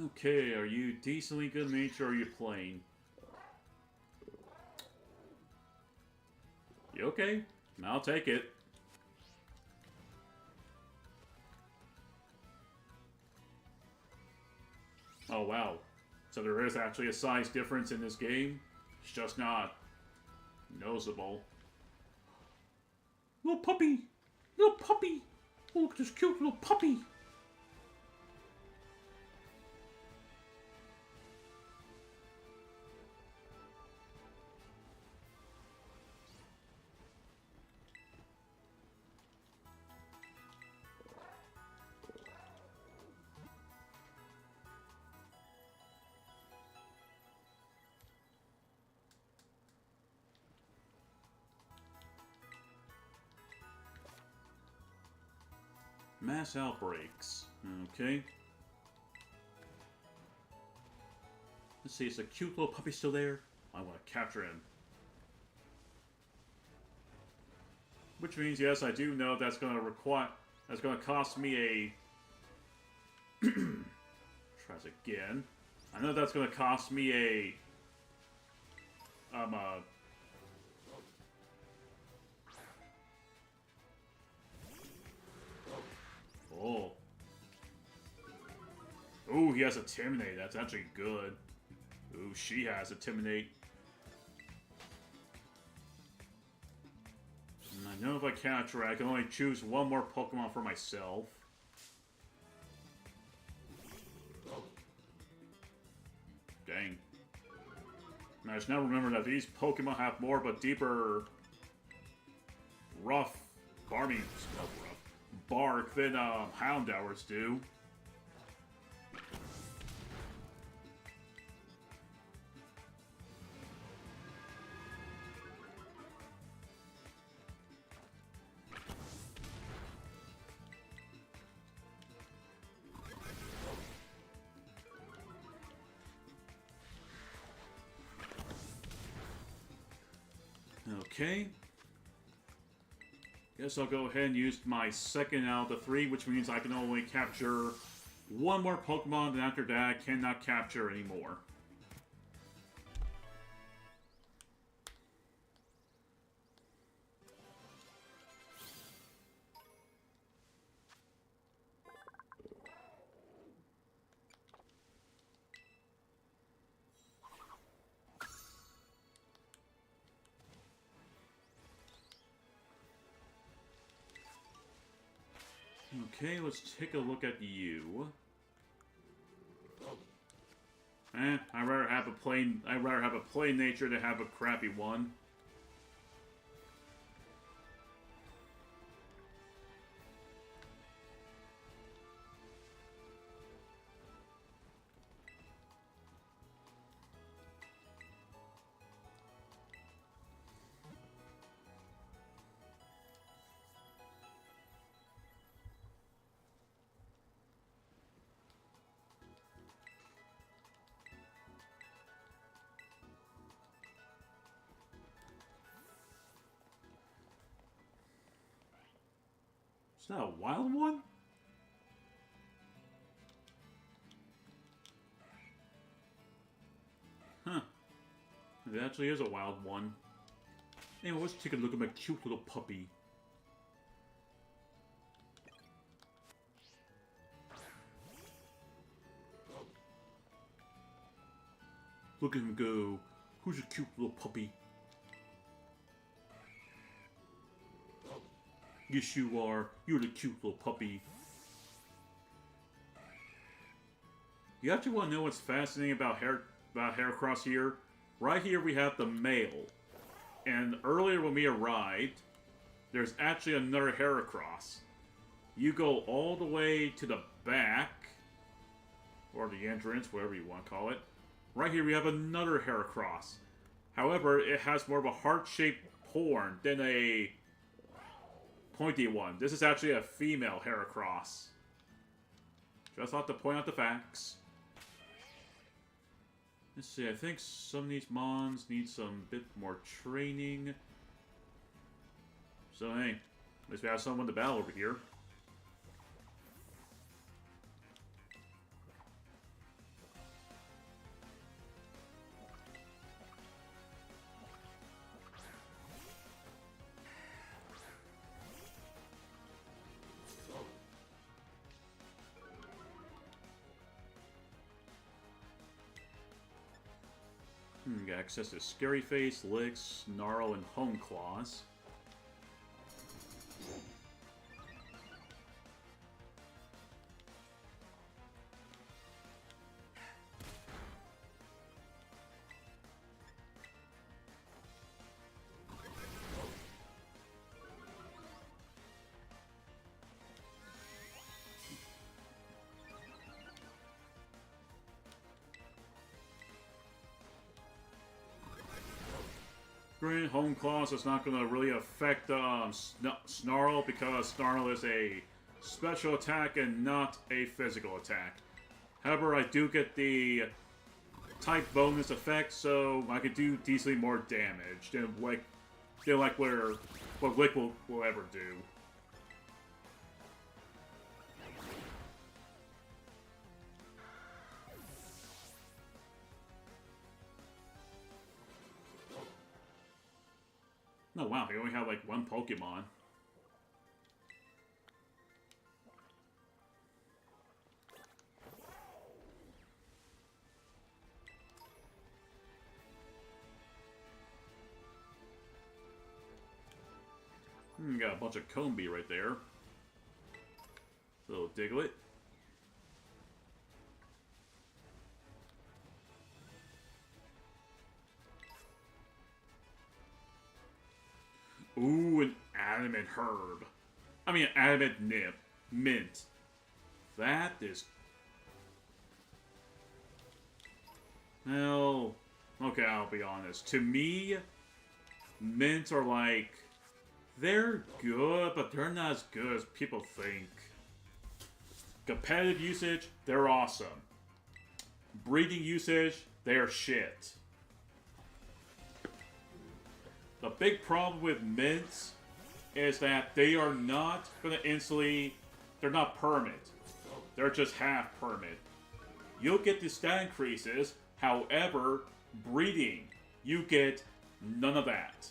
Okay, are you decently good nature or are you playing? You okay? I'll take it. Oh wow. So there is actually a size difference in this game? It's just not noticeable. Little puppy! Little puppy! Oh, look at this cute little puppy! Mass outbreaks. Okay. Let's see, is the cute little puppy still there? I want to capture him. Which means, yes, I do know that's going to require... That's going to cost me a... Tries again. I know that's going to cost me a... Oh. Ooh, he has Intimidate. That's actually good. Ooh, she has Intimidate. And I know if I capture it, I can only choose one more Pokemon for myself. Dang. And I just now remember that these Pokemon have more of a deeper... rough... bark than Houndours do. Okay. Guess I'll go ahead and use my second out of the 3, which means I can only capture one more Pokemon, and after that I cannot capture anymore. Okay, let's take a look at you. I'd rather have a plain nature than have a crappy one. Is that a wild one? Huh. It actually is a wild one. Anyway, let's take a look at my cute little puppy. Look at him go. Who's a cute little puppy? Yes, you are. You're the cute little puppy. You actually want to know what's fascinating about Heracross here? Right here we have the male. And earlier when we arrived, there's actually another Heracross. You go all the way to the back, or the entrance, whatever you want to call it. Right here we have another Heracross. However, it has more of a heart-shaped horn than a pointy one. This is actually a female Heracross. Just thought to point out the facts. Let's see, I think some of these mons need some bit more training. So hey, at least we have someone to battle over here. Got access to Scary Face, Licks, Snarl, and Home Claws. Granted, Home Claws is not going to really affect Snarl because Snarl is a special attack and not a physical attack. However, I do get the type bonus effect, so I could do decently more damage than what Lick will ever do. Oh wow, they only have like one Pokemon. Got a bunch of Combee right there. Little Diglett. Ooh, an Adamant Herb. I mean, an Adamant Mint. That is... Well... Okay, I'll be honest. To me, Mints are like... They're good, but they're not as good as people think. Competitive usage, they're awesome. Breeding usage, they're shit. The big problem with mints is that they are not going to instantly... They're not permanent. They're just half permanent. You'll get the stat increases, however, breeding, you get none of that.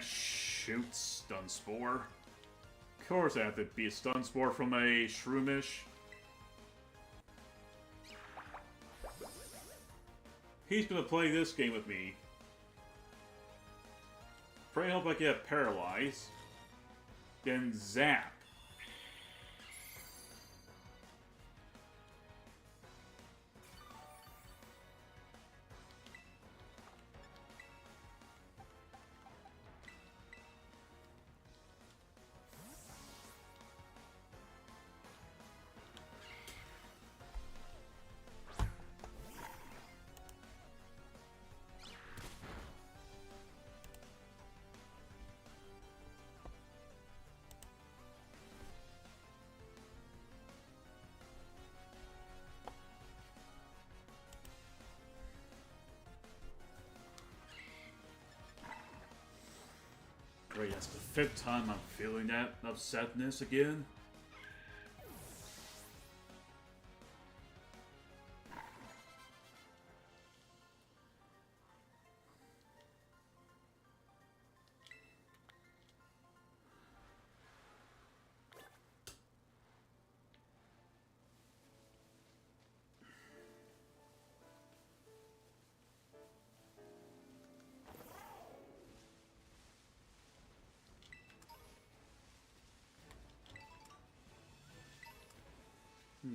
Shoot, Stun Spore. Of course I have to be a Stun Spore from a Shroomish. He's gonna play this game with me. Pray I hope I get paralyzed. Then zap. Great, that's the 5th time I'm feeling that upsetness again.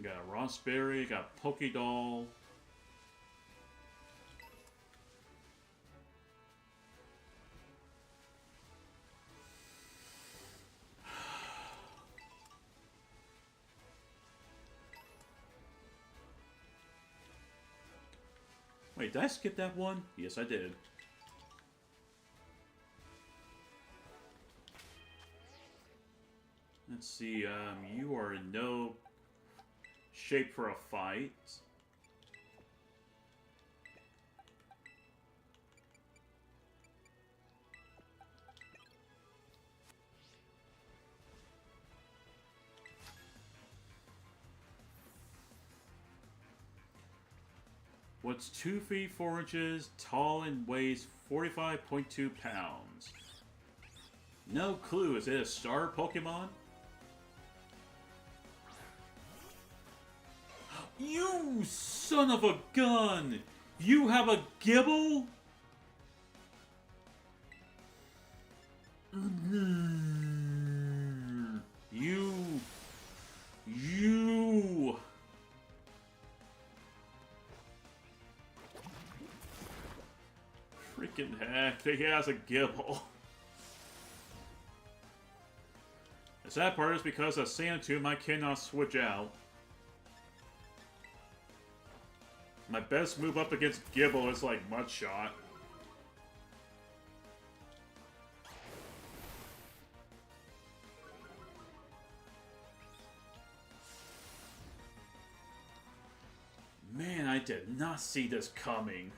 Got a Raspberry, got a Pokédoll. Wait, did I skip that one? Yes, I did. Let's see, you are in no shape for a fight. What's 2 feet 4 inches tall and weighs 45.2 pounds? No clue. Is it a star Pokemon? You son of a gun! You have a Gibble? You... Freaking heck, he has a Gibble. The sad part is because of Sanitomb, I cannot switch out. My best move up against Gibble is like Mudshot. Man, I did not see this coming.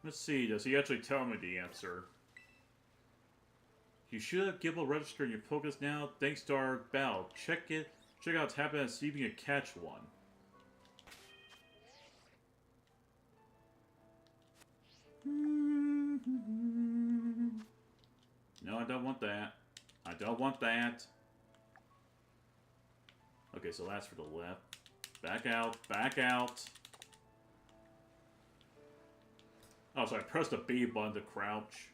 Let's see, does he actually tell me the answer? You should have Gibble registered in your focus now, thanks to our battle. Check out what's happening and see if you can catch one. No, I don't want that. I don't want that. Okay, so that's for the left. Back out, back out. Oh, so I pressed the B button to crouch.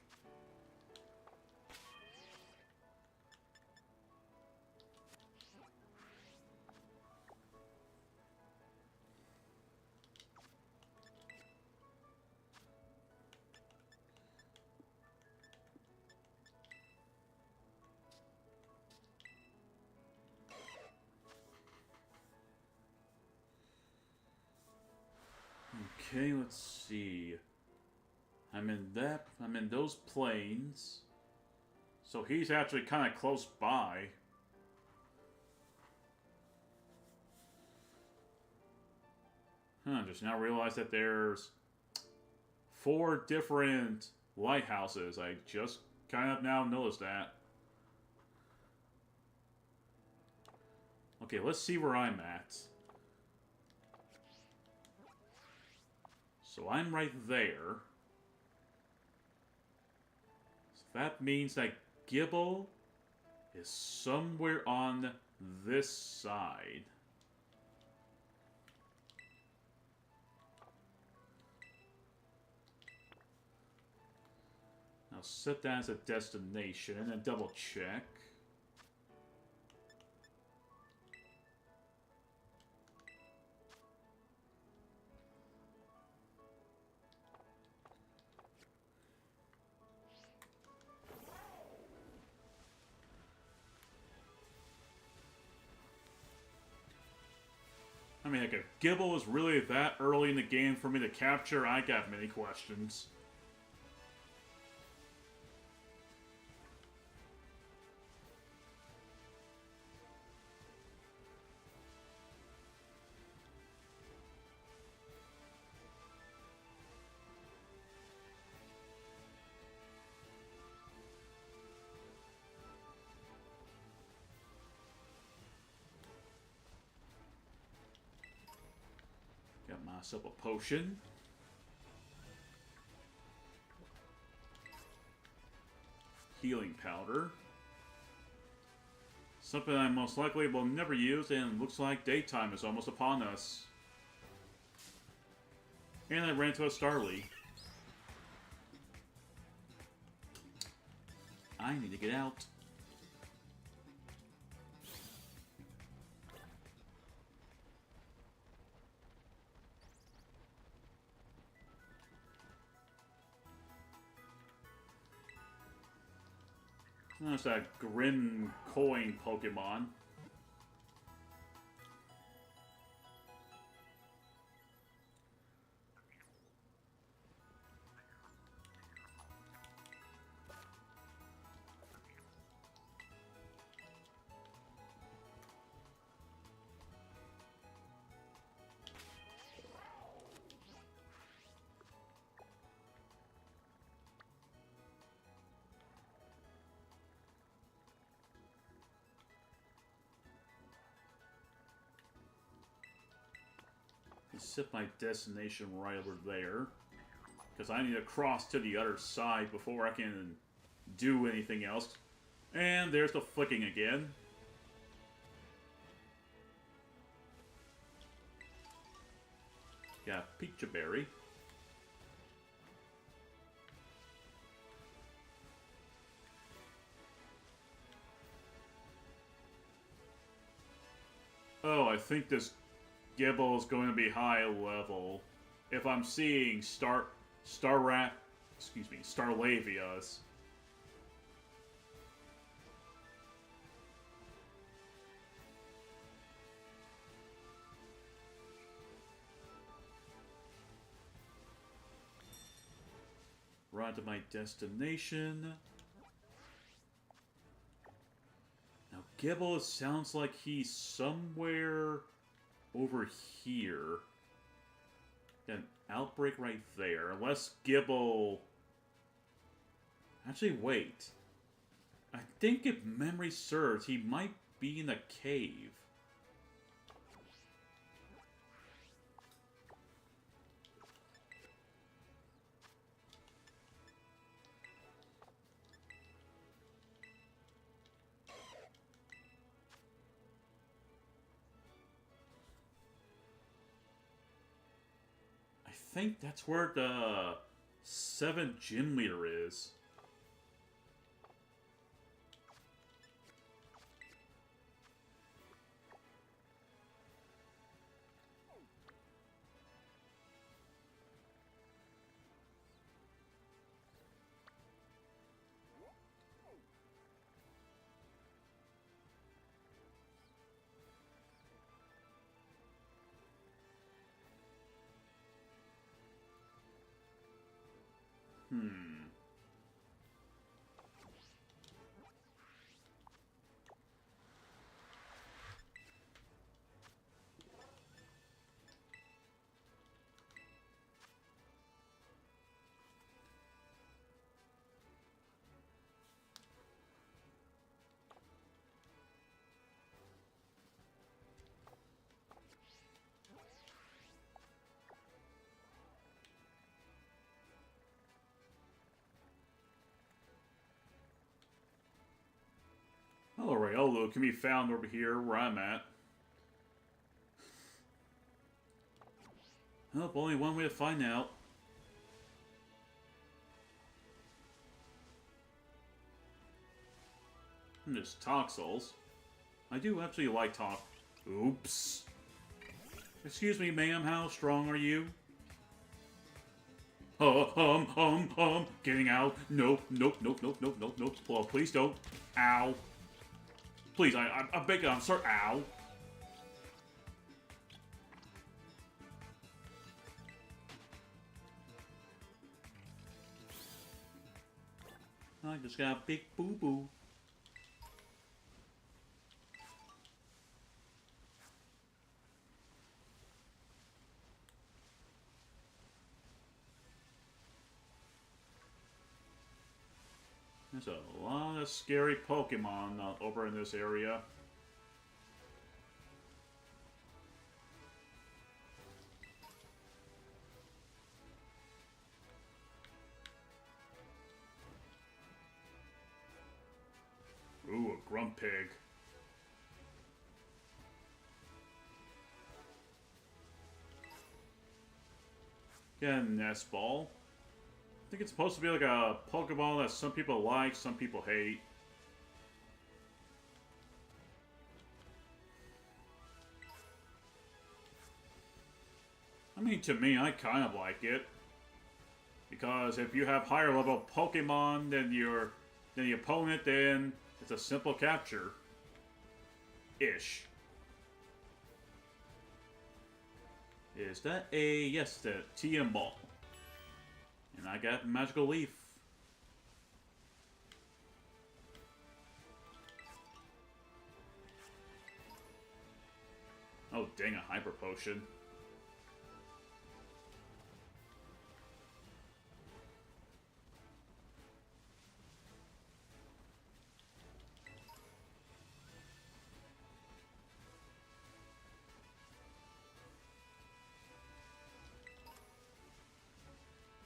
Okay, let's see. I'm in those plains. So he's actually kind of close by. Just now realized that there's 4 different lighthouses. I just kind of now noticed that. Okay, let's see where I'm at. So I'm right there. So that means that Gibble is somewhere on this side. I'll set that as a destination and double check. I mean, like, if Gibble was really that early in the game for me to capture, I got many questions. So a potion. Healing powder. Something I most likely will never use, and looks like daytime is almost upon us. And I ran into a Starly. I need to get out. That's that Grim Coin Pokemon. Set my destination right over there. Because I need to cross to the other side before I can do anything else. And there's the flicking again. Got Peach Berry. Oh, I think this Gibble is going to be high level. If I'm seeing Starlavias. Run to my destination. Now, Gibble sounds like he's somewhere over here. Got an outbreak right there. Unless Gibble... Actually, wait. I think if memory serves, he might be in a cave. I think that's where the 7th gym leader is. Hello, Riolu can be found over here where I'm at. Well, only one way to find out. There's Toxels. I do actually like Tox. Oops. Excuse me, ma'am, how strong are you? Getting out. Nope, nope, nope, nope, nope, nope, nope. Well, please don't. Ow. Please, I beg you, I'm sorry. Ow. I just got a big boo-boo. There's a lot of scary Pokemon over in this area. pig. Again, nest ball. I think it's supposed to be like a Pokeball that some people like, some people hate. I mean, to me, I kind of like it. Because if you have higher level Pokemon than the opponent, then it's a simple capture. Ish. Is that a... yes, the TM ball. And I got Magical Leaf. Oh, dang, a Hyper Potion.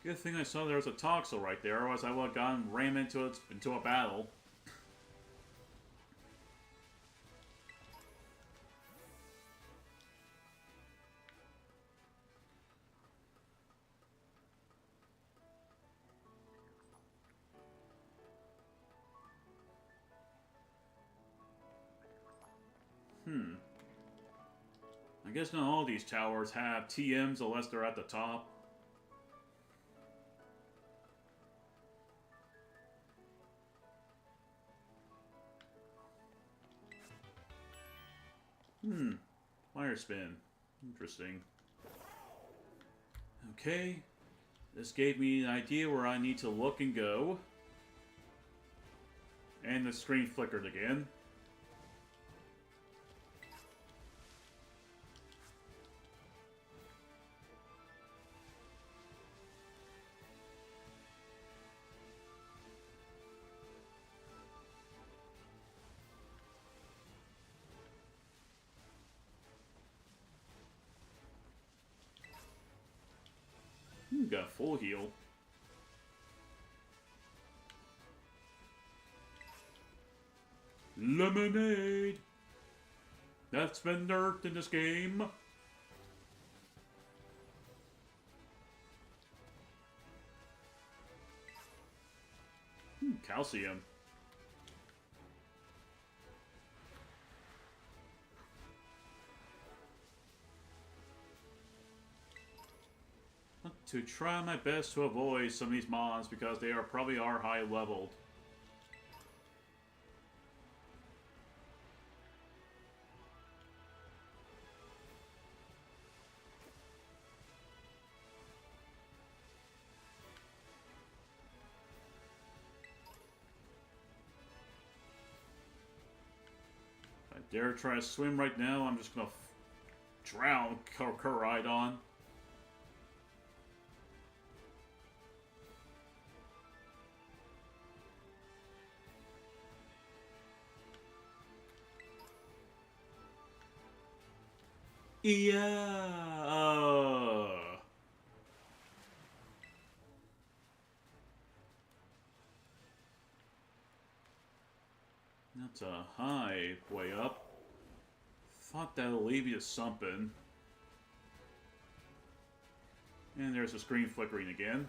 Good thing I saw there was a Toxel right there, otherwise I would have gone ram into a battle. I guess not all these towers have TMs unless they're at the top. Fire spin. Interesting. Okay. This gave me an idea where I need to look and go. And the screen flickered again. Got full heal. Lemonade! That's been nerfed in this game. Calcium. To try my best to avoid some of these mons because they probably are high leveled. If I dare try to swim right now, I'm just gonna drown Koraidon. Yeah. That's a high way up. Thought that'll leave you something. And there's the screen flickering again.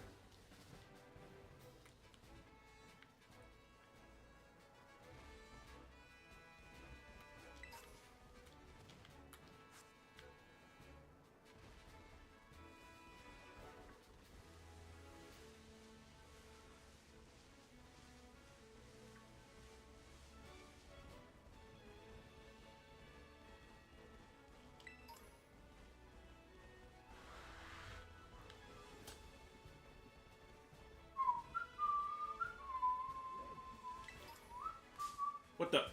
What the?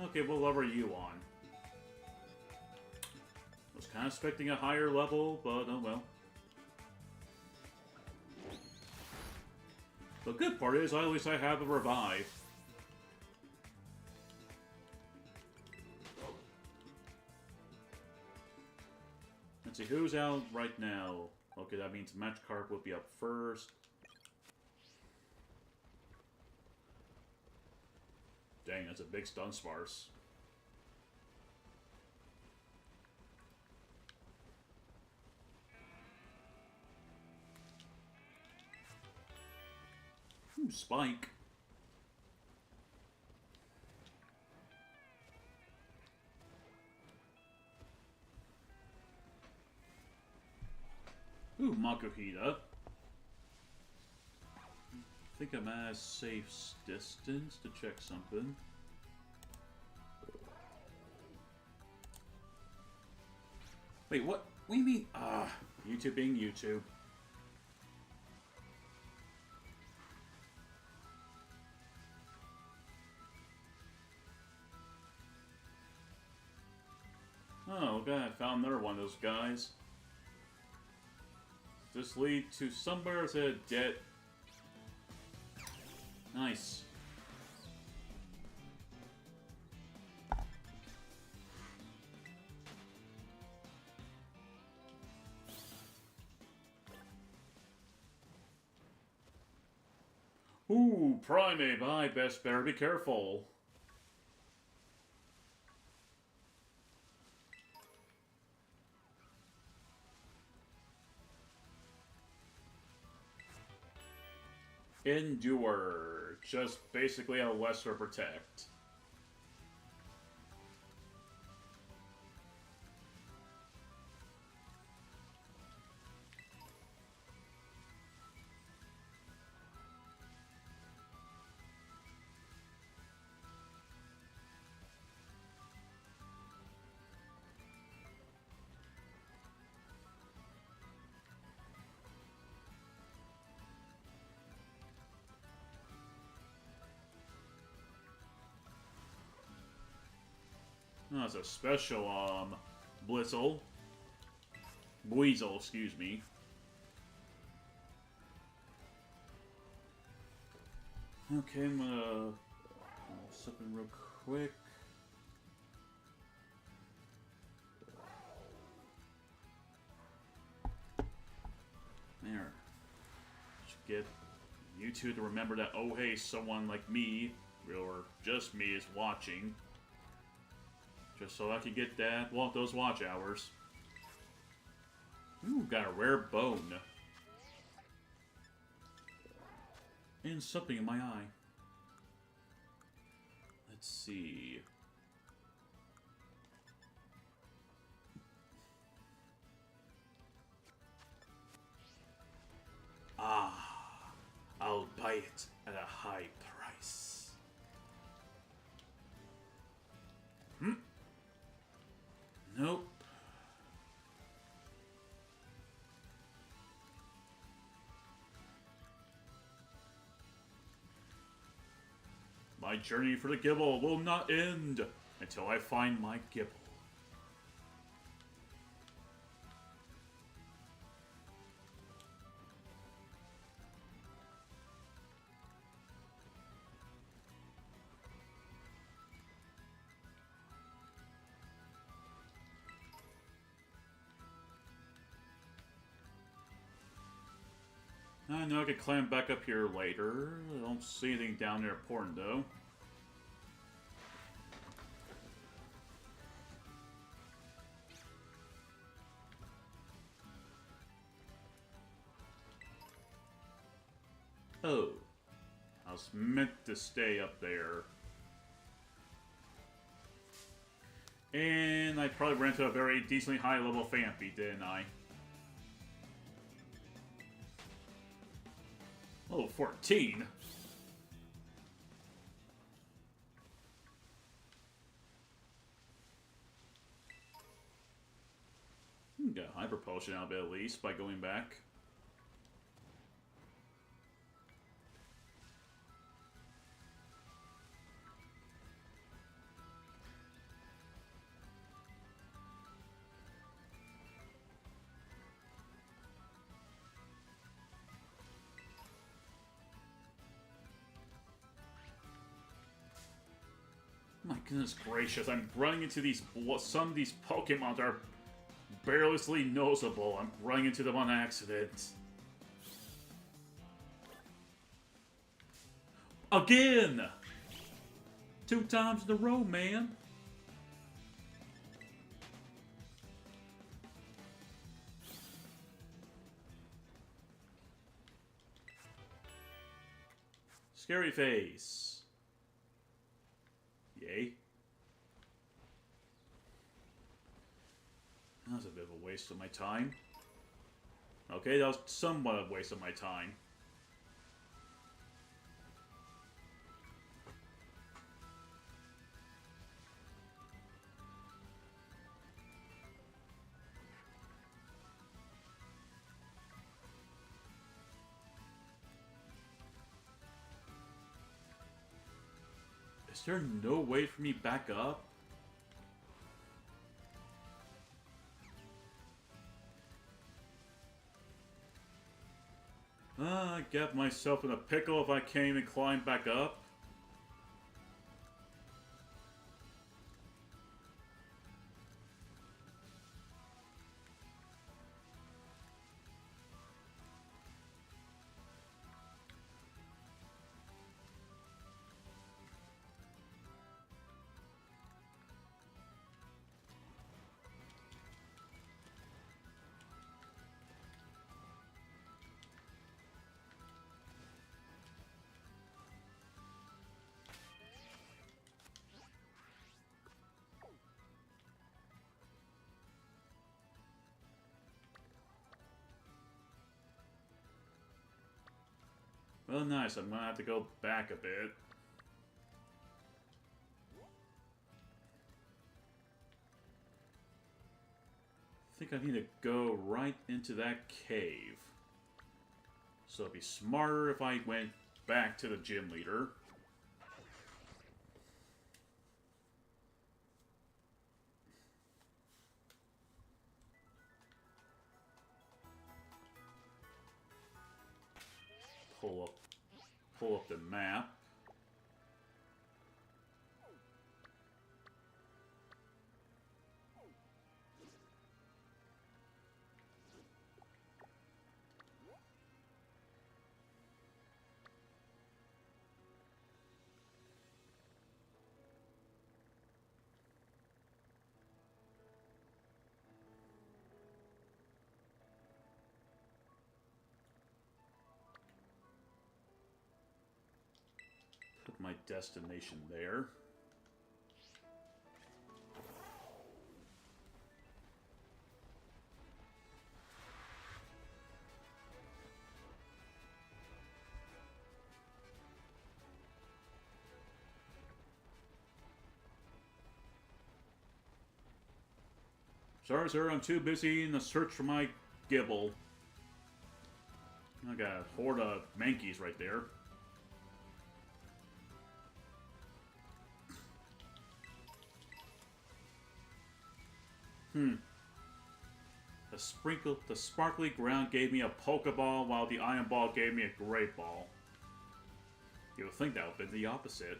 Okay, what level are you on? Was kind of expecting a higher level, but oh well. The good part is, at least I have a revive. Let's see, who's out right now? Okay, that means Magikarp will be up first. Dang, that's a big stun sparse. Ooh, Spike. Ooh, Makuhita. I think I'm at a safe distance to check something. Wait, what? What do you mean? YouTube being YouTube. Oh, okay, I found another one of those guys. This lead to somewhere to dead. Nice. Ooh, Primate, I best better be careful. Endure. Just basically a lesser protect. Oh, it's a special, Blizzle. Weasel, excuse me. Okay, I'm gonna something real quick. There. Should get you two to remember that, oh hey, someone like me, or just me, is watching. Just so I can get that, well, those watch hours. Ooh, got a rare bone. And something in my eye. Let's see. Ah, I'll buy it at a high price. Nope. My journey for the Gibble will not end until I find my Gibble. I know I could climb back up here later. I don't see anything down there important, though. Oh. I was meant to stay up there. And I probably ran to a very decently high level Fampy, didn't I? Oh, 14? Got a Hyper Potion out of it at least by going back. My goodness gracious, I'm running into these... Some of these Pokemon are barely noticeable. I'm running into them on accident. Again! 2 times in a row, man. Scary face. Yay. That was a bit of a waste of my time. Okay, that was somewhat a waste of my time. Is there no way for me back up? I get myself in a pickle if I can't even climb back up. Well, nice. I'm gonna have to go back a bit. I think I need to go right into that cave. So it'd be smarter if I went back to the gym leader. Pull up the map. Put my destination there. Sorry, sir, I'm too busy in the search for my Gibble. I got a horde of Mankeys right there. The sparkly ground gave me a Pokeball, while the Iron Ball gave me a Great Ball. You would think that would have been the opposite.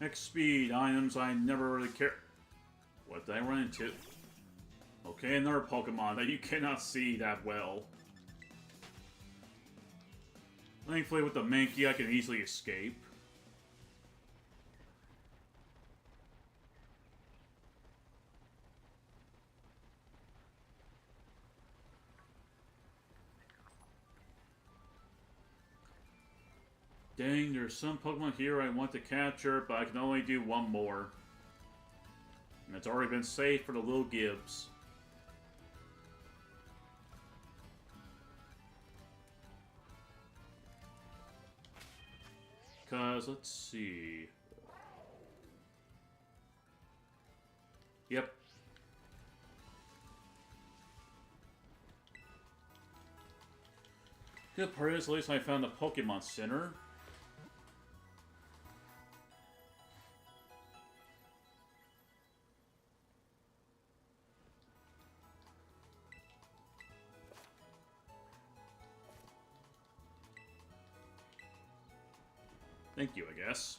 X speed items I never really care. What did I run into? Okay, another Pokemon that you cannot see that well. Thankfully with the Mankey I can easily escape. Dang, there's some Pokemon here I want to capture, but I can only do one more. And it's already been saved for the little Gibbs. Cause, let's see. Yep. Good part is, at least I found the Pokemon Center. Thank you, I guess.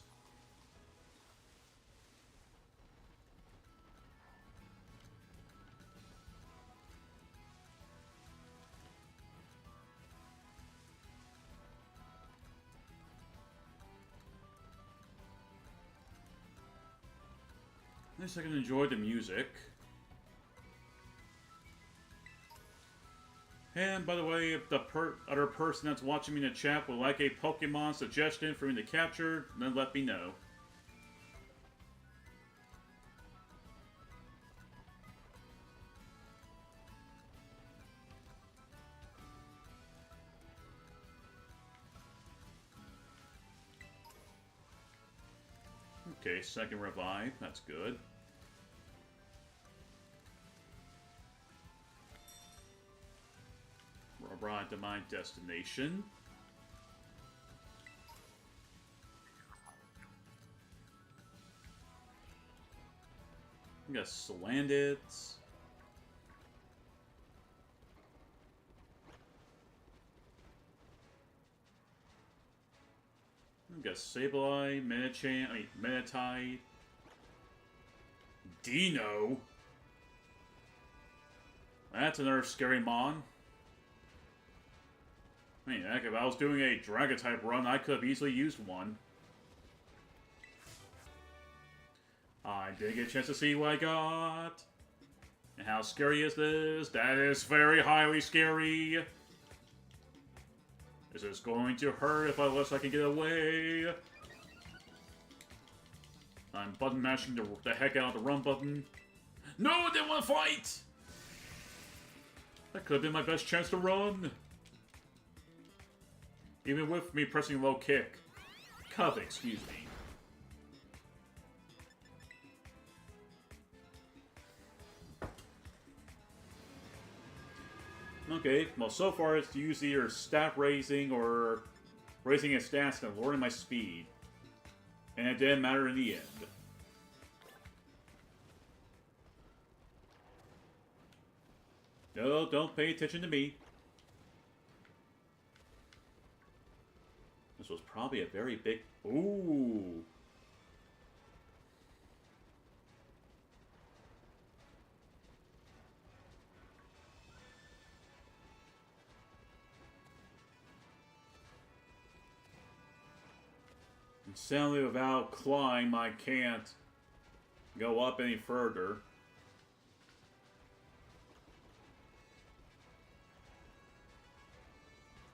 At least I can enjoy the music. And by the way, if the other person that's watching me in the chat would like a Pokemon suggestion for me to capture, then let me know. Okay, second revive, that's good. We're arrived at my destination. We got Slandits. We got Sableye, Manatite, Dino. That's another scary mon. I mean, heck, if I was doing a Dragon-type run, I could have easily used one. I did get a chance to see what I got. And how scary is this? That is very highly scary. This is going to hurt unless I can get away. I'm button mashing the heck out of the run button. No, I didn't want to fight! That could have been my best chance to run. Even with me pressing low kick. Excuse me. Okay, well so far it's used either stat raising or raising its stats and lowering my speed. And it didn't matter in the end. No, don't pay attention to me. This was probably a very big... Ooh! And sadly, without climb, I can't go up any further.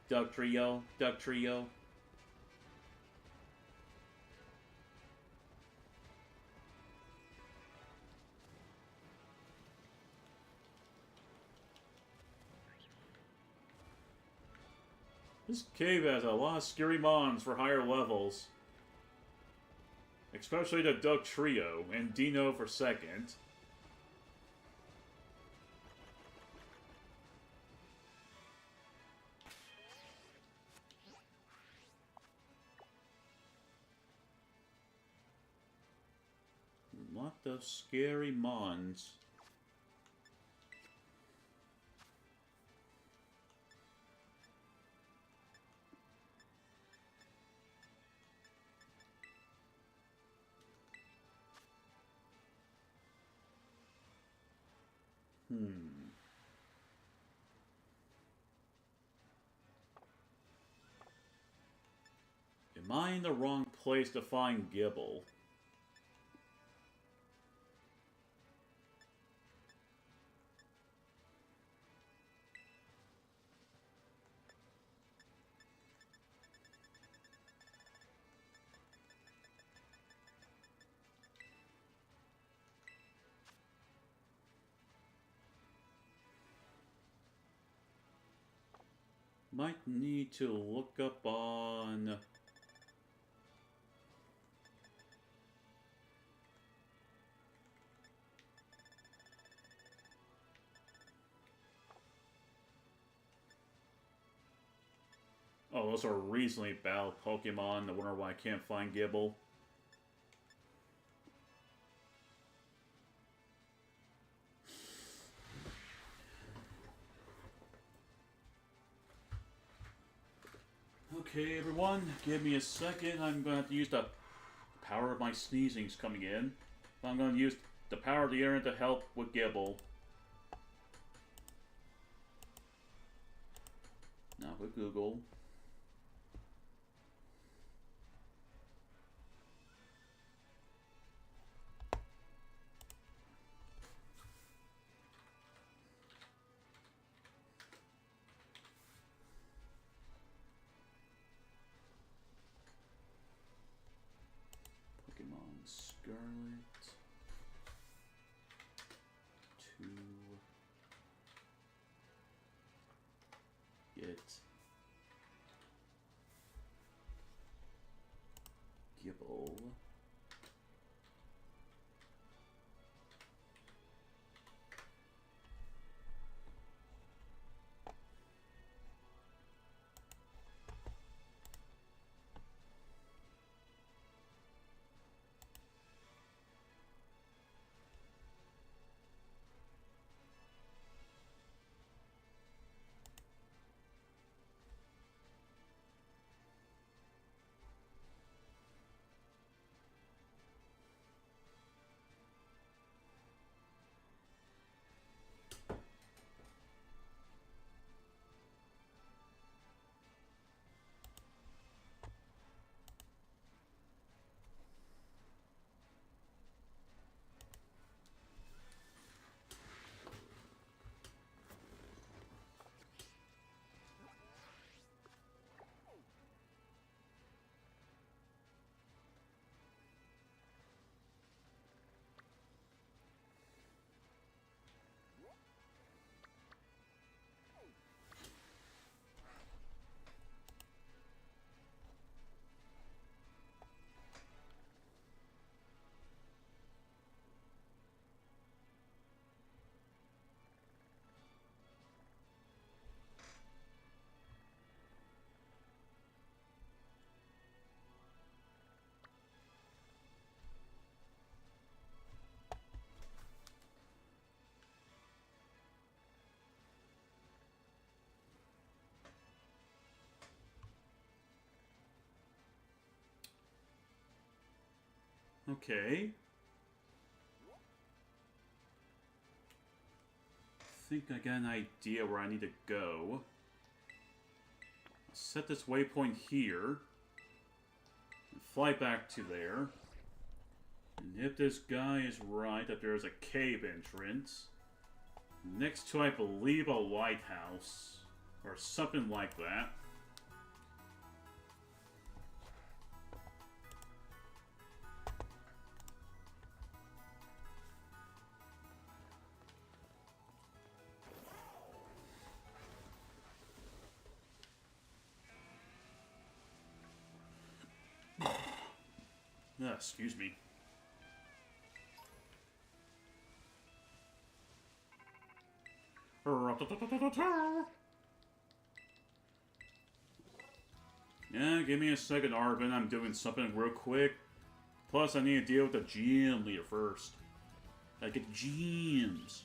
Duck Trio, Duck Trio. This cave has a lot of scary mons for higher levels. Especially the Duck Trio, and Dino for second. A lot of scary mons. Am I in the wrong place to find Gibble? Might need to look up on... Oh, those are recently battled Pokemon. I wonder why I can't find Gibble. Okay, everyone, give me a second. I'm going to have to use the power of my sneezing's coming in. I'm going to use the power of the internet to help with Gibble. Not with Google. Pokémon Scarlet. 2. Get Gibble. Okay. I think I got an idea where I need to go. I'll set this waypoint here. And fly back to there. And if this guy is right, that there is a cave entrance. Next to, I believe, a lighthouse. Or something like that. Excuse me. Yeah, give me a second, Arvin. I'm doing something real quick. Plus, I need to deal with the gym leader first. I get gems.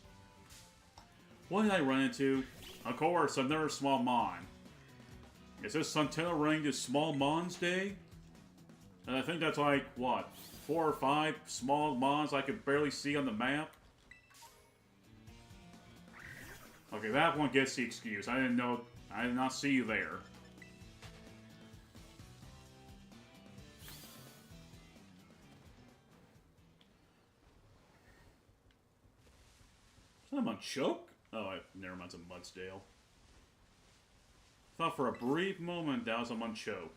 What did I run into? Of course, another small mon. Is this Centennial running to Small Mons Day? And I think that's like, what, 4 or 5 small mons I could barely see on the map? Okay, that one gets the excuse. I did not see you there. Is that a Munchoke? Oh, never mind, it's a Mudsdale. Thought for a brief moment that was a Munchoke.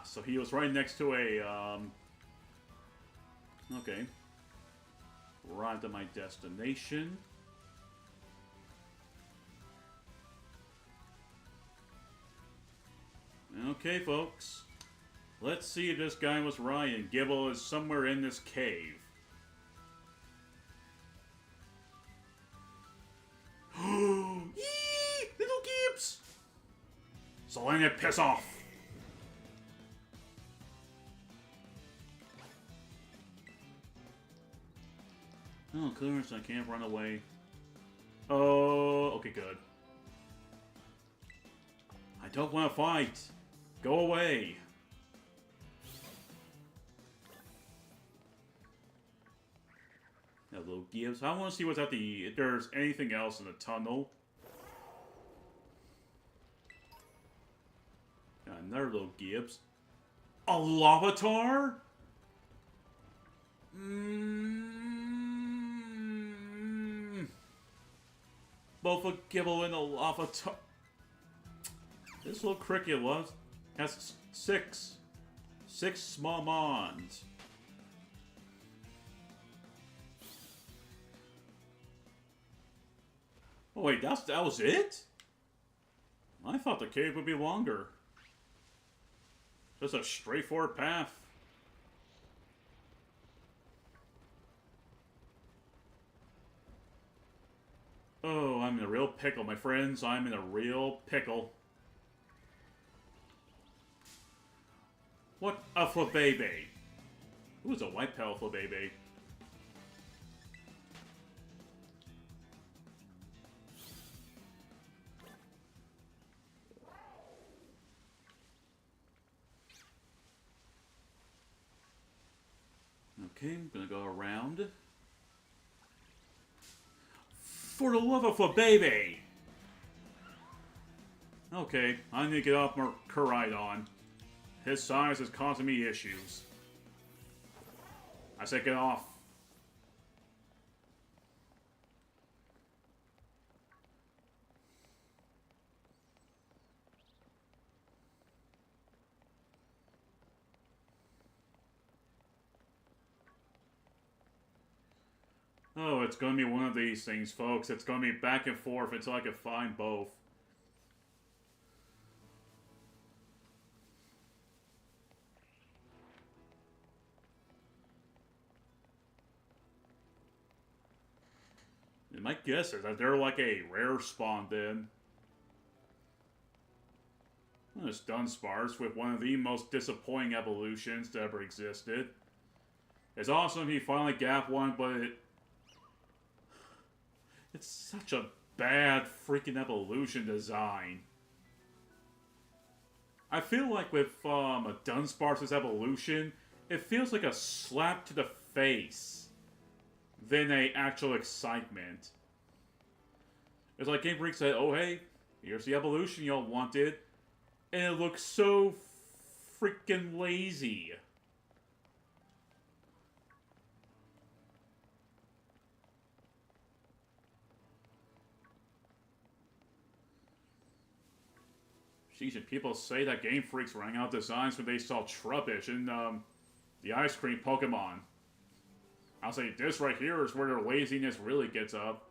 So he was right next to a, okay. Arrived at my destination. Okay, folks. Let's see if this guy was right and Gibble is somewhere in this cave. Yee! Little Gibbs! So let it piss off! Oh, clearance, I can't run away. Oh, okay, good. I don't want to fight. Go away. Hello, Gibbs. I want to see what's at the... if there's anything else in the tunnel. Another little Gibbs. A Lavatar? Both a Gibble and a Lavatar. This little cricket has six small mons. Oh wait, that was it? I thought the cave would be longer. Just a straightforward path. Oh, I'm in a real pickle, my friends. I'm in a real pickle. What a Flabébé. Who's a white petal Flabébé? Okay, I'm gonna go around. For the love of Flabébé! Okay, I need to get off Koraidon. His size is causing me issues. I said get off. Oh, it's gonna be one of these things, folks. It's gonna be back and forth until I can find both. And my guess is that they're like a rare spawn then. This Dunsparce with one of the most disappointing evolutions that ever existed. It's awesome he finally got one, but it's such a bad freaking evolution design. I feel like with a Dunsparce's evolution, it feels like a slap to the face than a actual excitement. It's like Game Freak said, oh hey, here's the evolution y'all wanted, and it looks so freaking lazy. Jeez, and people say that Game Freak's running out designs when they saw Trubbish in the Ice Cream Pokemon. I'll say this right here is where their laziness really gets up.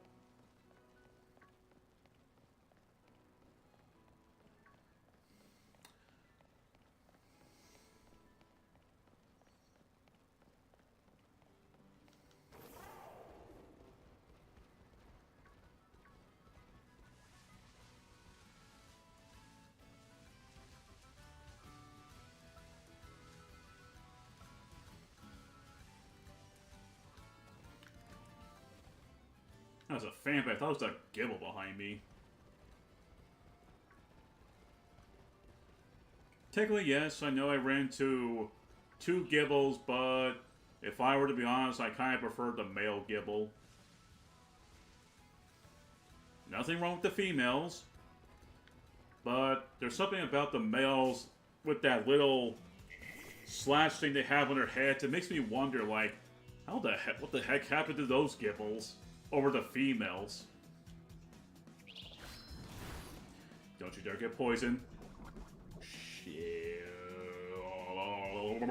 That was a fan, but I thought it was a Gibble behind me. Technically, yes, I know I ran into 2 Gibbles, but if I were to be honest, I kind of prefer the male Gibble. Nothing wrong with the females, but there's something about the males with that little slash thing they have on their heads. It makes me wonder, like, what the heck happened to those Gibbles over the females? Don't you dare get poisoned. Shit. Am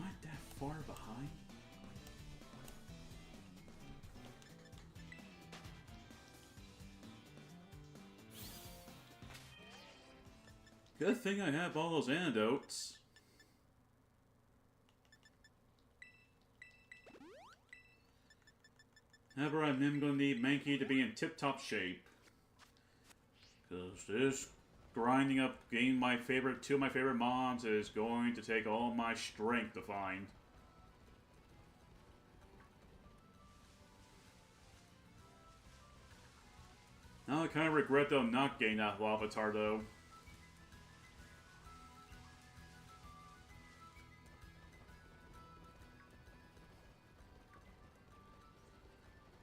I that far behind? Good thing I have all those antidotes. However, I'm going to need Mankey to be in tip-top shape. Because this grinding up, getting two of my favorite mons is going to take all my strength to find. Now I kind of regret though not getting that Lavatar though.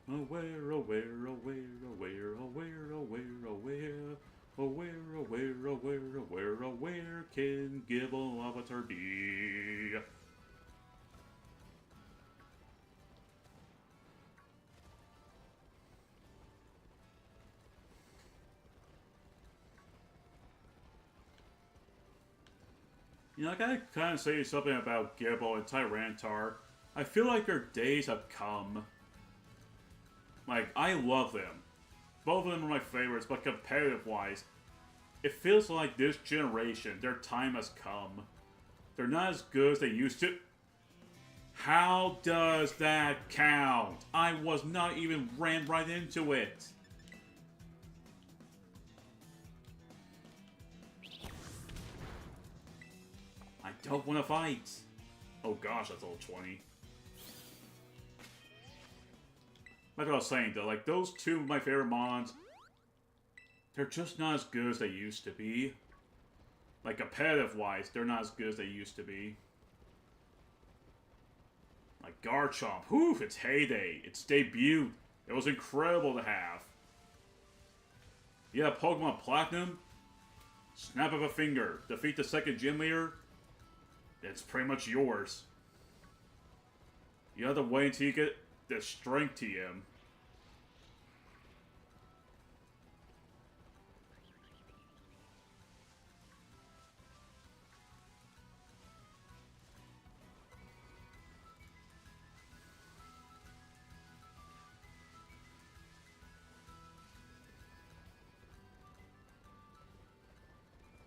Aware, aware, aware, aware, aware, aware, aware, aware, aware, aware, aware, aware can give a Lavatar be? You know, I gotta kind of say something about Gibble and Tyranitar. I feel like their days have come. Like, I love them. Both of them are my favorites, but competitive-wise, it feels like this generation, their time has come. They're not as good as they used to. How does that count? I was not even ran right into it. I don't want to fight. Oh gosh, that's level 20. Like I was saying though, like those two of my favorite mons, they're just not as good as they used to be. Like competitive wise, they're not as good as they used to be. Like Garchomp, whew, its heyday, its debut, it was incredible to have. Yeah, Pokemon Platinum, snap of a finger, defeat the second gym leader, it's pretty much yours. You have to wait until you get the strength TM.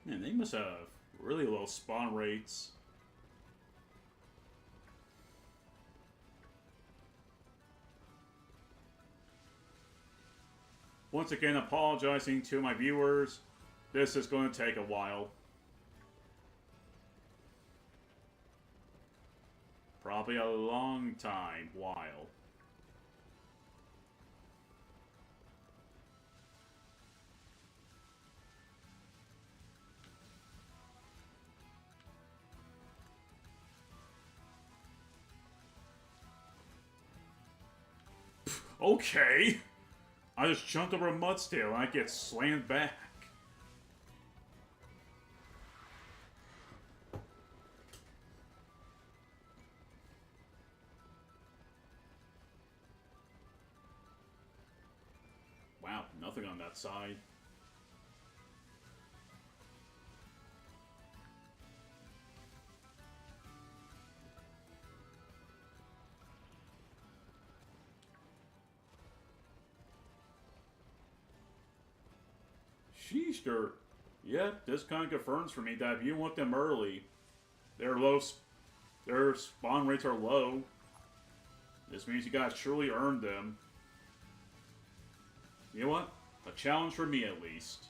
Man, they must have really low spawn rates. Once again, apologizing to my viewers. This is going to take a while. Probably a long time while. Okay. I just jumped over a Mudstail and I get slammed back. Wow, nothing on that side. Sheesh, yeah, this kind of confirms for me that if you want them early, their spawn rates are low. This means you guys truly earned them. You know what? A challenge for me at least.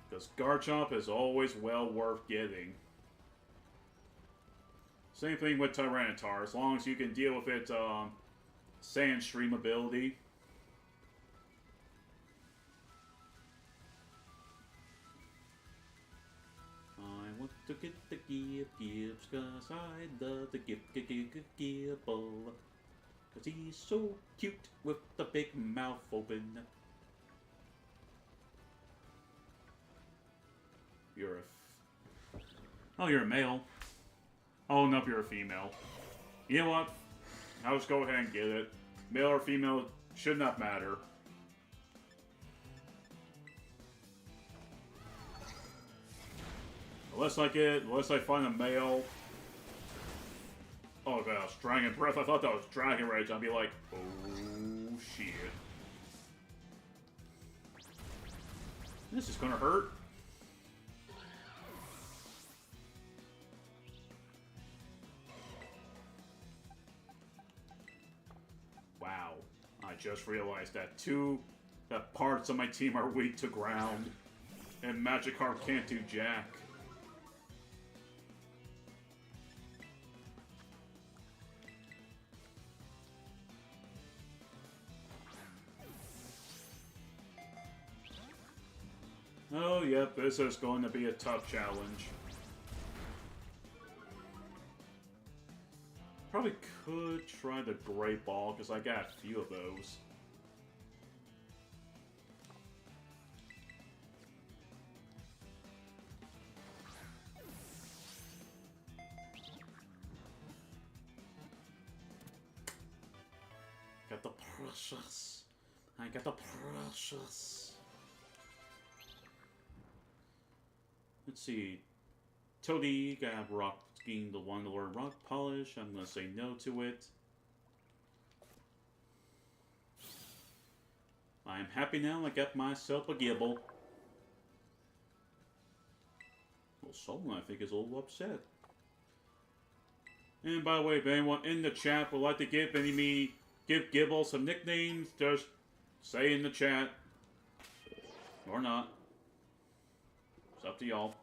Because Garchomp is always well worth getting. Same thing with Tyranitar, as long as you can deal with its Sand Stream ability. To get the gift, cause I love the gift, Gibble. Cause he's so cute with the big mouth open. You're oh, you're a male. Oh, no, you're a female. You know what? I'll just go ahead and get it. Male or female should not matter. Unless I find a male. Oh gosh, Dragon Breath. I thought that was Dragon Rage. I'd be like, oh shit. This is gonna hurt. Wow. I just realized that parts of my team are weak to ground. And Magikarp can't do jack. Oh, yep, this is going to be a tough challenge. Probably could try the Great Ball, because I got a few of those. Got the precious. I got the precious. Let's see. Toadie got rock skiing the one or rock polish. I'm gonna say no to it. I'm happy now I got myself a Gibble. Well, someone I think is a little upset. And by the way, if anyone in the chat would like to give Gibble some nicknames, just say in the chat. Or not. It's up to y'all.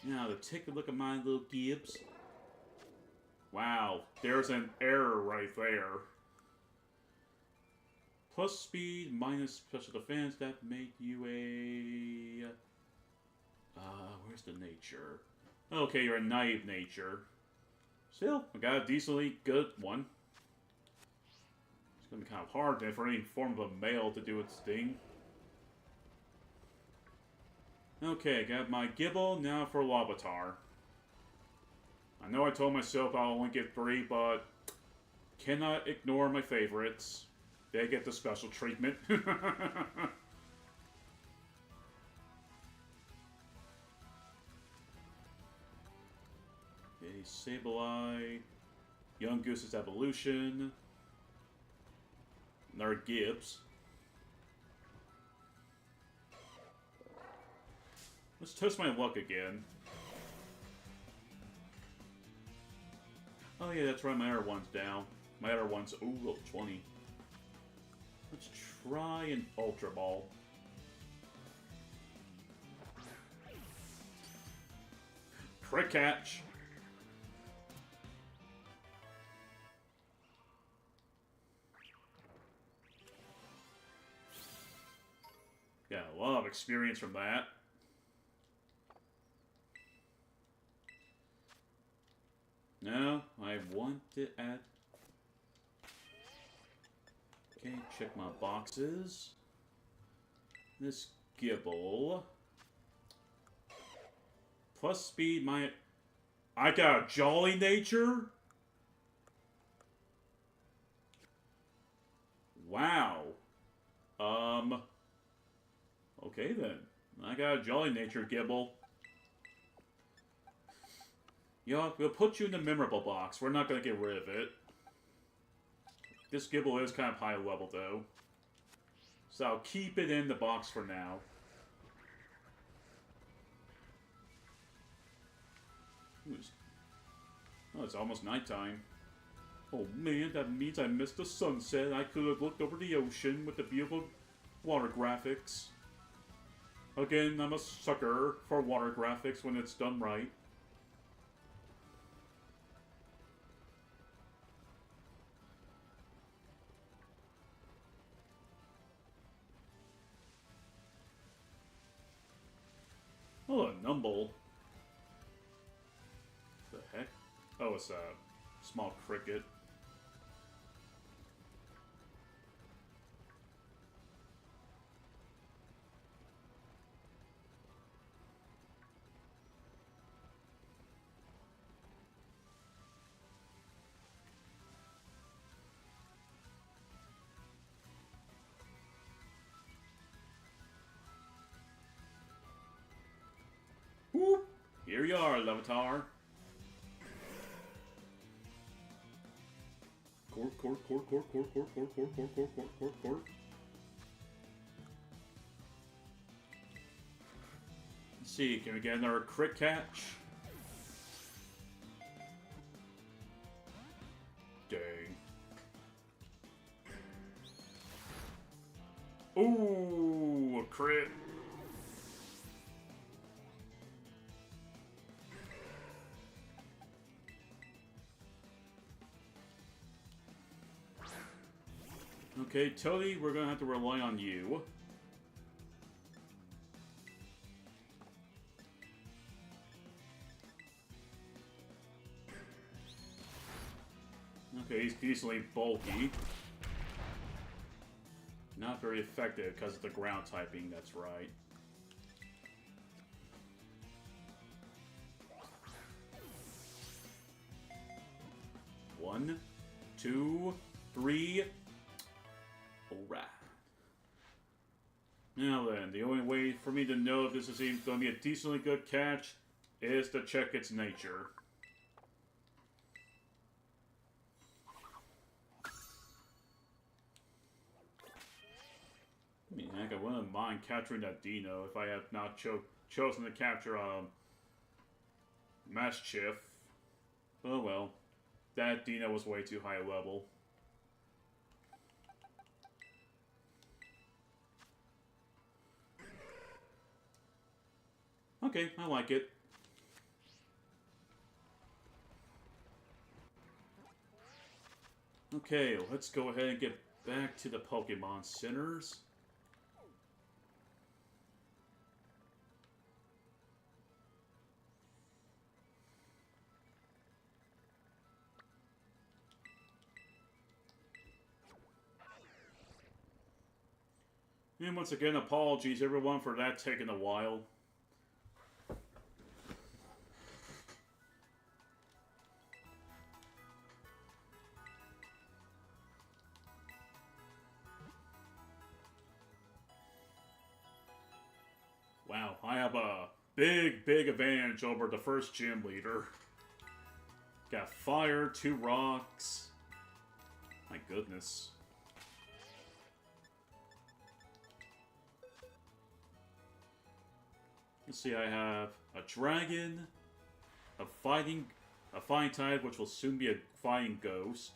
Now, to take a look at my little Gibbs. Wow, there's an error right there. Plus speed, minus special defense, that make you a... where's the nature? Okay, you're a naive nature. Still, I got a decently good one. It's gonna be kind of hard for any form of a male to do its thing. Okay, got my Gibble, now for Larvitar. I know I told myself I'll only get 3, but cannot ignore my favorites. They get the special treatment. Okay, Sableye, Young Goose's Evolution, another Gibbs. Let's test my luck again. Oh yeah, that's right, my other one's down. My other one's, ooh, level 20. Let's try an Ultra Ball. Crit catch! Got a lot of experience from that. No, I want to add... Okay, check my boxes. This Gibble. Plus speed, I got a Jolly Nature? Wow. Okay then. I got a Jolly Nature Gibble. Yo, we'll put you in the memorable box. We're not gonna get rid of it. This Gibble is kind of high level, though. So I'll keep it in the box for now. Oh, it's almost nighttime. Oh man, that means I missed the sunset. I could have looked over the ocean with the beautiful water graphics. Again, I'm a sucker for water graphics when it's done right. Oh, a Numble. The heck? Oh, it's a small cricket. Whoop! Here you are, Larvitar. Cork. Let's see, can we get another crit catch? Dang. Ooh, a crit. Okay, Toady, we're gonna have to rely on you. Okay, he's decently bulky. Not very effective because of the ground typing, that's right. One, two, three. Alright. Now then, the only way for me to know if this is even going to be a decently good catch is to check its nature. I mean, heck, I wouldn't mind capturing that Dino if I have not chosen to capture Mischief. Oh well, that Dino was way too high level. Okay, I like it. Okay, let's go ahead and get back to the Pokemon Centers. And once again, apologies everyone for that taking a while. Wow, I have a big advantage over the first gym leader. Got fire, 2 rocks. My goodness. Let's see, I have a dragon, a fighting type, which will soon be a fighting ghost,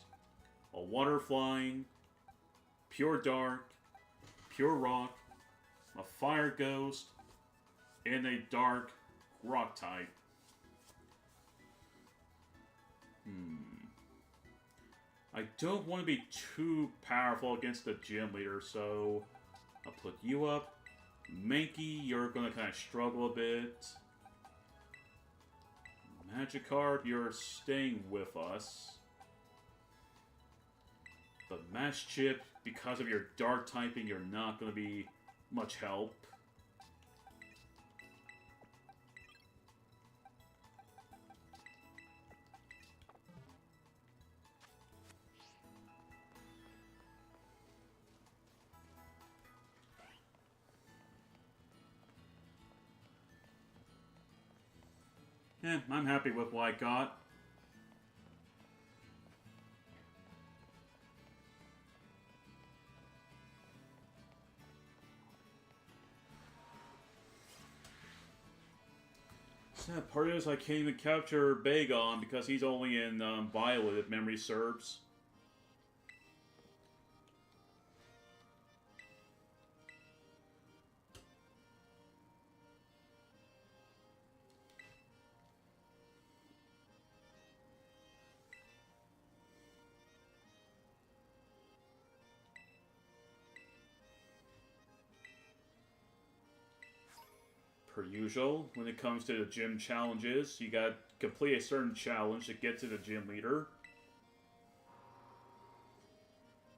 a water flying, pure dark, pure rock, a fire ghost, and a dark rock type. I don't want to be too powerful against the gym leader, so I'll put you up. Mankey, you're going to kind of struggle a bit. Magikarp, you're staying with us. But Mischief, because of your dark typing, you're not going to be much help. Yeah, I'm happy with what I got. Sad part is I can't even capture Bagon because he's only in Violet if memory serves. Per usual, when it comes to the gym challenges, you gotta complete a certain challenge to get to the gym leader.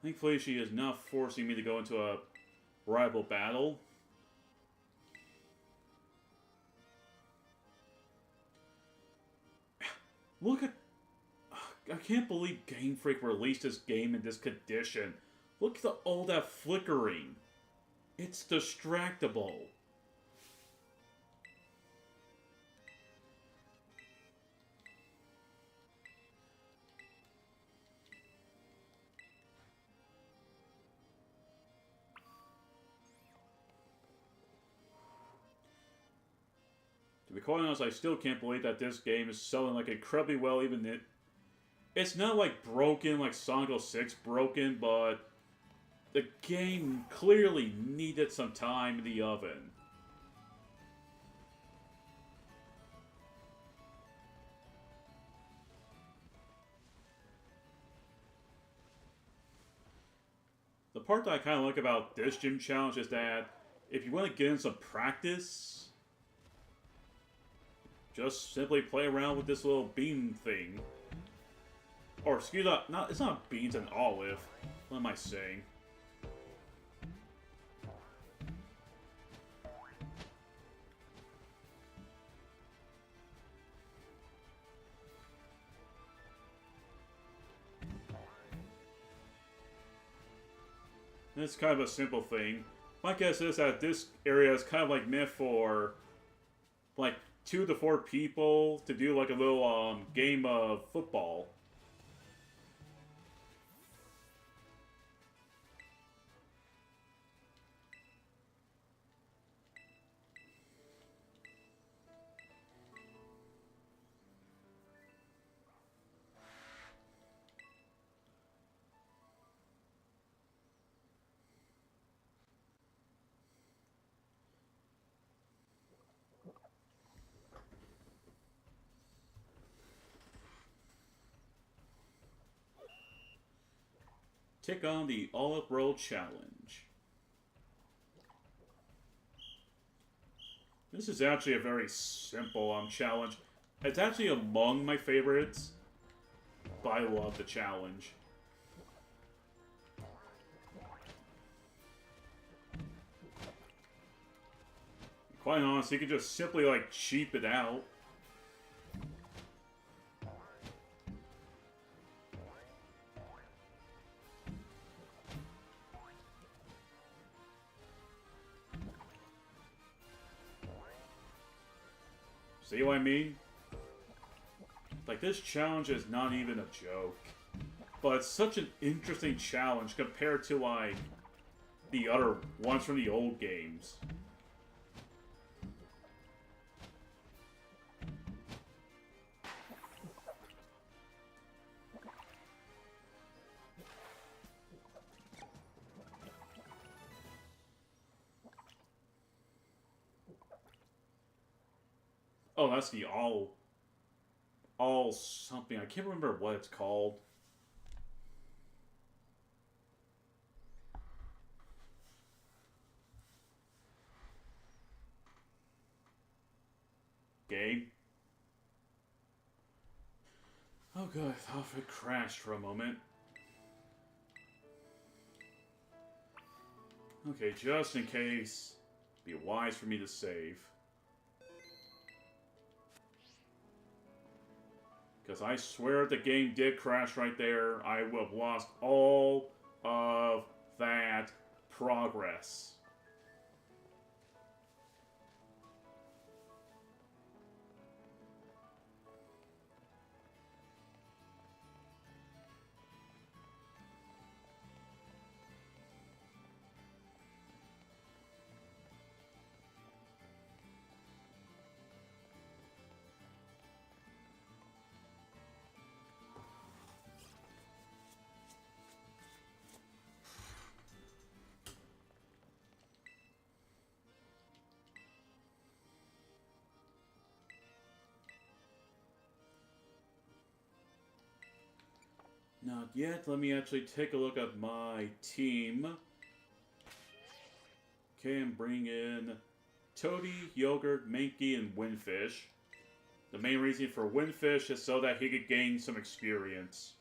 Thankfully, she is not forcing me to go into a rival battle. Look at... I can't believe Game Freak released this game in this condition. Look at all that flickering. It's distractible. To be quite honest, I still can't believe that this game is selling like incredibly well. Even it's not like broken like Sonic 06 broken, but the game clearly needed some time in the oven. The part that I kind of like about this gym challenge is that if you want to get in some practice, just simply play around with this little bean thing. Or excuse me, it's not beans and olive. What am I saying? It's kind of a simple thing. My guess is that this area is kind of like meant for like 2 to 4 people to do like a little game of football. Take on the Olive Roll Challenge. This is actually a very simple challenge. It's actually among my favorites, but I love the challenge. Quite honestly, you can just simply like cheap it out. See what I mean? Like, this challenge is not even a joke. But it's such an interesting challenge compared to, like, the other ones from the old games. Oh, that's the all something. I can't remember what it's called. Game. Oh god, I thought it crashed for a moment. Okay, just in case, be wise for me to save. Because I swear if the game did crash right there, I would have lost all of that progress. Not yet. Let me actually take a look at my team. Okay, I'm bringing in Toady, Yogurt, Mankey, and Windfish. The main reason for Windfish is so that he could gain some experience.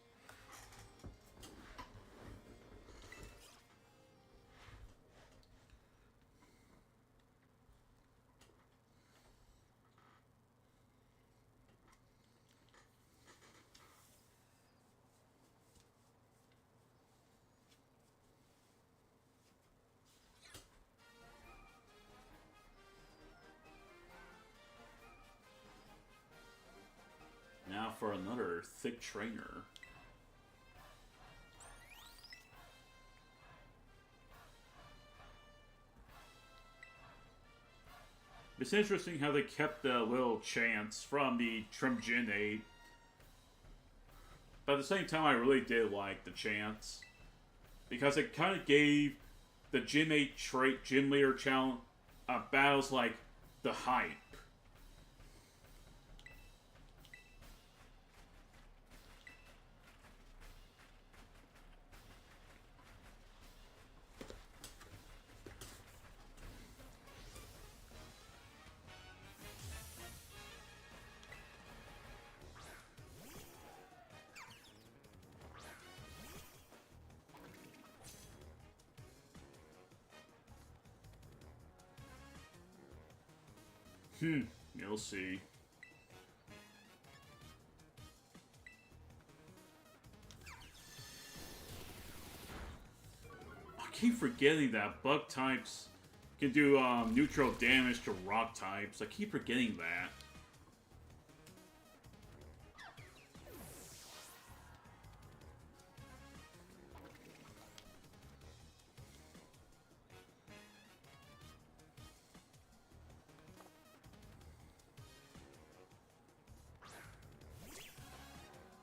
Now for another thick trainer. It's interesting how they kept the little chants from the Trimginate. But at the same time, I really did like the chants. Because it kind of gave the Gym 8 trait Gym Leader challenge battles like the hype. You'll see. I keep forgetting that bug types can do neutral damage to rock types. I keep forgetting that.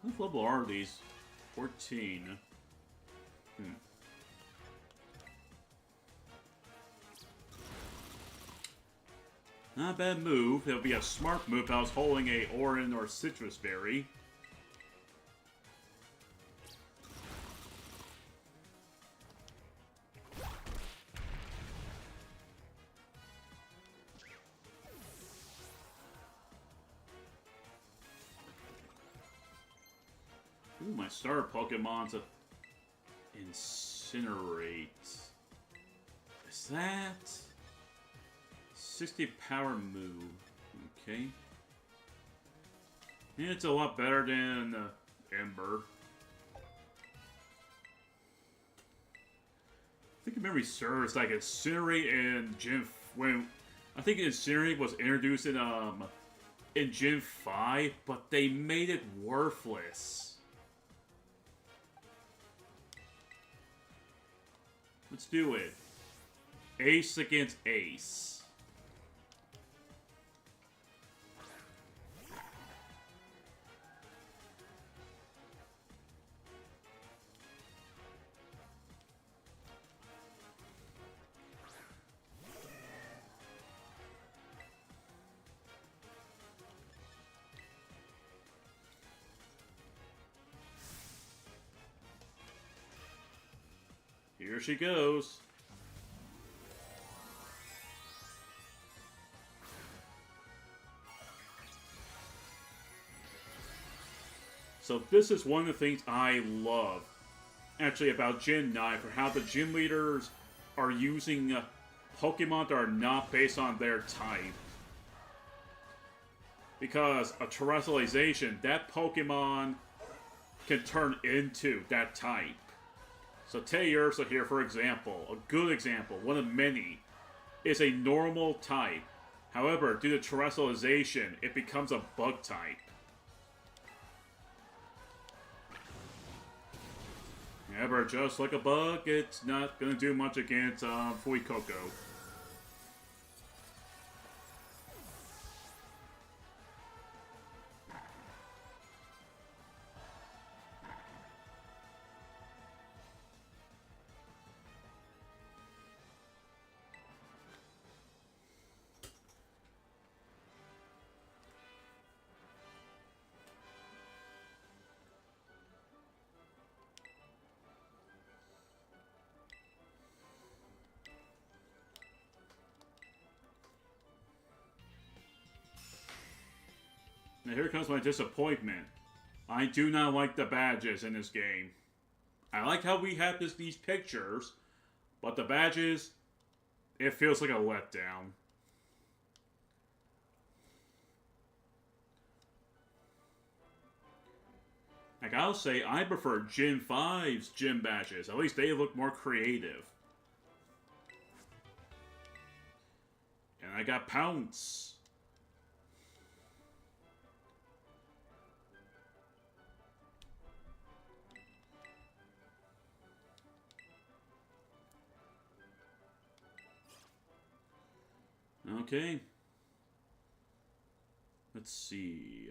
What level are these? 14. Not a bad move. It'll be a smart move if I was holding a Oran or Citrus Berry. Ooh, my starter Pokemon's a Incinerate. Is that 60 power move? Okay. Yeah, it's a lot better than Ember. I think if memory serves, like Incinerate and Gym when I think Incinerate was introduced in Gen 5, but they made it worthless. Let's do it. Ace against Ace. Here she goes. So this is one of the things I love, actually, about Gen 9, for how the gym leaders are using Pokemon that are not based on their type. Because a terrestrialization, that Pokemon can turn into that type. So Tayursa here, for example, a good example, one of many, is a normal type. However, due to terrestrialization, it becomes a bug type. However, just like a bug, it's not going to do much against Fuecoco. Now here comes my disappointment. I do not like the badges in this game. I like how we have these pictures, but the badges, it feels like a letdown. Like I'll say, I prefer Gen 5's gym badges. At least they look more creative. And I got Pounce. Okay. Let's see.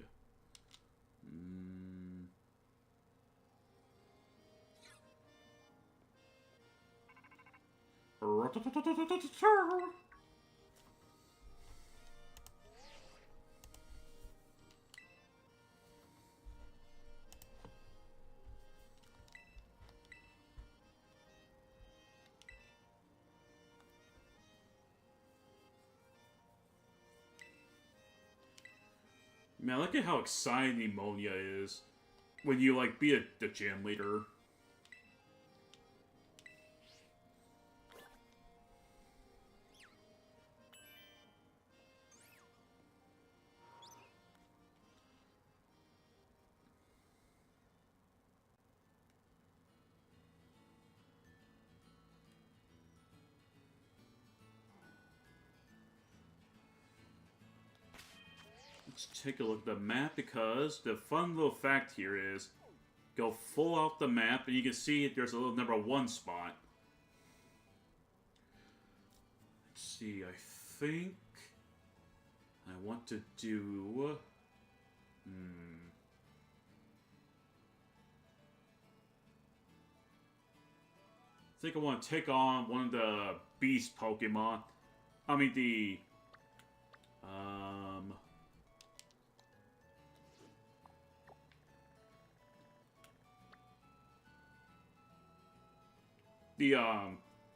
Man, look at how exciting Pneumonia is when you, like, be the gym leader. Let's take a look at the map, because the fun little fact here is go full off the map and you can see there's a little number 1 spot. Let's see, I think I want to do... I think I want to take on one of the beast Pokemon. I mean the...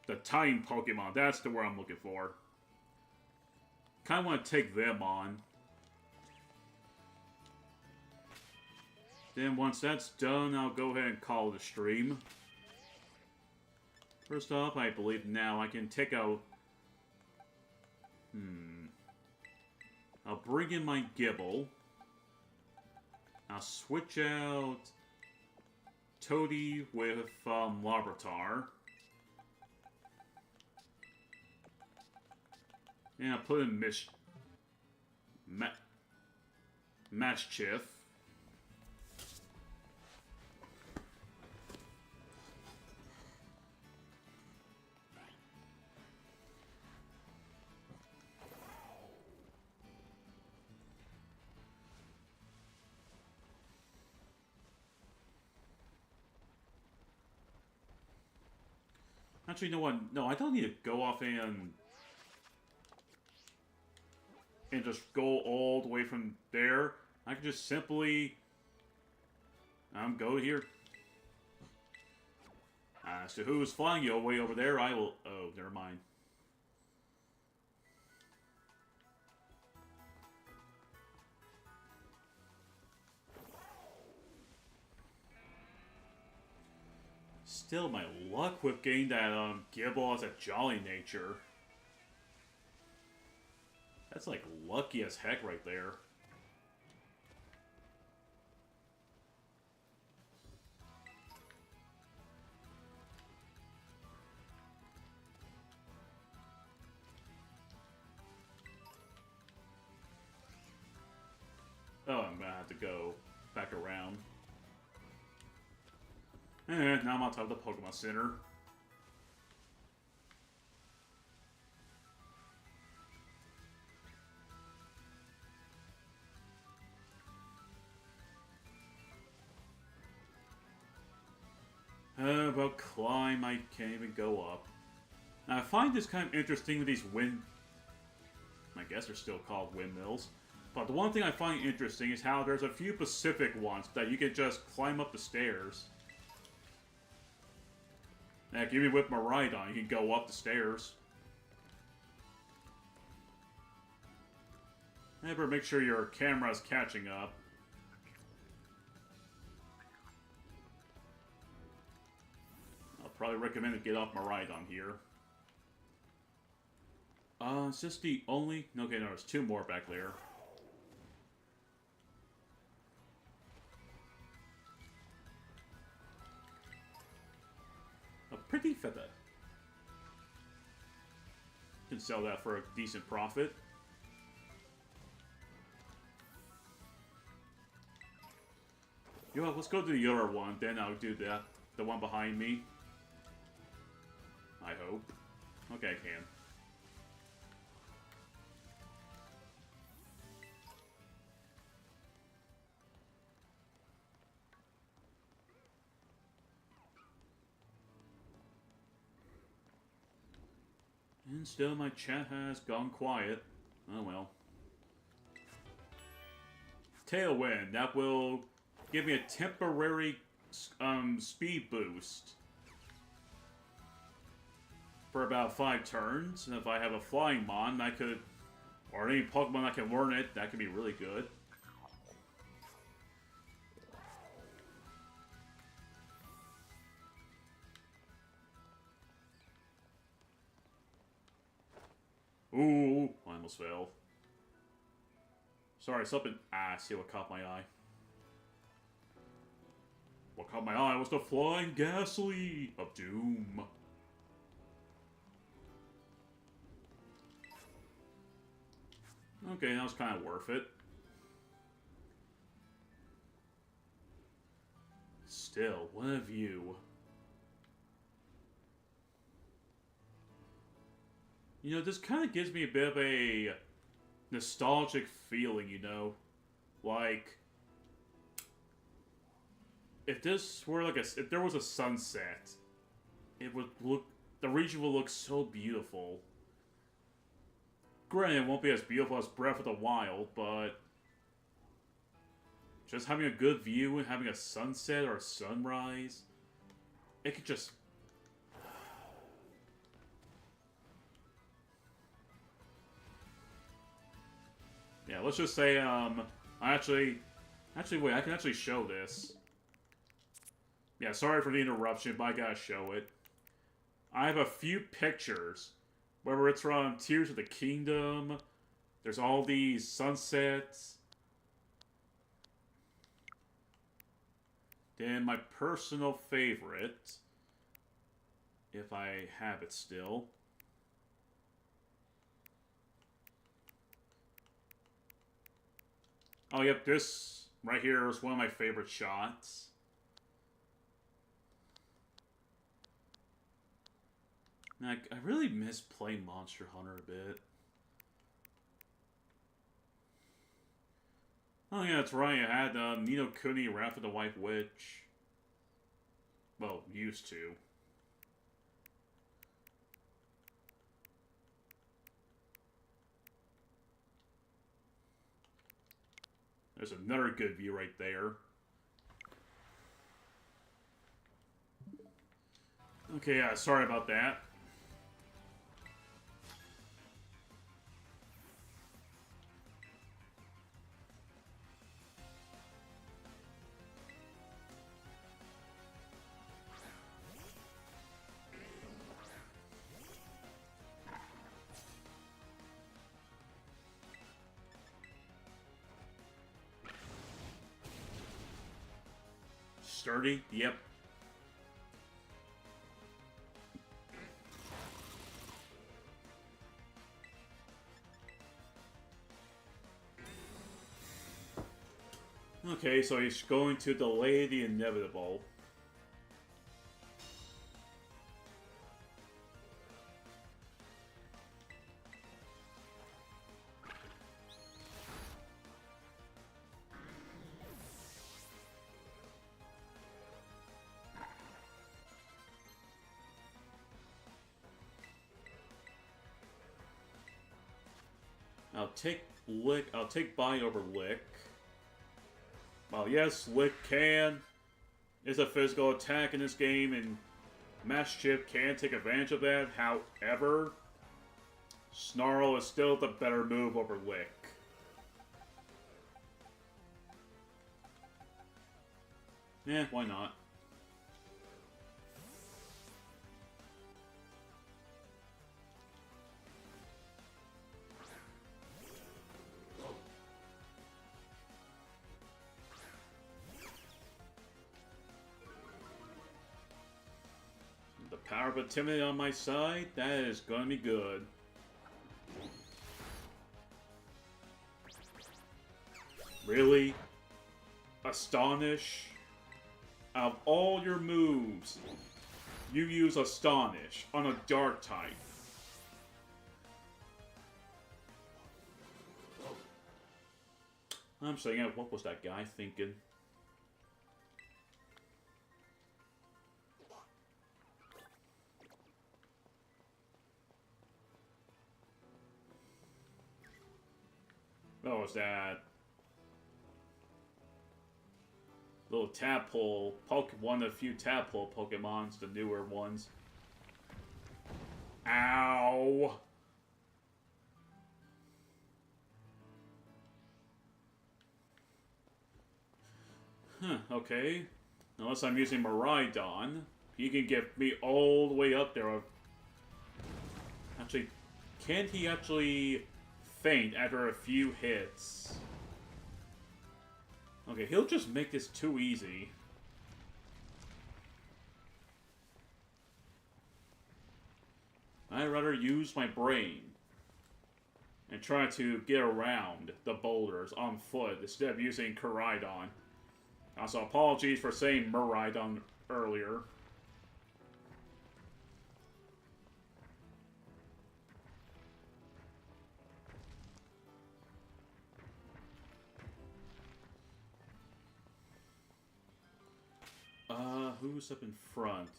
The time Pokemon. That's the word I'm looking for. Kind of want to take them on. Then once that's done, I'll go ahead and call it a stream. First off, I believe now I can take out... I'll bring in my Gibble. I'll switch out Toadie with Larvitar. And I'll put in Mischief. Actually, you know what? No, I don't need to go off and just go all the way from there. I can just simply go here. As to who's flying you way over there, I will... Oh, never mind. Still, my luck with getting that Gibble has a jolly nature. That's like lucky as heck right there. Oh, I'm gonna have to go back around. And now I'm on top of the Pokemon Center. About climb, I can't even go up. Now, I find this kind of interesting with these I guess they're still called windmills. But the one thing I find interesting is how there's a few Pacific ones that you can just climb up the stairs. Heck, even with Miraidon, you can go up the stairs. Never make sure your camera's catching up. I'll probably recommend to get off Miraidon here. Is this the only... Okay, no, there's 2 more back there. Pretty feather. Can sell that for a decent profit. You know what, let's go to the other one, then I'll do that. The one behind me. I hope. Okay, I can. And still my chat has gone quiet. Oh well. Tailwind. That will give me a temporary speed boost. For about 5 turns. And if I have a flying mon, I could... Or any Pokemon that can learn it, that could be really good. Ooh, I almost fell. Sorry, something... see what caught my eye. What caught my eye was the flying Ghastly of Doom. Okay, that was kind of worth it. Still, what a view. You know, this kind of gives me a bit of a nostalgic feeling, you know? Like, if this were like if there was a sunset, it would look, the region would look so beautiful. Granted, it won't be as beautiful as Breath of the Wild, but just having a good view and having a sunset or a sunrise, it could just... Yeah, let's just say, actually, wait, I can actually show this. Yeah, sorry for the interruption, but I gotta show it. I have a few pictures, whether it's from Tears of the Kingdom, there's all these sunsets. Then my personal favorite, if I have it still. Oh, yep, this right here is one of my favorite shots. I really miss playing Monster Hunter a bit. Oh yeah, that's right, I had Ni no Kuni Wrath of the White Witch. Well, used to. There's another good view right there. Okay, yeah, sorry about that. Sturdy? Yep. Okay, so he's going to delay the inevitable. I'll take Bite over Lick. Well, yes, Lick is a physical attack in this game, and Master Chip can take advantage of that. However, Snarl is still the better move over Lick. Eh, why not? Power of Intimidate on my side, that is gonna be good. Really? Astonish? Out of all your moves, you use Astonish on a Dark type. I'm saying, what was that guy thinking? What was that? Little tadpole, one of the few tadpole Pokemons, the newer ones. Ow! Huh, okay. Unless I'm using Miraidon, he can get me all the way up there. Actually, can't he actually faint after a few hits? Okay, he'll just make this too easy. I'd rather use my brain and try to get around the boulders on foot instead of using Koraidon. Also, apologies for saying Miraidon earlier. Who's up in front?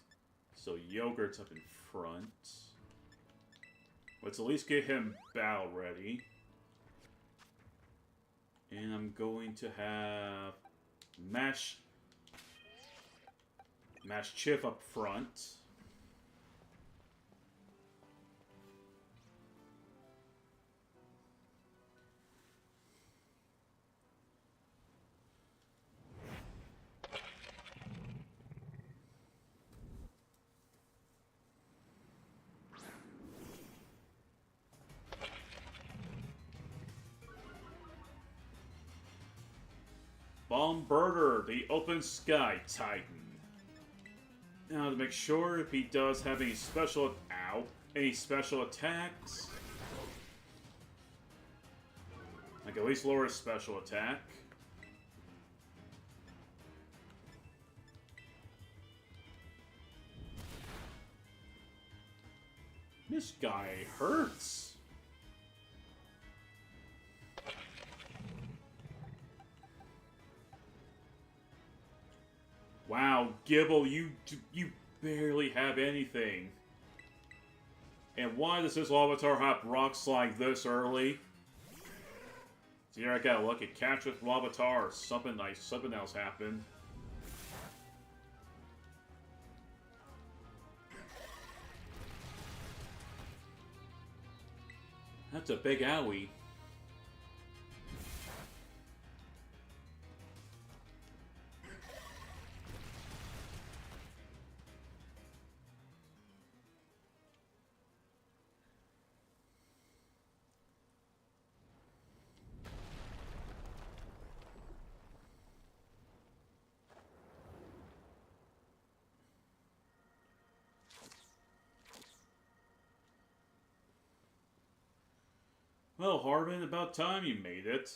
So Yogurt's up in front. Let's at least get him battle ready. And I'm going to have Mash Chiff up front. Bomberger, the Open Sky Titan. Now to make sure if he does have any special attacks, I can at least lower his special attack. This guy hurts. Wow, Gibble, you barely have anything. And why does this Larvitar have rocks like this early? So here I got a lucky catch with Larvitar or something else happened. That's a big owie. Well, Harbin, about time you made it.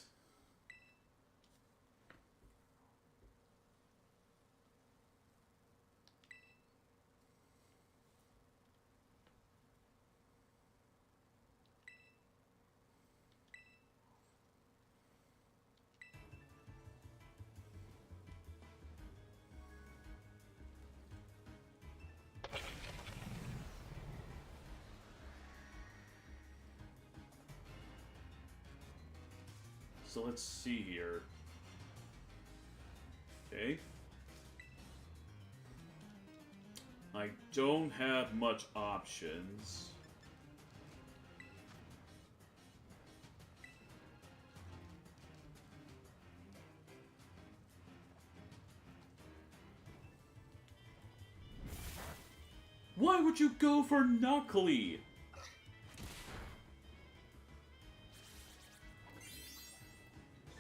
So let's see here. Okay. I don't have much options. Why would you go for Knuckly?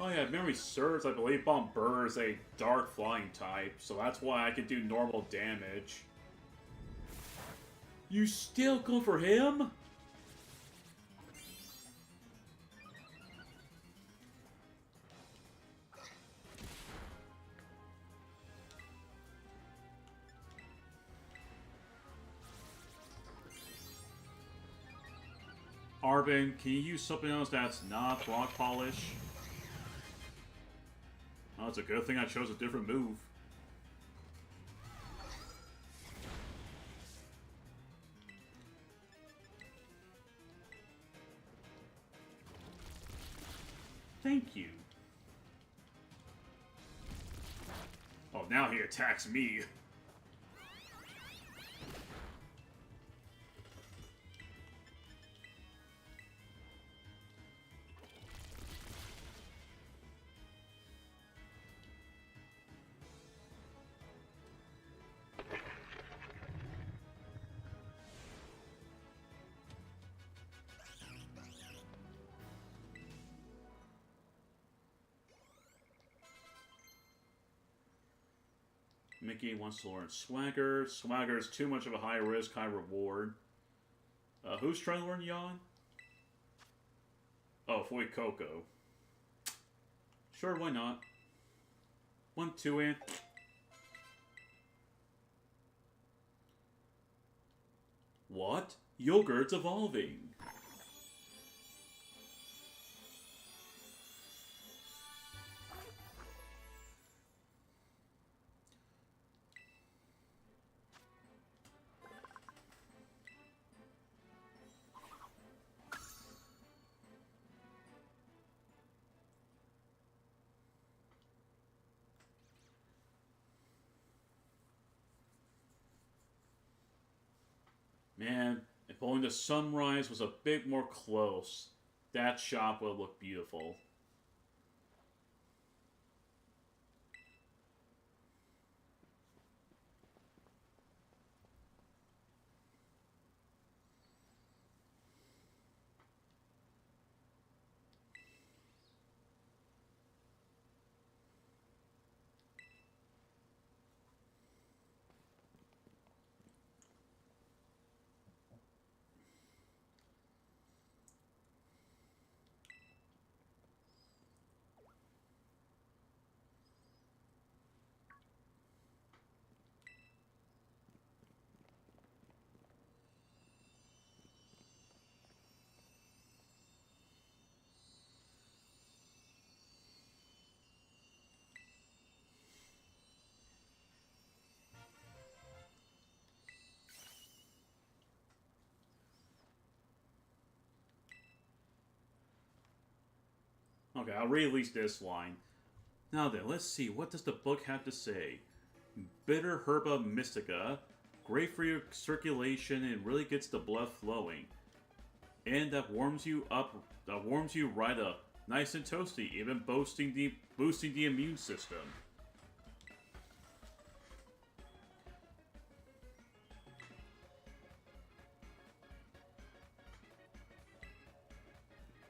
Oh yeah, if memory serves, I believe Bomber is a dark flying type, so that's why I can do normal damage. You still go for him? Arvin, can you use something else that's not Rock Polish? Oh, it's a good thing I chose a different move. Thank you. Oh, now he attacks me. Mickey wants to learn Swagger. Swagger is too much of a high risk, high reward. Who's trying to learn Yawn? Oh, Foy Coco. Sure, why not? 1, 2, and... What? Yogurt's evolving. Man, if only the sunrise was a bit more close, that shop would look beautiful. Okay, I'll read at least this line. Now then, let's see, what does the book have to say? Bitter herba mystica, great for your circulation and really gets the blood flowing. And that warms you right up. Nice and toasty, even boosting the immune system.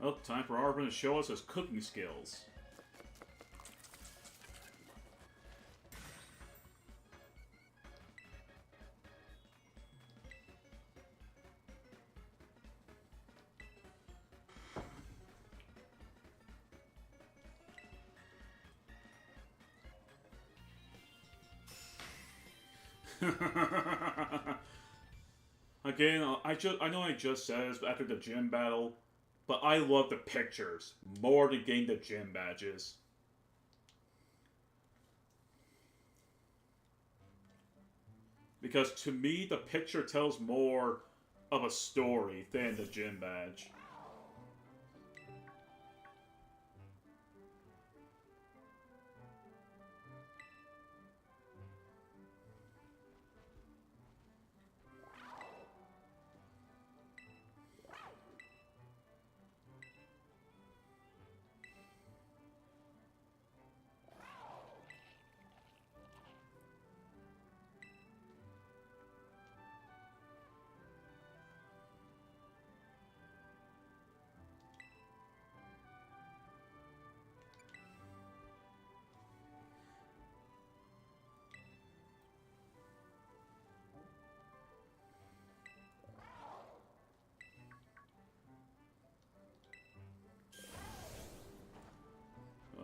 Well, time for Arvin to show us his cooking skills. Again, I know I just said this after the gym battle, but I love the pictures more than getting the gym badges. Because to me, the picture tells more of a story than the gym badge.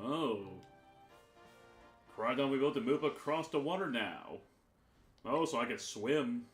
Oh. Crydon will be able to move across the water now. Oh, so I can swim.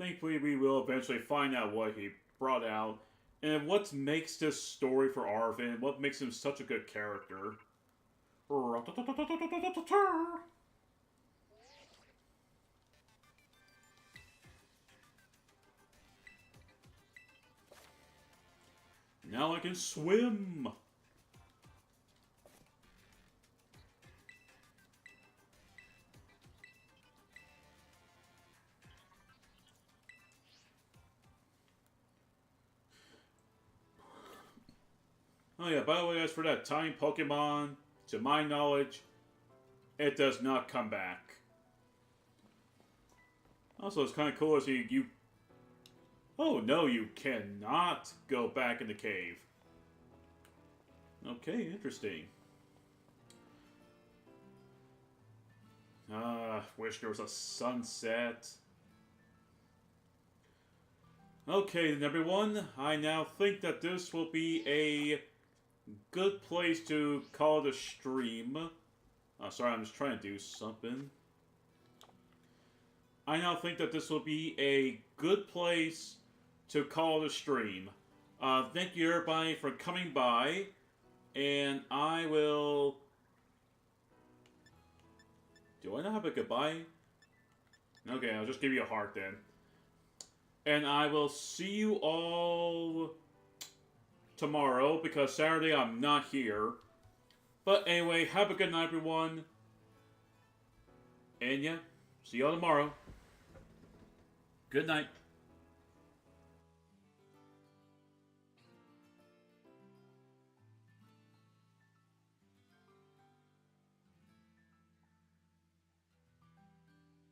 thankfully we will eventually find out what he brought out and what makes this story for Arvin, what makes him such a good character. Now I can swim! Oh yeah, by the way, as for that tiny Pokemon, to my knowledge, it does not come back. Also, it's kind of cool as you... Oh no, you cannot go back in the cave. Okay, interesting. Wish there was a sunset. Okay then everyone, I now think that this will be a good place to call the stream. Sorry, I'm just trying to do something. I now think that this will be a good place to call the stream. Thank you everybody for coming by, and I will... Do I not have a goodbye? Okay, I'll just give you a heart then. And I will see you all tomorrow, because Saturday I'm not here. But anyway, have a good night, everyone. And yeah, see y'all tomorrow. Good night.